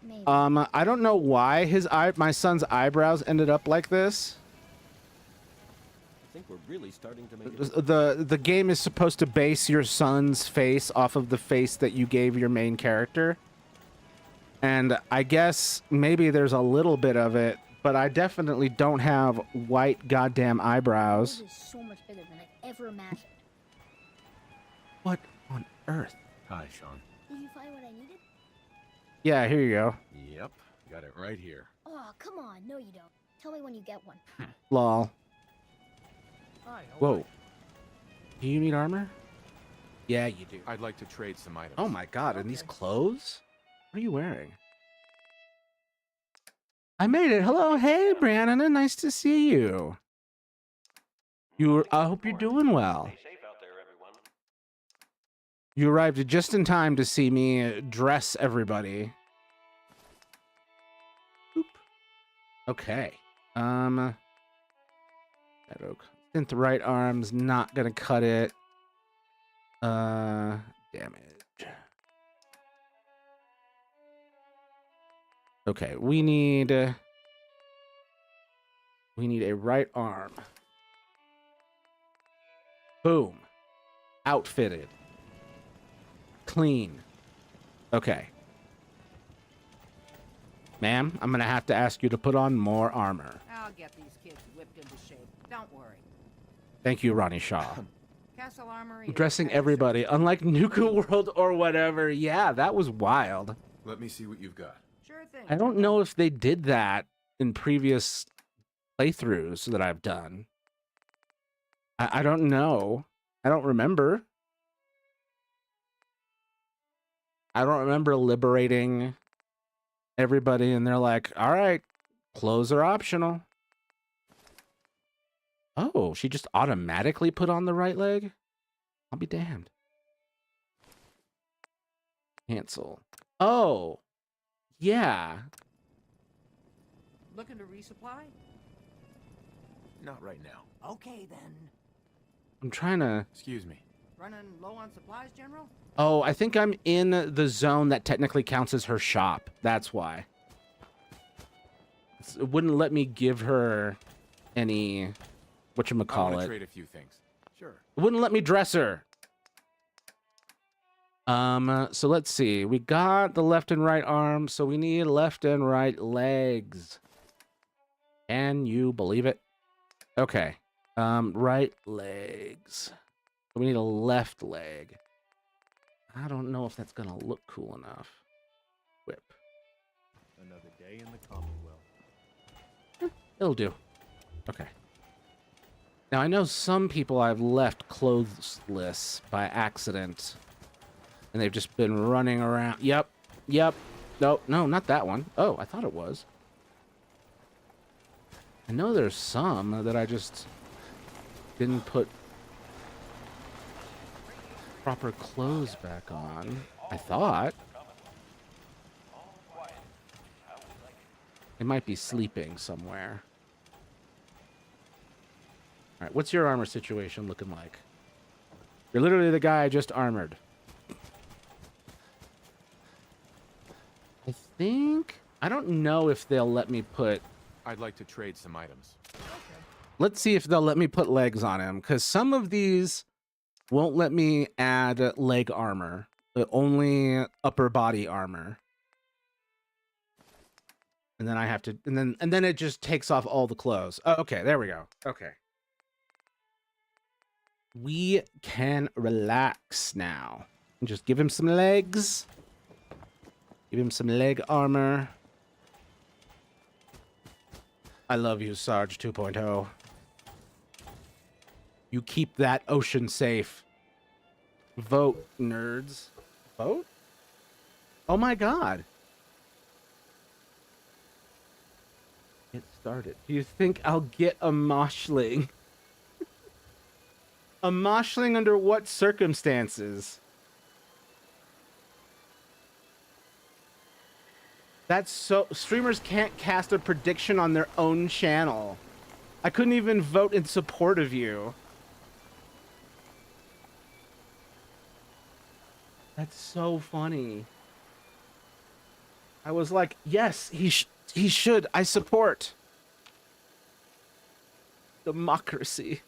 Maybe. I don't know why my son's eyebrows ended up like this. I think we're really starting to make it. The game is supposed to base your son's face off of the face that you gave your main character. And I guess maybe there's a little bit of it, but I definitely don't have white goddamn eyebrows. This is so much bigger than I ever imagined. What on earth? Hi, Sean. Did you find what I needed? Yeah, here you go. Yep, got it right here. Oh, come on. No, you don't. Tell me when you get one. Lol. Hi, how are Whoa. you? Do you need armor? Yeah, you do. I'd like to trade some items. Oh my god, and these clothes? What are you wearing? I made it. Hello, hey, Brandon. Nice to see you. I hope you're doing well. You arrived just in time to see me dress everybody. Oop. Okay. That oak. Synth right arm's not gonna cut it. Damage. Okay, we need a right arm. Boom. Outfitted. Clean. Okay. Ma'am, I'm gonna have to ask you to put on more armor. I'll get these kids whipped into shape. Don't worry. Thank you, Ronnie Shaw. Castle Armory. I'm dressing everybody, unlike Nuka World or whatever. Yeah, that was wild. Let me see what you've got. Sure thing. I don't know if they did that in previous playthroughs that I've done. I don't know. I don't remember. I don't remember liberating everybody and they're like, all right, clothes are optional. Oh, she just automatically put on the right leg? I'll be damned. Cancel. Oh, yeah. Looking to resupply? Not right now. Okay then. I'm trying to... Excuse me. Running low on supplies, General? Oh, I think I'm in the zone that technically counts as her shop. That's why. It wouldn't let me give her any... whatchamacallit. Trade a few things. Sure. It wouldn't let me dress her. So let's see. We got the left and right arm, so we need left and right legs. Can you believe it? Okay. Right legs. We need a left leg. I don't know if that's gonna look cool enough. Whip. Another day in the Commonwealth. It'll do. Okay. Now, I know some people I've left clothesless by accident. And they've just been running around. Yep. Yep. No, not that one. Oh, I thought it was. I know there's some that I just didn't put proper clothes back on. I thought. They might be sleeping somewhere. All right, what's your armor situation looking like? You're literally the guy I just armored. I don't know if they'll let me put... I'd like to trade some items. Let's see if they'll let me put legs on him, because some of these won't let me add leg armor, but only upper body armor. And then I have to, and then it just takes off all the clothes. Oh, okay, there we go. Okay. We can relax now. And just give him some legs. Give him some leg armor. I love you, Sarge 2.0. You keep that ocean safe. Vote, nerds. Vote? Oh my god. Get started. Do you think I'll get a moshling? A moshling under what circumstances? That's so... Streamers can't cast a prediction on their own channel. I couldn't even vote in support of you. That's so funny. I was like, yes, he should. I support. Democracy.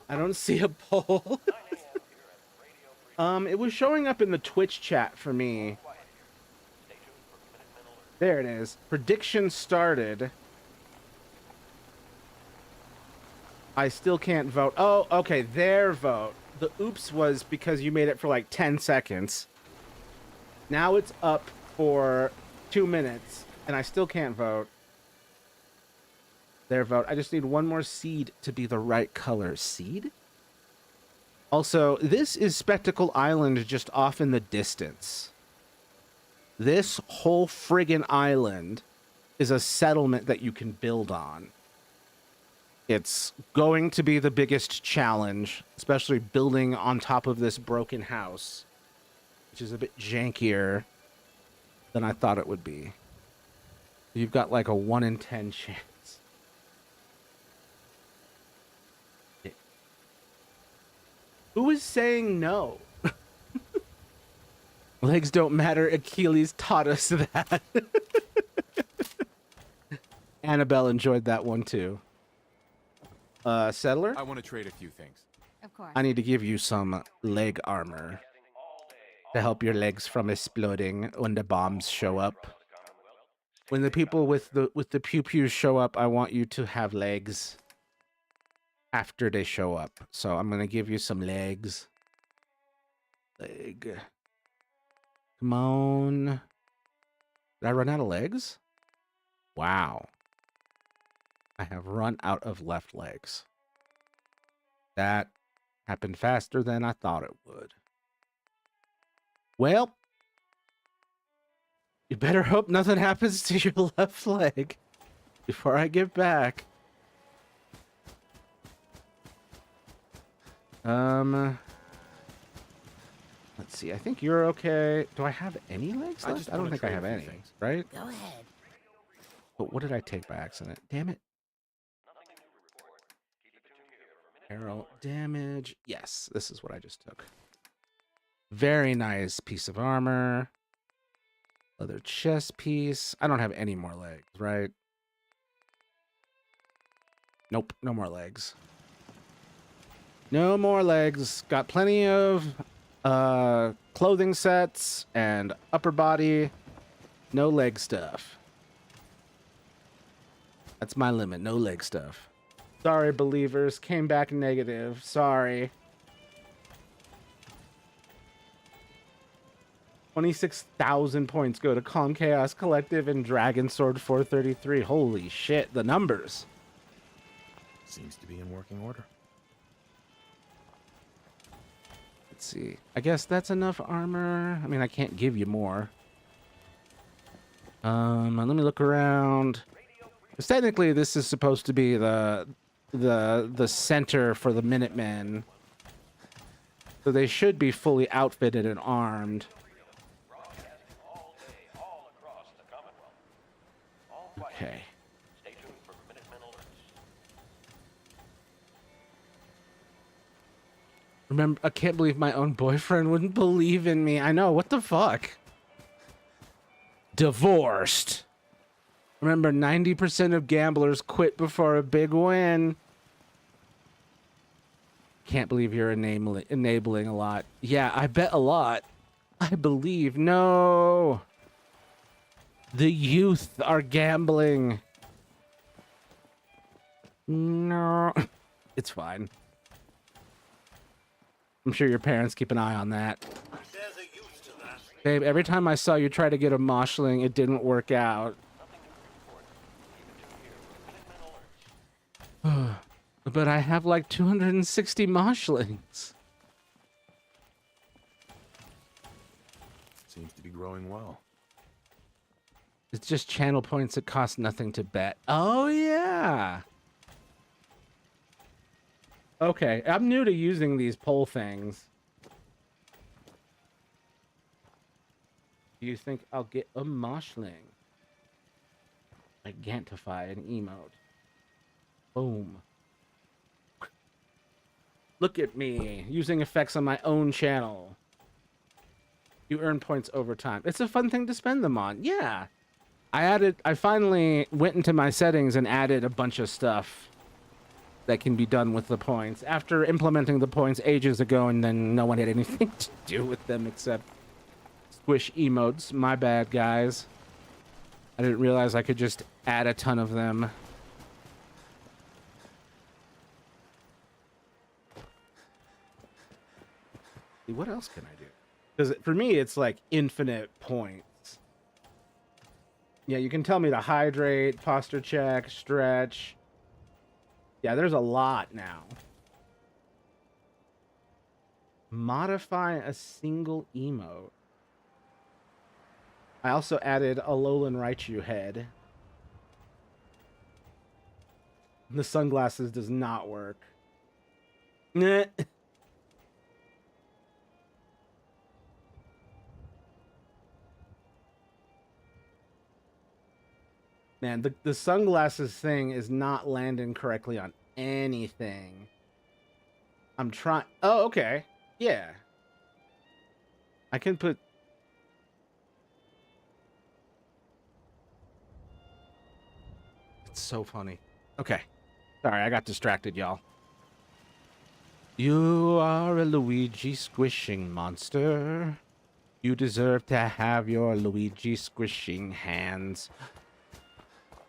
I don't see a poll. It was showing up in the Twitch chat for me. There it is. Prediction started. I still can't vote. Oh, okay, their vote. The oops was because you made it for like 10 seconds. Now it's up for 2 minutes, and I still can't vote. Their vote. I just need one more seed to be the right color. Seed? Also, this is Spectacle Island just off in the distance. This whole friggin' island is a settlement that you can build on. It's going to be the biggest challenge, especially building on top of this broken house, which is a bit jankier than I thought it would be. You've got like a 1 in 10 chance. Who is saying no? Legs don't matter. Achilles taught us that. Annabelle enjoyed that one too. Settler? I want to trade a few things. Of course. I need to give you some leg armor to help your legs from exploding when the bombs show up. When the people with the pew pews show up, I want you to have legs after they show up. So I'm gonna give you some legs. Leg. Come on. Did I run out of legs? Wow. I have run out of left legs. That happened faster than I thought it would. Well, you better hope nothing happens to your left leg before I get back. Let's see. I think you're okay. Do I have any legs left? I don't think I have any, right? Go ahead. But what did I take by accident? Damn it. Arrow damage. Yes, this is what I just took. Very nice piece of armor. Leather chest piece. I don't have any more legs, right? Nope, no more legs. No more legs. Got plenty of clothing sets and upper body. No leg stuff. That's my limit. No leg stuff. Sorry, believers. Came back negative. Sorry. 26,000 points go to Calm Chaos Collective and Dragon Sword 433. Holy shit, the numbers. Seems to be in working order. Let's see. I guess that's enough armor. I mean, I can't give you more. Let me look around. Because technically, this is supposed to be the center for the Minutemen. So they should be fully outfitted and armed. Okay. Remember, I can't believe my own boyfriend wouldn't believe in me. I know, what the fuck? Divorced. Remember, 90% of gamblers quit before a big win. Can't believe you're enabling a lot. Yeah, I bet a lot. I believe. No. The youth are gambling. No. It's fine. I'm sure your parents keep an eye on that. There's a use to that. Babe, every time I saw you try to get a moshling, it didn't work out. But I have like 260 moshlings. Seems to be growing well. It's just channel points that cost nothing to bet. Oh, yeah. Okay, I'm new to using these poll things. Do you think I'll get a moshling? Gigantify an emote. Boom. Look at me, using effects on my own channel. You earn points over time. It's a fun thing to spend them on. Yeah. I finally went into my settings and added a bunch of stuff that can be done with the points after implementing the points ages ago, and then no one had anything to do with them except squish emotes. My bad, guys. I didn't realize I could just add a ton of them. What else can I do? Because for me, it's like infinite points. Yeah, you can tell me to hydrate, posture check, stretch. Yeah, there's a lot now. Modify a single emote. I also added a Alolan Raichu head. The sunglasses does not work. Nah. Man, the sunglasses thing is not landing correctly on anything. I'm trying. Oh, okay. Yeah. I can put. It's so funny. Okay. Sorry, I got distracted, y'all. You are a Luigi squishing monster. You deserve to have your Luigi squishing hands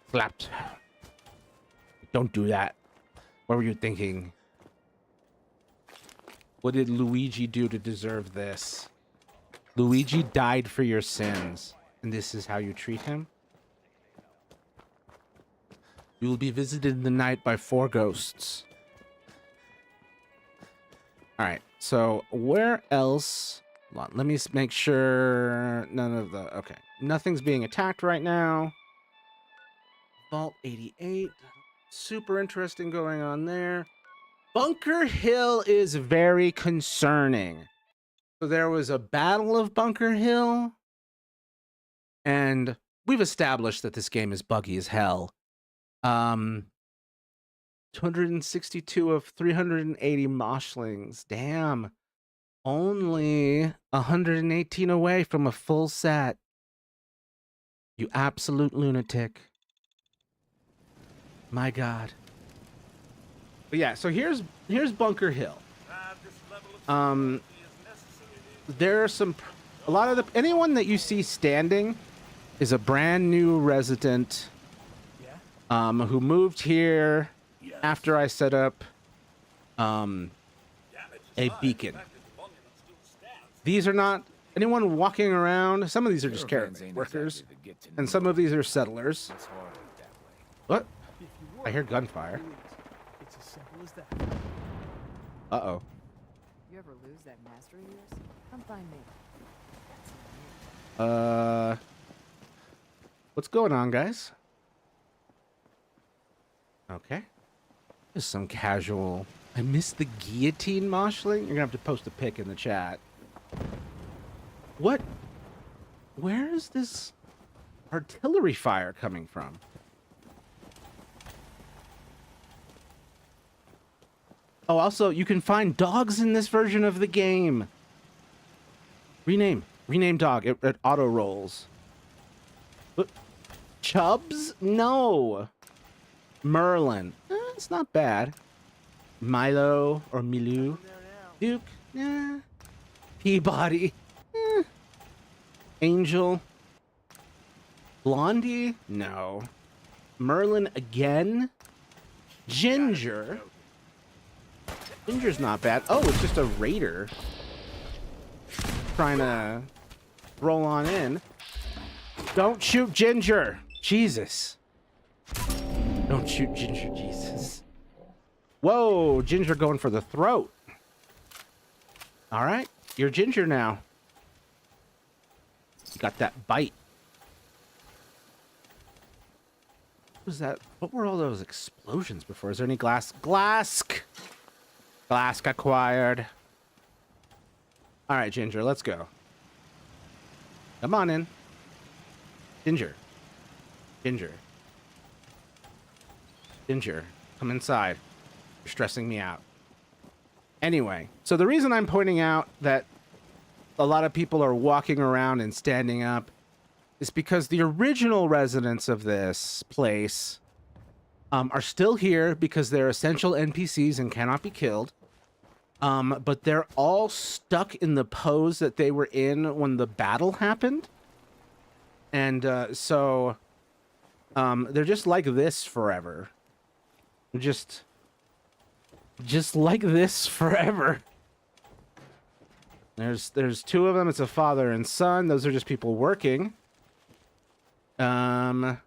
slapped. Don't do that. What were you thinking? What did Luigi do to deserve this? Luigi died for your sins, and this is how you treat him? You will be visited in the night by 4 ghosts. Alright, so where else? Hold on, let me make sure none of the... Okay, nothing's being attacked right now. Vault 88. Super interesting going on there. Bunker Hill is very concerning. So there was a battle of Bunker Hill. And we've established that this game is buggy as hell. 262 of 380 moshlings. Damn. Only 118 away from a full set. You absolute lunatic. My God. But yeah, so here's Bunker Hill. There are a lot of anyone that you see standing is a brand new resident who moved here after I set up a beacon. These are not anyone walking around. Some of these are just caravan workers, and some of these are settlers. What? I hear gunfire. It's as simple as that. Uh-oh. You ever lose that master of yours? Come find me. What's going on, guys? Okay. Just some casual... I missed the guillotine moshling? You're gonna have to post a pic in the chat. What? Where is this artillery fire coming from? Oh, also, you can find dogs in this version of the game. Rename dog. It auto rolls. What? Chubbs? No. Merlin. It's not bad. Milo or Milu. Duke. Peabody. Angel. Blondie? No. Merlin again? Ginger? Ginger's not bad. Oh, it's just a raider. Trying to roll on in. Don't shoot Ginger. Jesus. Don't shoot Ginger, Jesus. Whoa, Ginger going for the throat. All right, you're Ginger now. got that bite. What was that? What were all those explosions before? Is there any glass? Glask acquired. All right, Ginger, let's go. Come on in. Ginger. Ginger. Ginger, come inside. You're stressing me out. Anyway, so the reason I'm pointing out that a lot of people are walking around and standing up is because the original residents of this place are still here because they're essential NPCs and cannot be killed. But they're all stuck in the pose that they were in when the battle happened. And so they're just like this forever. Just like this forever. There's two of them. It's a father and son. Those are just people working. If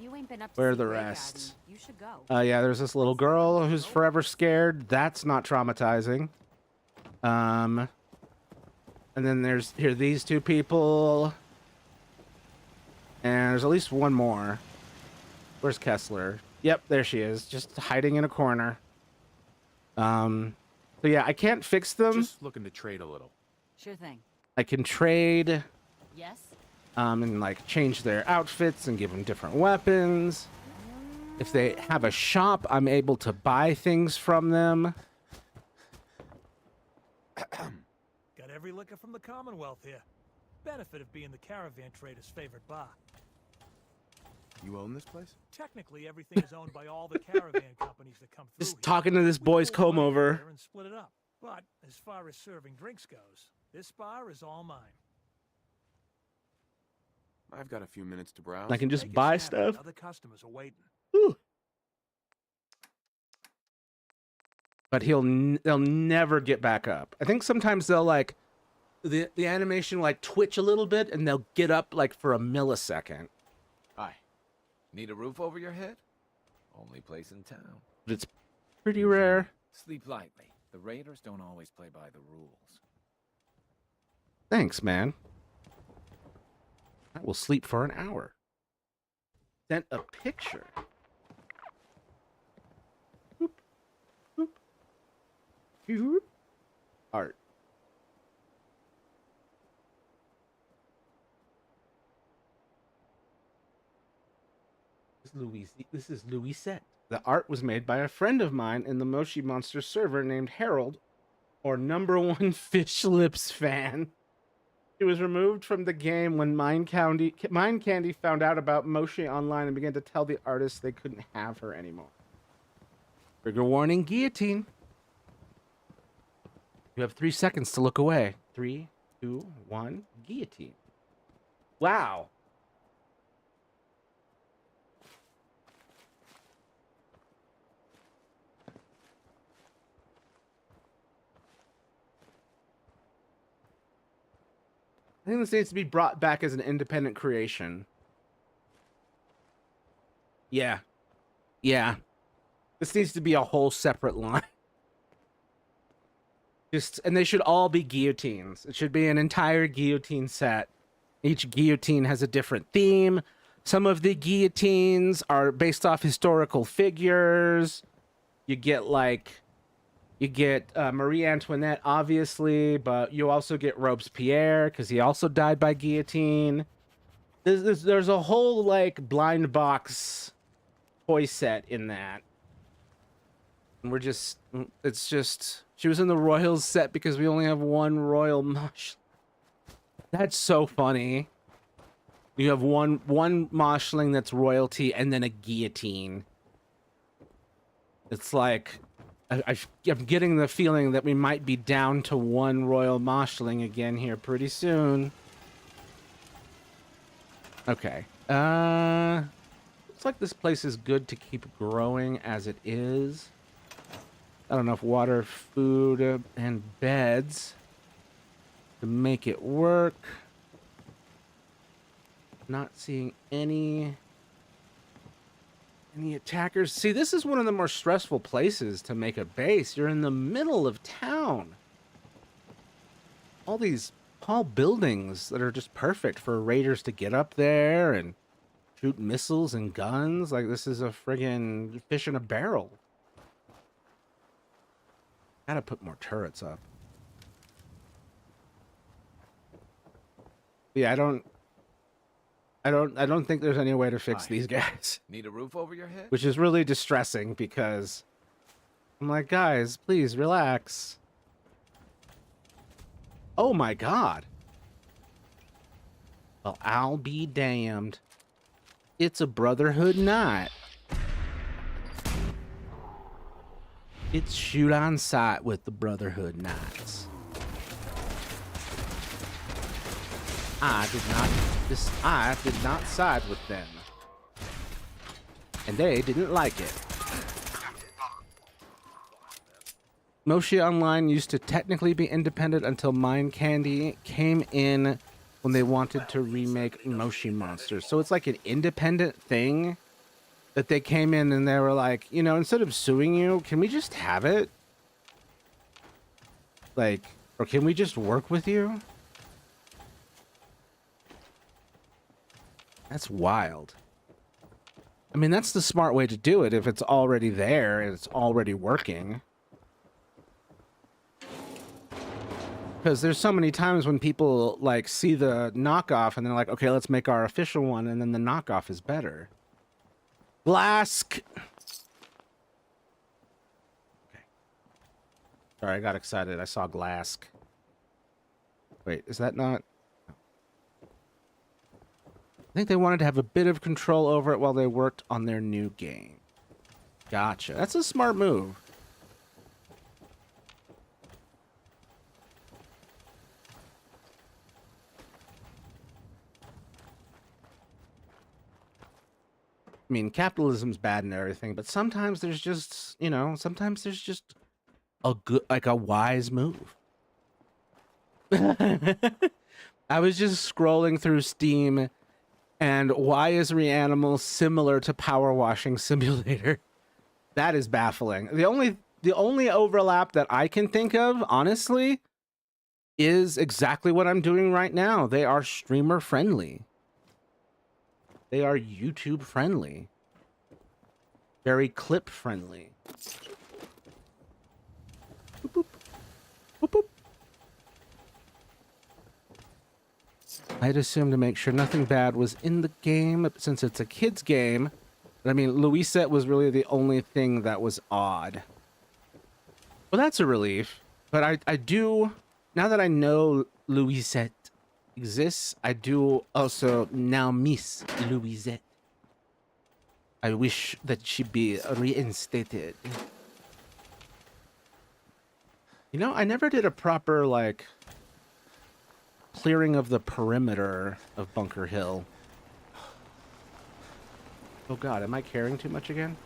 you ain't been up to Where are see the Grey rest? Garden, you should go. Yeah, there's this little girl who's forever scared. That's not traumatizing. And then there's these two people. And there's at least one more. Where's Kessler? Yep, there she is, just hiding in a corner. So yeah, I can't fix them. Just looking to trade a little. Sure thing. I can trade. Yes? And like change their outfits and give them different weapons. If they have a shop, I'm able to buy things from them. Got every liquor from the Commonwealth here. Benefit of being the caravan trader's favorite bar. You own this place? Technically, everything is owned by all the caravan companies that come through Just here. talking to this boy's comb over. And split it up. But as far as serving drinks goes, this bar is all mine. I've got a few minutes to browse. I can just Make it buy snappy, stuff. other customers are waiting. Ooh. But they'll never get back up. I think sometimes they'll like the animation like twitch a little bit and they'll get up like for a millisecond. Hi. Need a roof over your head? Only place in town. But it's pretty rare. Sleep lightly. The raiders don't always play by the rules. Thanks, man. I will sleep for an hour. Sent a picture. Boop. Boop. Boop. Art. This is Louisette. The art was made by a friend of mine in the Moshi Monster server named Harold, or #1 Fish Lips fan. He was removed from the game when Mind Candy found out about Moshi online and began to tell the artists they couldn't have her anymore. Trigger warning, guillotine. You have 3 seconds to look away. 3, 2, 1, guillotine. Wow. I think this needs to be brought back as an independent creation. Yeah. Yeah. This needs to be a whole separate line. And they should all be guillotines. It should be an entire guillotine set. Each guillotine has a different theme. Some of the guillotines are based off historical figures. You get Marie Antoinette, obviously, but you also get Robespierre because he also died by guillotine. There's a whole like blind box toy set in that. And it's just she was in the Royals set because we only have one Royal Mosh. That's so funny. You have one Moshling that's royalty and then a guillotine. It's like I'm getting the feeling that we might be down to one Royal Moshling again here pretty soon. Okay. Looks like this place is good to keep growing as it is. Got enough water, food, and beds to make it work. Not seeing any attackers. See, this is one of the more stressful places to make a base. You're in the middle of town. All these tall buildings that are just perfect for raiders to get up there and shoot missiles and guns. Like, this is a friggin' fish in a barrel. Gotta put more turrets up. Yeah, I don't think there's any way to fix these guys. Need a roof over your head? Which is really distressing because I'm like, guys, please relax. Oh my god. Well, I'll be damned. It's a Brotherhood night. It's shoot on sight with the Brotherhood Knights. I did not side with them. And they didn't like it. Moshi Online used to technically be independent until Mind Candy came in when they wanted to remake Moshi Monsters. So it's like an independent thing that they came in and they were like, you know, instead of suing you, can we just have it? Like, or can we just work with you? That's wild. I mean, that's the smart way to do it if it's already there and it's already working. Because there's so many times when people like see the knockoff and they're like, okay, let's make our official one, and then the knockoff is better. Glask. Okay. Sorry, I got excited. I saw Glask. Wait, is that not? I think they wanted to have a bit of control over it while they worked on their new game. Gotcha. That's a smart move. I mean, capitalism's bad and everything, but sometimes there's just, you know, sometimes there's just a good, like a wise move. I was just scrolling through Steam, and why is Reanimal similar to Power Washing Simulator? That is baffling. The only overlap that I can think of, honestly, is exactly what I'm doing right now. They are streamer friendly. They are YouTube friendly. Very clip friendly. Boop, boop. Boop, boop. I'd assume to make sure nothing bad was in the game since it's a kid's game. But I mean, Luisette was really the only thing that was odd. Well, that's a relief. But I do, now that I know Luisette exists, I do also now miss Luisette. I wish that she be reinstated. You know, I never did a proper, like, clearing of the perimeter of Bunker Hill. Oh god, am I carrying too much again?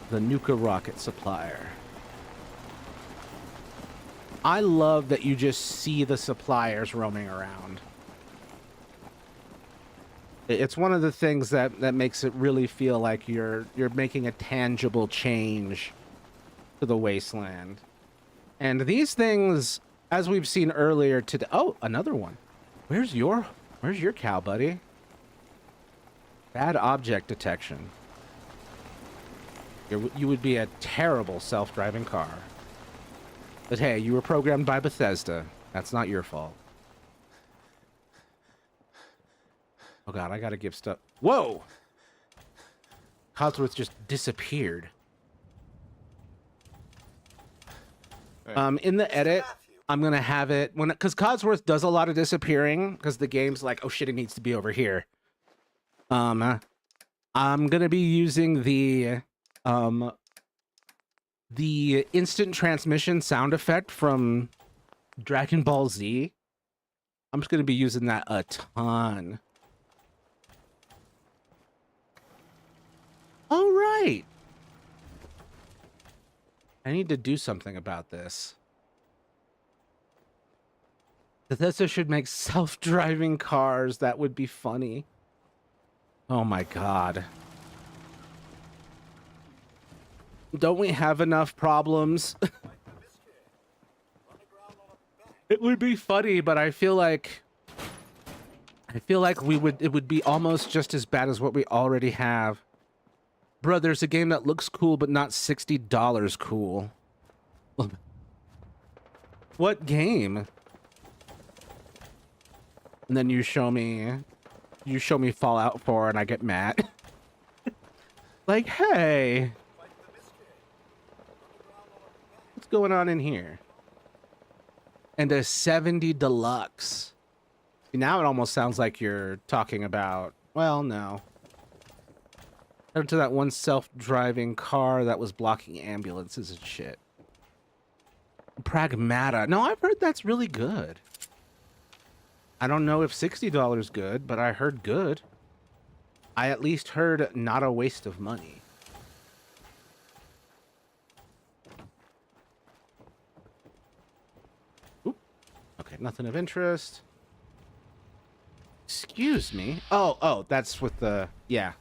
The Nuka rocket supplier. I love that you just see the suppliers roaming around. It's one of the things that makes it really feel like you're making a tangible change to the wasteland. And these things, as we've seen earlier today. Oh, another one. Where's your cow, buddy? Bad object detection. You would be a terrible self-driving car. But hey, you were programmed by Bethesda. That's not your fault. Oh god, I gotta give stuff. Whoa! Codsworth just disappeared. Hey. In the edit, I'm gonna have it because Codsworth does a lot of disappearing because the game's like, oh shit, it needs to be over here. I'm gonna be using the instant transmission sound effect from Dragon Ball Z. I'm just gonna be using that a ton. All right. I need to do something about this. Bethesda should make self-driving cars. That would be funny. Oh my god. Don't we have enough problems? would be funny, but I feel like it would be almost just as bad as what we already have. Bro, there's a game that looks cool but not $60 cool. What game? And then you show me Fallout 4 and I get mad. Like, hey, what's going on in here? And a 70 deluxe. Now it almost sounds like you're talking about, well, no. Down to that one self-driving car that was blocking ambulances and shit. Pragmata. No, I've heard that's really good. I don't know if $60 good, but I heard good. I at least heard not a waste of money. Oop. Okay, nothing of interest. Excuse me. Oh, that's with the, yeah.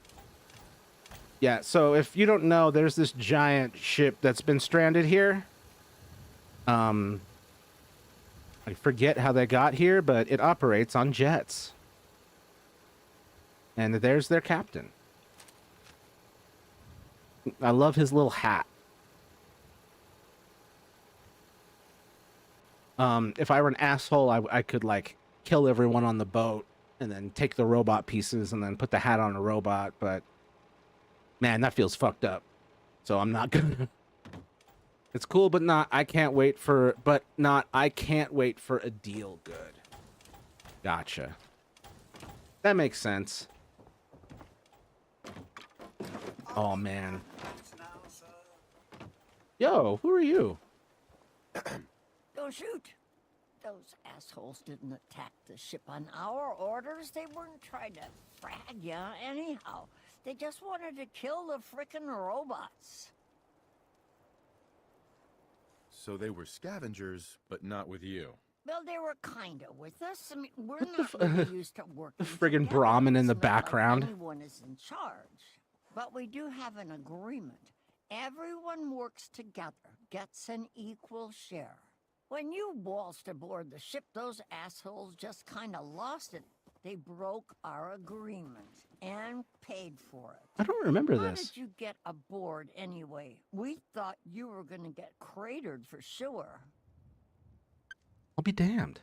Yeah, so if you don't know, there's this giant ship that's been stranded here. I forget how they got here, but it operates on jets. And there's their captain. I love his little hat. If I were an asshole, I could, like, kill everyone on the boat and then take the robot pieces and then put the hat on a robot, but man, that feels fucked up. So I'm not gonna. It's cool, but not. I can't wait for a deal good. Gotcha. That makes sense. Oh man. Yo, who are you? Don't shoot. Those assholes didn't attack the ship on our orders. They weren't trying to frag ya anyhow. They just wanted to kill the frickin' robots. So they were scavengers, but not with you. Well, they were kinda with us. I mean, we're not really used to working Friggin' Brahmin in the background. Anyone is in charge. But we do have an agreement. Everyone works together, gets an equal share. When you waltzed aboard the ship, those assholes just kinda lost it. They broke our agreement and paid for it. I don't remember How this. did you get aboard anyway? We thought you were gonna get cratered for sure. I'll be damned.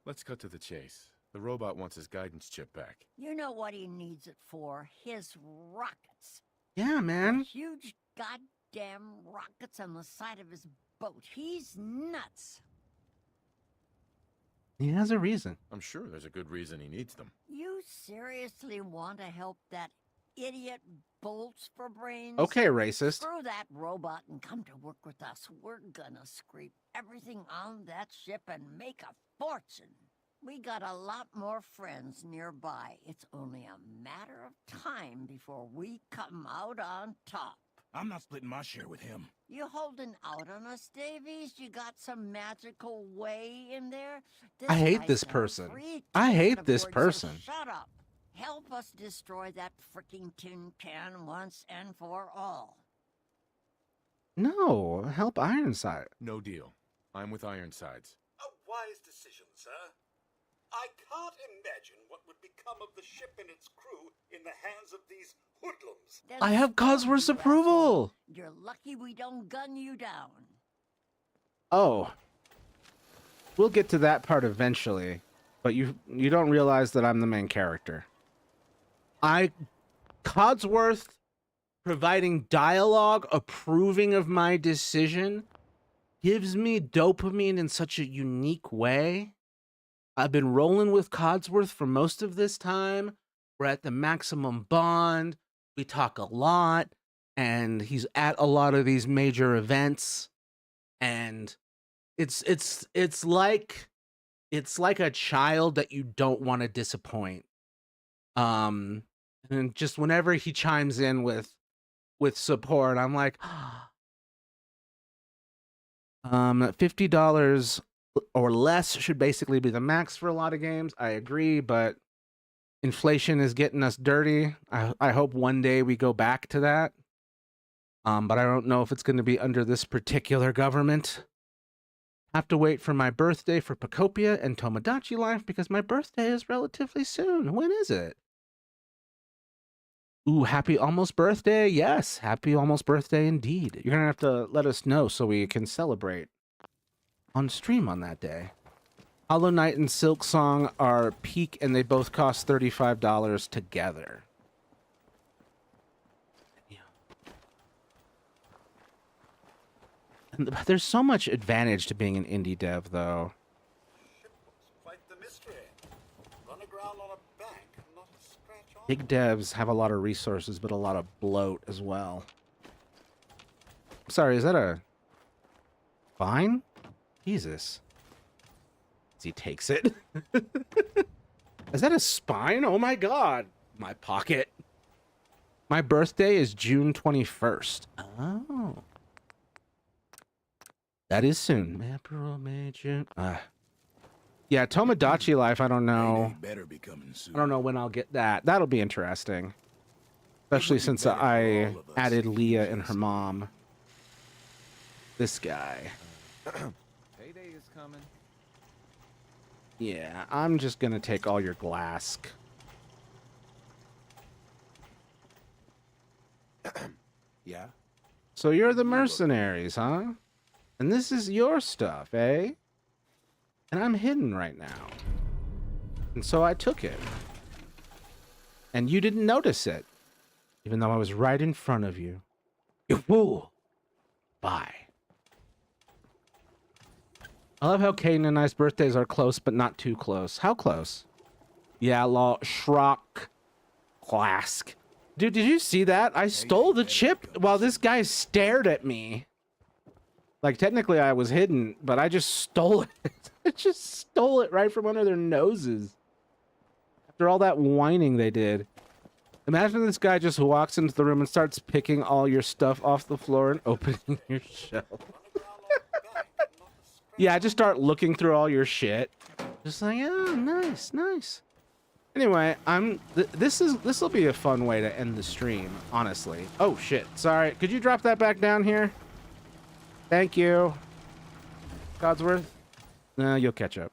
Let's cut to the chase. The robot wants his guidance chip back. You know what he needs it for? His rockets. Yeah, man. Huge goddamn rockets on the side of his boat. He's nuts. He has a reason. I'm sure there's a good reason he needs them. You seriously want to help that idiot bolts for brains? Okay, racist. Screw that robot and come to work with us. We're gonna scrape everything on that ship and make a fortune. We got a lot more friends nearby. It's only a matter of time before we come out on top. I'm not splitting my share with him. You holding out on us, Davies? You got some magical way in there? I hate guy's this got a person. free I hate ticket this aboard, person. So shut up. Help us destroy that freaking tin can once and for all. No, help Ironside. No deal. I'm with Ironsides. A wise decision, sir. I can't imagine what would become of the ship and its crew in the hands of these hoodlums. I have Cosworth's approval. You're lucky we don't gun you down. Oh. We'll get to that part eventually, but you don't realize that I'm the main character. Codsworth providing dialogue, approving of my decision, gives me dopamine in such a unique way. I've been rolling with Codsworth for most of this time. We're at the maximum bond. We talk a lot, and he's at a lot of these major events. And it's like a child that you don't want to disappoint. And just whenever he chimes in with support, I'm like, $50 or less should basically be the max for a lot of games. I agree, but inflation is getting us dirty. I hope one day we go back to that. But I don't know if it's going to be under this particular government. Have to wait for my birthday for Pocopia and Tomodachi Life because my birthday is relatively soon. When is it? Ooh, happy almost birthday. Yes, happy almost birthday indeed. You're going to have to let us know so we can celebrate on stream on that day. Hollow Knight and Silk Song are peak and they both cost $35 together. And there's so much advantage to being an indie dev, though. Quite the mystery. Run aground on a bank, not a scratch on. Big devs have a lot of resources, but a lot of bloat as well. Sorry, is that a vine? Jesus. As he takes it. Is that a spine? Oh my god. My pocket. My birthday is June 21st. Oh. That is soon. April, May, June. Yeah, Tomodachi Life, I don't know. Better be coming soon. I don't know when I'll get that. That'll be interesting. Especially since I added Leah and her mom. This guy. Payday is coming. Yeah, I'm just gonna take all your glass. Yeah? So you're the mercenaries, huh? And this is your stuff, eh? And I'm hidden right now. And so I took it. And you didn't notice it. Even though I was right in front of you. You fool! Bye. I love how Caden and I's birthdays are close, but not too close. How close? Yeah, law. Schrock. Clask. Dude, did you see that? I stole the chip while this guy stared at me. Like, technically I was hidden, but I just stole it. I just stole it right from under their noses. After all that whining they did. Imagine this guy just walks into the room and starts picking all your stuff off the floor and opening your shelf. Yeah, I just start looking through all your shit. Just like, oh, nice, nice. Anyway, this will be a fun way to end the stream, honestly. Oh shit, sorry. Could you drop that back down here? Thank you. Codsworth? No, you'll catch up.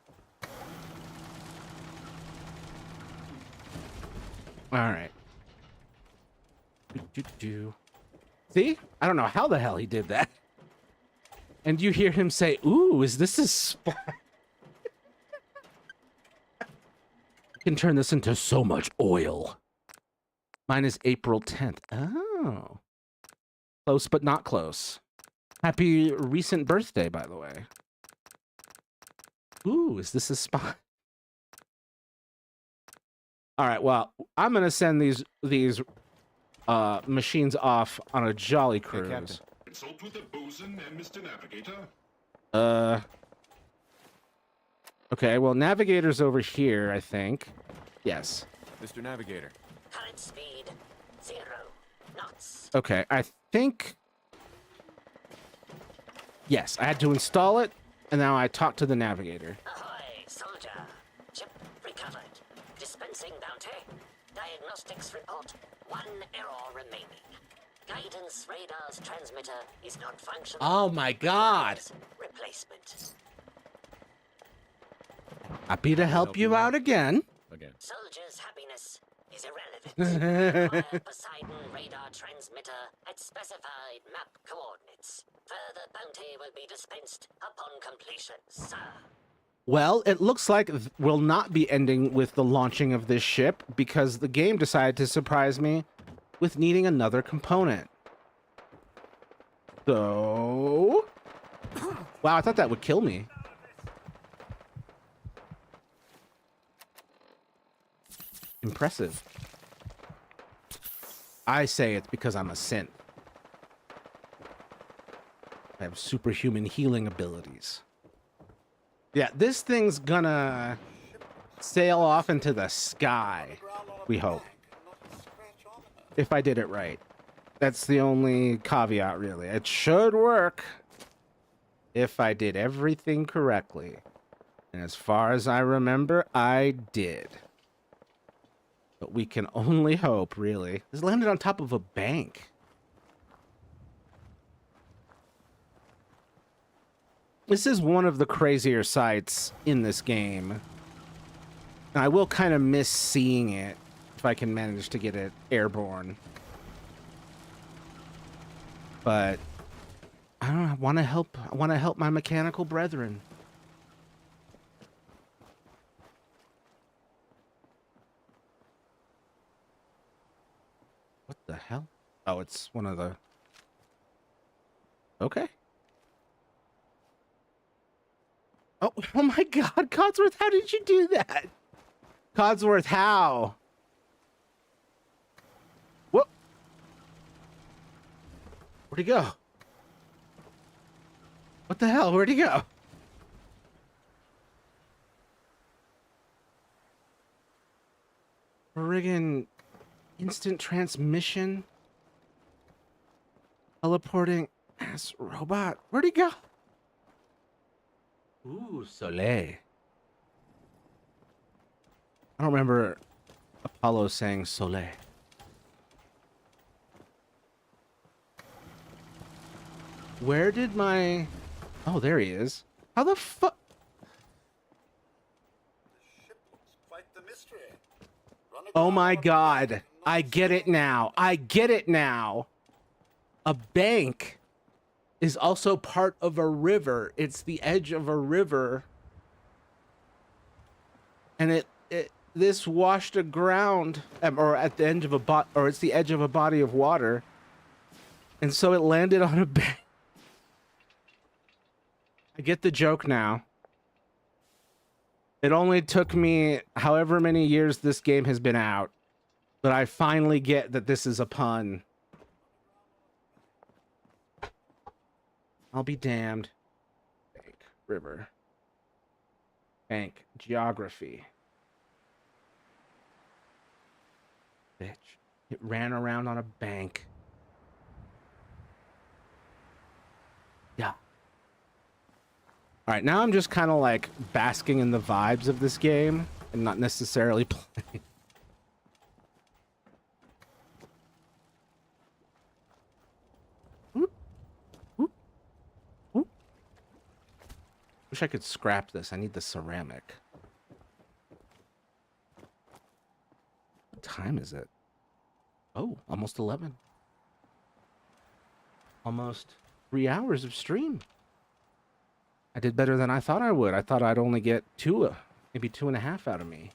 All right. See? I don't know how the hell he did that. And you hear him say, ooh, is this a spot? Can turn this into so much oil. Mine is April 10th. Oh. Close, but not close. Happy recent birthday, by the way. Ooh, is this a spot? All right, well, I'm going to send these machines off on a jolly cruise. Hey, Captain. Consult with the bosun and Mr. Navigator. Okay, well, Navigator's over here, I think. Yes. Mr. Navigator. Current speed 0 knots. Okay, I think... Yes, I had to install it, and now I talk to the Navigator. Ahoy, soldier. Chip recovered. Dispensing bounty. Diagnostics report. 1 error remaining. Guidance radar's transmitter is not functional. Oh my god! Replacement. Happy to help you out again. Soldier's happiness is irrelevant. Acquire Poseidon radar transmitter at specified map coordinates. Further bounty will be dispensed upon completion, sir. Well, it looks like we'll not be ending with the launching of this ship because the game decided to surprise me with needing another component. So... Wow, I thought that would kill me. Impressive. I say it's because I'm a synth. I have superhuman healing abilities. Yeah, this thing's gonna sail off into the sky, we hope. If I did it right. That's the only caveat, really. It should work if I did everything correctly. And as far as I remember, I did. But we can only hope, really. This landed on top of a bank. This is one of the crazier sights in this game. And I will kind of miss seeing it if I can manage to get it airborne. But I don't know, I want to help my mechanical brethren. What the hell? Oh, it's one of the... Okay. Oh my God, Codsworth, how did you do that? Codsworth, how? Whoop. Where'd he go? What the hell? Where'd he go? Friggin' instant transmission? Teleporting ass robot. Where'd he go? Ooh, Soleil. I don't remember Apollo saying Soleil. Where did my... Oh, there he is. How the fuck... Quite the mystery. Oh my God. I get it now. I get it now. A bank is also part of a river. It's the edge of a river. And this washed aground, or at the end of a or it's the edge of a body of water. And so it landed on a bank. I get the joke now. It only took me however many years this game has been out, but I finally get that this is a pun. I'll be damned. Bank, river. Bank, geography. Bitch. It ran around on a bank. Yeah. Alright, now I'm just kind of like basking in the vibes of this game and not necessarily playing. Wish I could scrap this. I need the ceramic. What time is it? Oh, almost 11. Almost 3 hours of stream. I did better than I thought I would. I thought I'd only get maybe 2.5 out of me.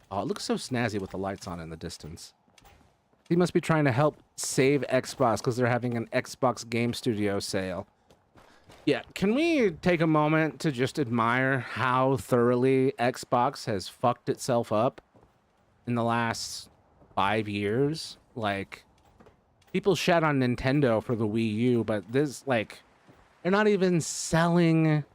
Oh, it looks so snazzy with the lights on in the distance. He must be trying to help save Xbox because they're having an Xbox Game Studio sale. Yeah, can we take a moment to just admire how thoroughly Xbox has fucked itself up in the last 5 years? Like, people shat on Nintendo for the Wii U, but this, like, they're not even selling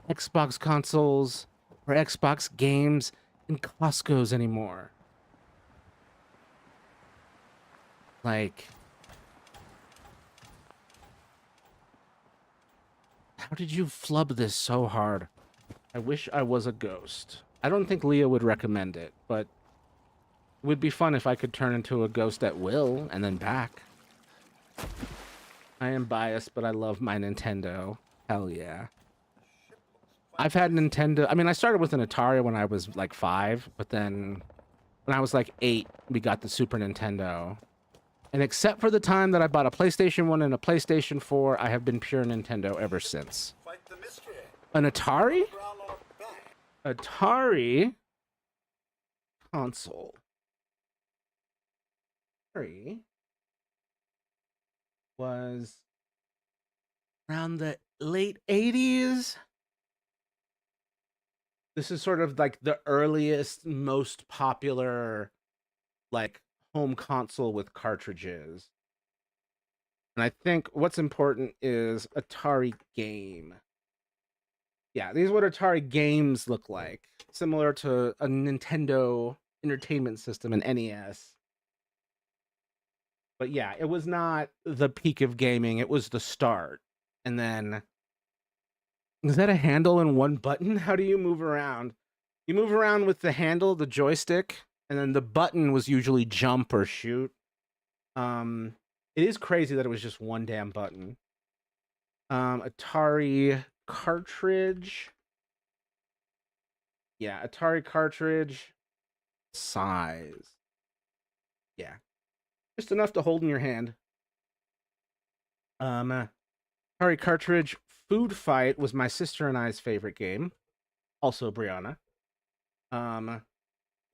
Xbox consoles or Xbox games in Costco's anymore. Like, how did you flub this so hard? I wish I was a ghost. I don't think Leah would recommend it, but it would be fun if I could turn into a ghost at will and then back. I am biased, but I love my Nintendo. Hell yeah. I've had Nintendo. I mean, I started with an Atari when I was like 5, but then when I was like 8, we got the Super Nintendo. And except for the time that I bought a PlayStation 1 and a PlayStation 4, I have been pure Nintendo ever since. An Atari? Atari console. Atari was around the late 80s. This is sort of like the earliest, most popular, like, home console with cartridges. And I think what's important is Atari game. Yeah, these are what Atari games look like. Similar to a Nintendo Entertainment System and NES. But yeah, it was not the peak of gaming. It was the start. And then... Is that a handle and one button? How do you move around? You move around with the handle, the joystick, and then the button was usually jump or shoot. It It is crazy that it was just one damn button. Atari cartridge. Yeah, Atari cartridge. Size. Yeah. Just enough to hold in your hand. Atari cartridge. Food Fight was my sister and I's favorite game. Also Brianna.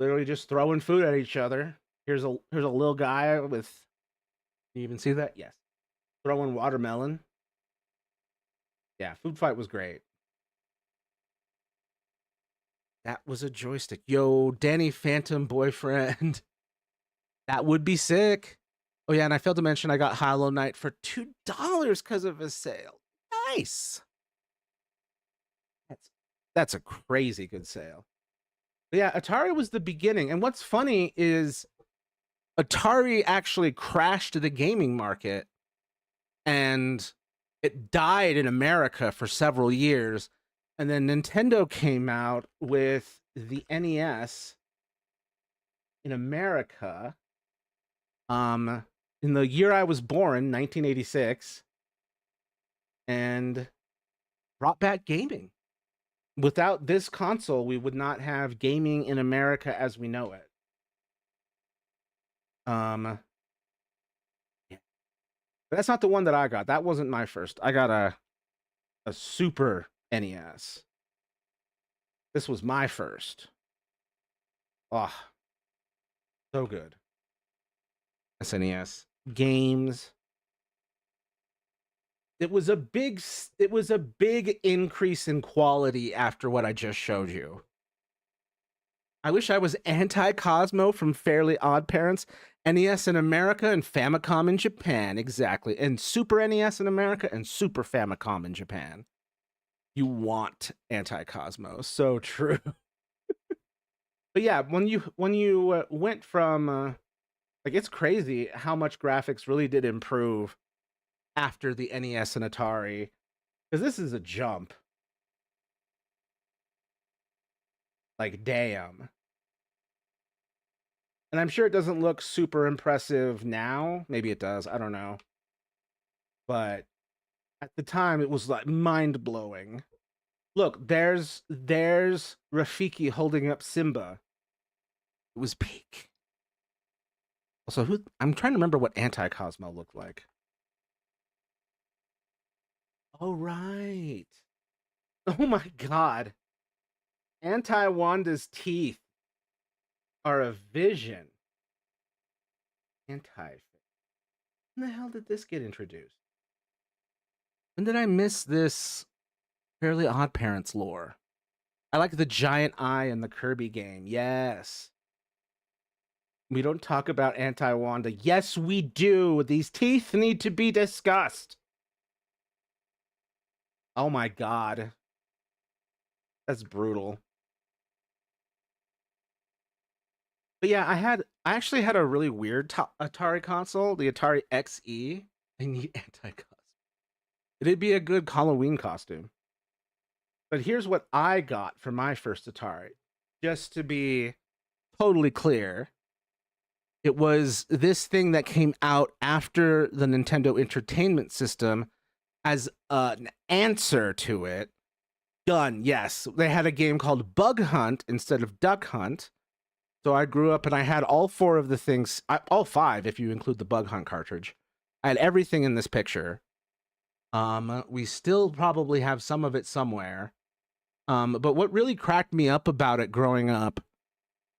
Literally just throwing food at each other. Here's a little guy with. Can you even see that? Yes. Throwing watermelon. Yeah, Food Fight was great. That was a joystick. Yo, Danny Phantom Boyfriend. That would be sick. Oh yeah, and I failed to mention I got Hollow Knight for $2 because of a sale. Nice. That's a crazy good sale. But yeah, Atari was the beginning. And what's funny is Atari actually crashed the gaming market, and it died in America for several years. And then Nintendo came out with the NES in America in the year I was born, 1986, and brought back gaming. Without this console, we would not have gaming in America as we know it. Yeah. But that's not the one that I got. That wasn't my first. I got a Super NES. This was my first. Oh, so good. SNES games. It was a big increase in quality after what I just showed you. I wish I was anti-Cosmo from Fairly Odd Parents. NES in America and Famicom in Japan. Exactly. And Super NES in America and Super Famicom in Japan. You want anti-Cosmo. So true. But yeah, when you went from like, it's crazy how much graphics really did improve after the NES and Atari, because this is a jump. Like, damn. And I'm sure it doesn't look super impressive now. Maybe it does. I don't know. But at the time, it was like mind-blowing. Look, there's Rafiki holding up Simba. It was peak. Also, I'm trying to remember what Anti-Cosmo looked like. Oh, right. Oh my god. Anti-Wanda's teeth are a vision. When the hell did this get introduced? When did I miss this Fairly Odd Parents lore? I like the giant eye in the Kirby game. Yes. We don't talk about Anti-Wanda. Yes, we do. These teeth need to be discussed. Oh my god. That's brutal. But yeah, I actually had a really weird Atari console, the Atari XE. I need anti-cosmo. It'd be a good Halloween costume. But here's what I got for my first Atari. Just to be totally clear, it was this thing that came out after the Nintendo Entertainment System as an answer to it. Done, yes. They had a game called Bug Hunt instead of Duck Hunt. So I grew up and I had all four of the things, all five if you include the Bug Hunt cartridge. I had everything in this picture. We still probably have some of it somewhere. But what really cracked me up about it growing up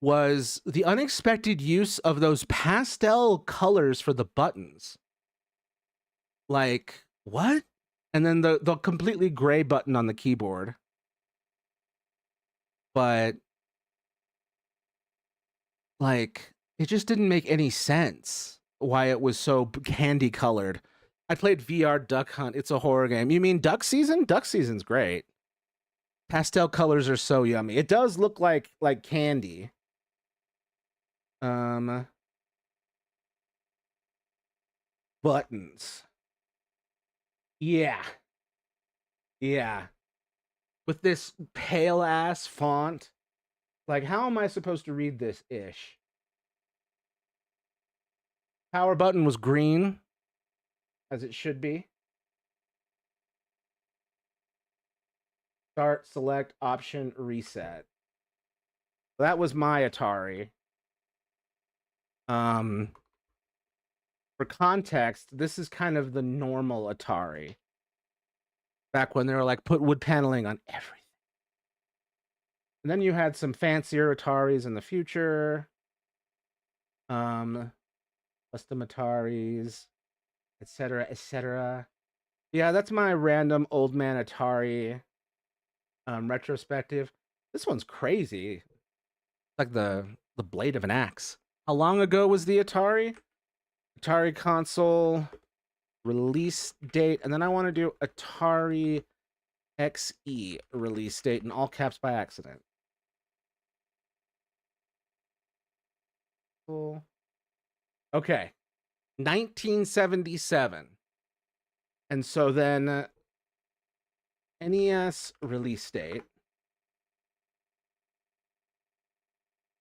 was the unexpected use of those pastel colors for the buttons. Like, what? And then the completely gray button on the keyboard. But, like, it just didn't make any sense why it was so candy colored. I played VR Duck Hunt. It's a horror game. You mean Duck Season? Duck Season's great. Pastel colors are so yummy. It does look like candy. Buttons. Yeah. Yeah. With this pale ass font. Like, how am I supposed to read this ish? Power button was green. as it should be. Start, select, option, reset. That was my Atari. For context, this is kind of the normal Atari. Back when they were like, put wood paneling on everything. And then you had some fancier Ataris in the future. Custom Ataris, etc., etc. Yeah, that's my random old man Atari retrospective. This one's crazy. Like the blade of an axe. How long ago was the Atari? Atari console release date, and then I want to do Atari XE release date in all caps by accident. Cool. Okay, 1977. And so then NES release date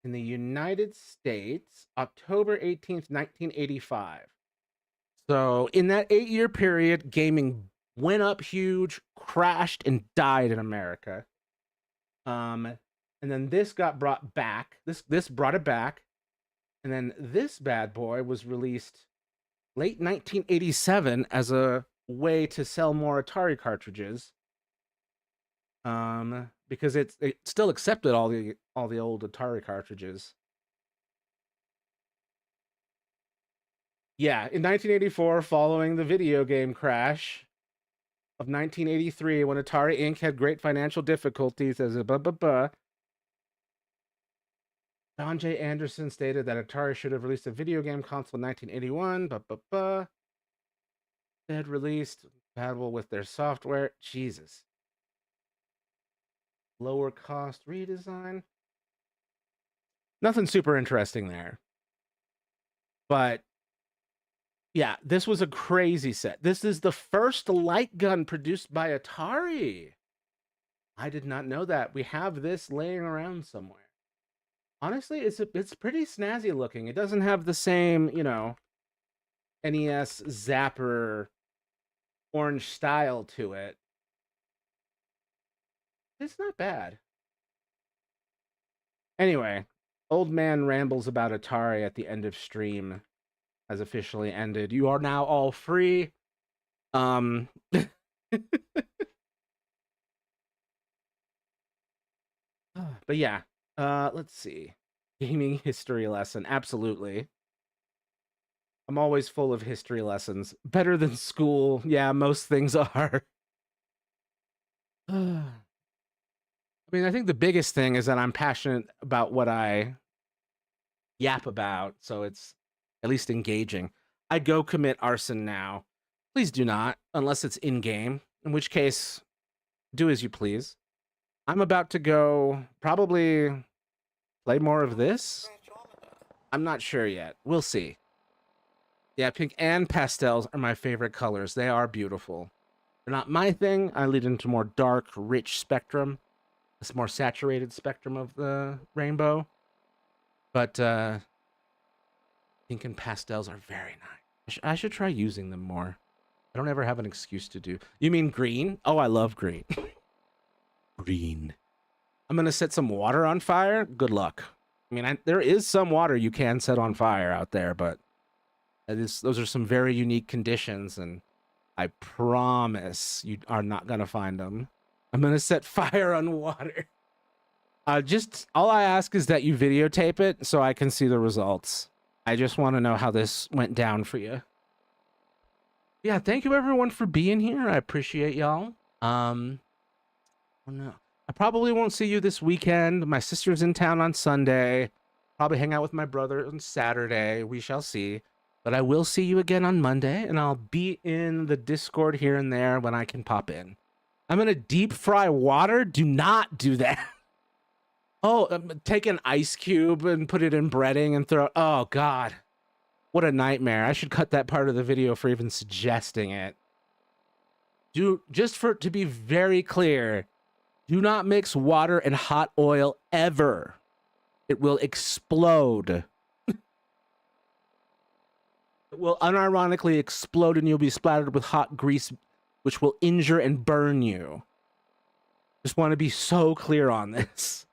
in the United States, October 18th, 1985. So in that 8-year period, gaming went up huge, crashed, and died in America. And then this got brought back. This brought it back. And then this bad boy was released late 1987 as a way to sell more Atari cartridges. Because it still accepted all the old Atari cartridges. Yeah, in 1984, following the video game crash of 1983, when Atari Inc. had great financial difficulties as a John J. Anderson stated that Atari should have released a video game console in 1981. They had released compatible with their software. Jesus. Lower cost redesign. Nothing super interesting there. But yeah, this was a crazy set. This is the first light gun produced by Atari. I did not know that. We have this laying around somewhere. Honestly, it's pretty snazzy looking. It doesn't have the same, NES Zapper orange style to it. It's not bad. Anyway, Old Man Rambles About Atari at the end of stream has officially ended. You are now all free. But yeah, let's see. Gaming history lesson. Absolutely. I'm always full of history lessons. Better than school. Yeah, most things are. I mean, I think the biggest thing is that I'm passionate about what I yap about, so it's at least engaging. I'd go commit arson now. Please do not, unless it's in-game, in which case, do as you please. I'm about to go probably play more of this. I'm not sure yet. We'll see. Yeah, pink and pastels are my favorite colors. They are beautiful. They're not my thing. I lead into more dark, rich spectrum. This more saturated spectrum of the rainbow. But pink and pastels are very nice. I should try using them more. I don't ever have an excuse to do. You mean green? Oh, I love green. Green. I'm going to set some water on fire. Good luck. I mean, there is some water you can set on fire out there, but those are some very unique conditions, and I promise you are not going to find them. I'm going to set fire on water. Just all I ask is that you videotape it so I can see the results. I just want to know how this went down for you. Yeah, thank you everyone for being here. I appreciate y'all. Oh no. I probably won't see you this weekend. My sister's in town on Sunday. Probably hang out with my brother on Saturday. We shall see. But I will see you again on Monday, and I'll be in the Discord here and there when I can pop in. I'm going to deep fry water? Do not do that. Oh, take an ice cube and put it in breading and throw... Oh, God. What a nightmare. I should cut that part of the video for even suggesting it. To be very clear, do not mix water and hot oil ever. It will explode. will unironically explode and you'll be splattered with hot grease, which will injure and burn you. Just want to be so clear on this.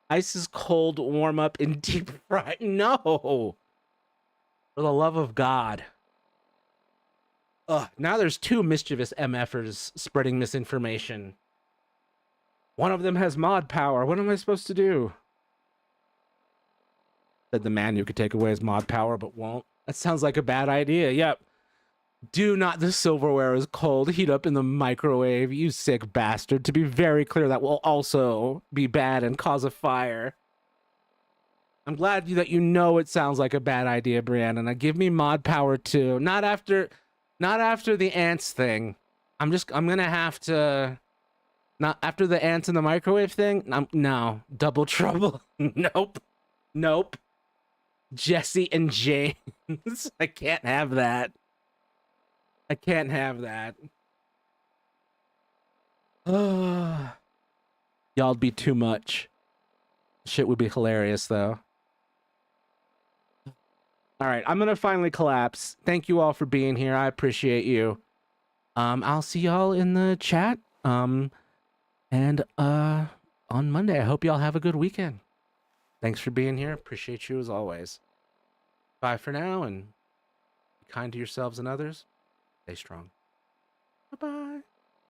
Ice is cold, warm up, and deep fry. No! For the love of God. Ugh, now there's two mischievous MFers spreading misinformation. One of them has mod power. What am I supposed to do? Said the man who could take away his mod power but won't. That sounds like a bad idea. Yep. Do not, the silverware is cold. Heat up in the microwave, you sick bastard. To be very clear, that will also be bad and cause a fire. I'm glad that you know it sounds like a bad idea, Brianna. Now give me mod power too. Not after the ants thing. I'm gonna have to, not after the ants in the microwave thing. No, double trouble. Nope. Jesse and James. I can't have that. I can't have that. Y'all'd be too much. Shit would be hilarious though. All right, I'm gonna finally collapse. Thank you all for being here. I appreciate you. I'll see y'all in the chat. And on Monday. I hope y'all have a good weekend. Thanks for being here. Appreciate you as always. Bye for now, and be kind to yourselves and others. Stay strong. Bye-bye.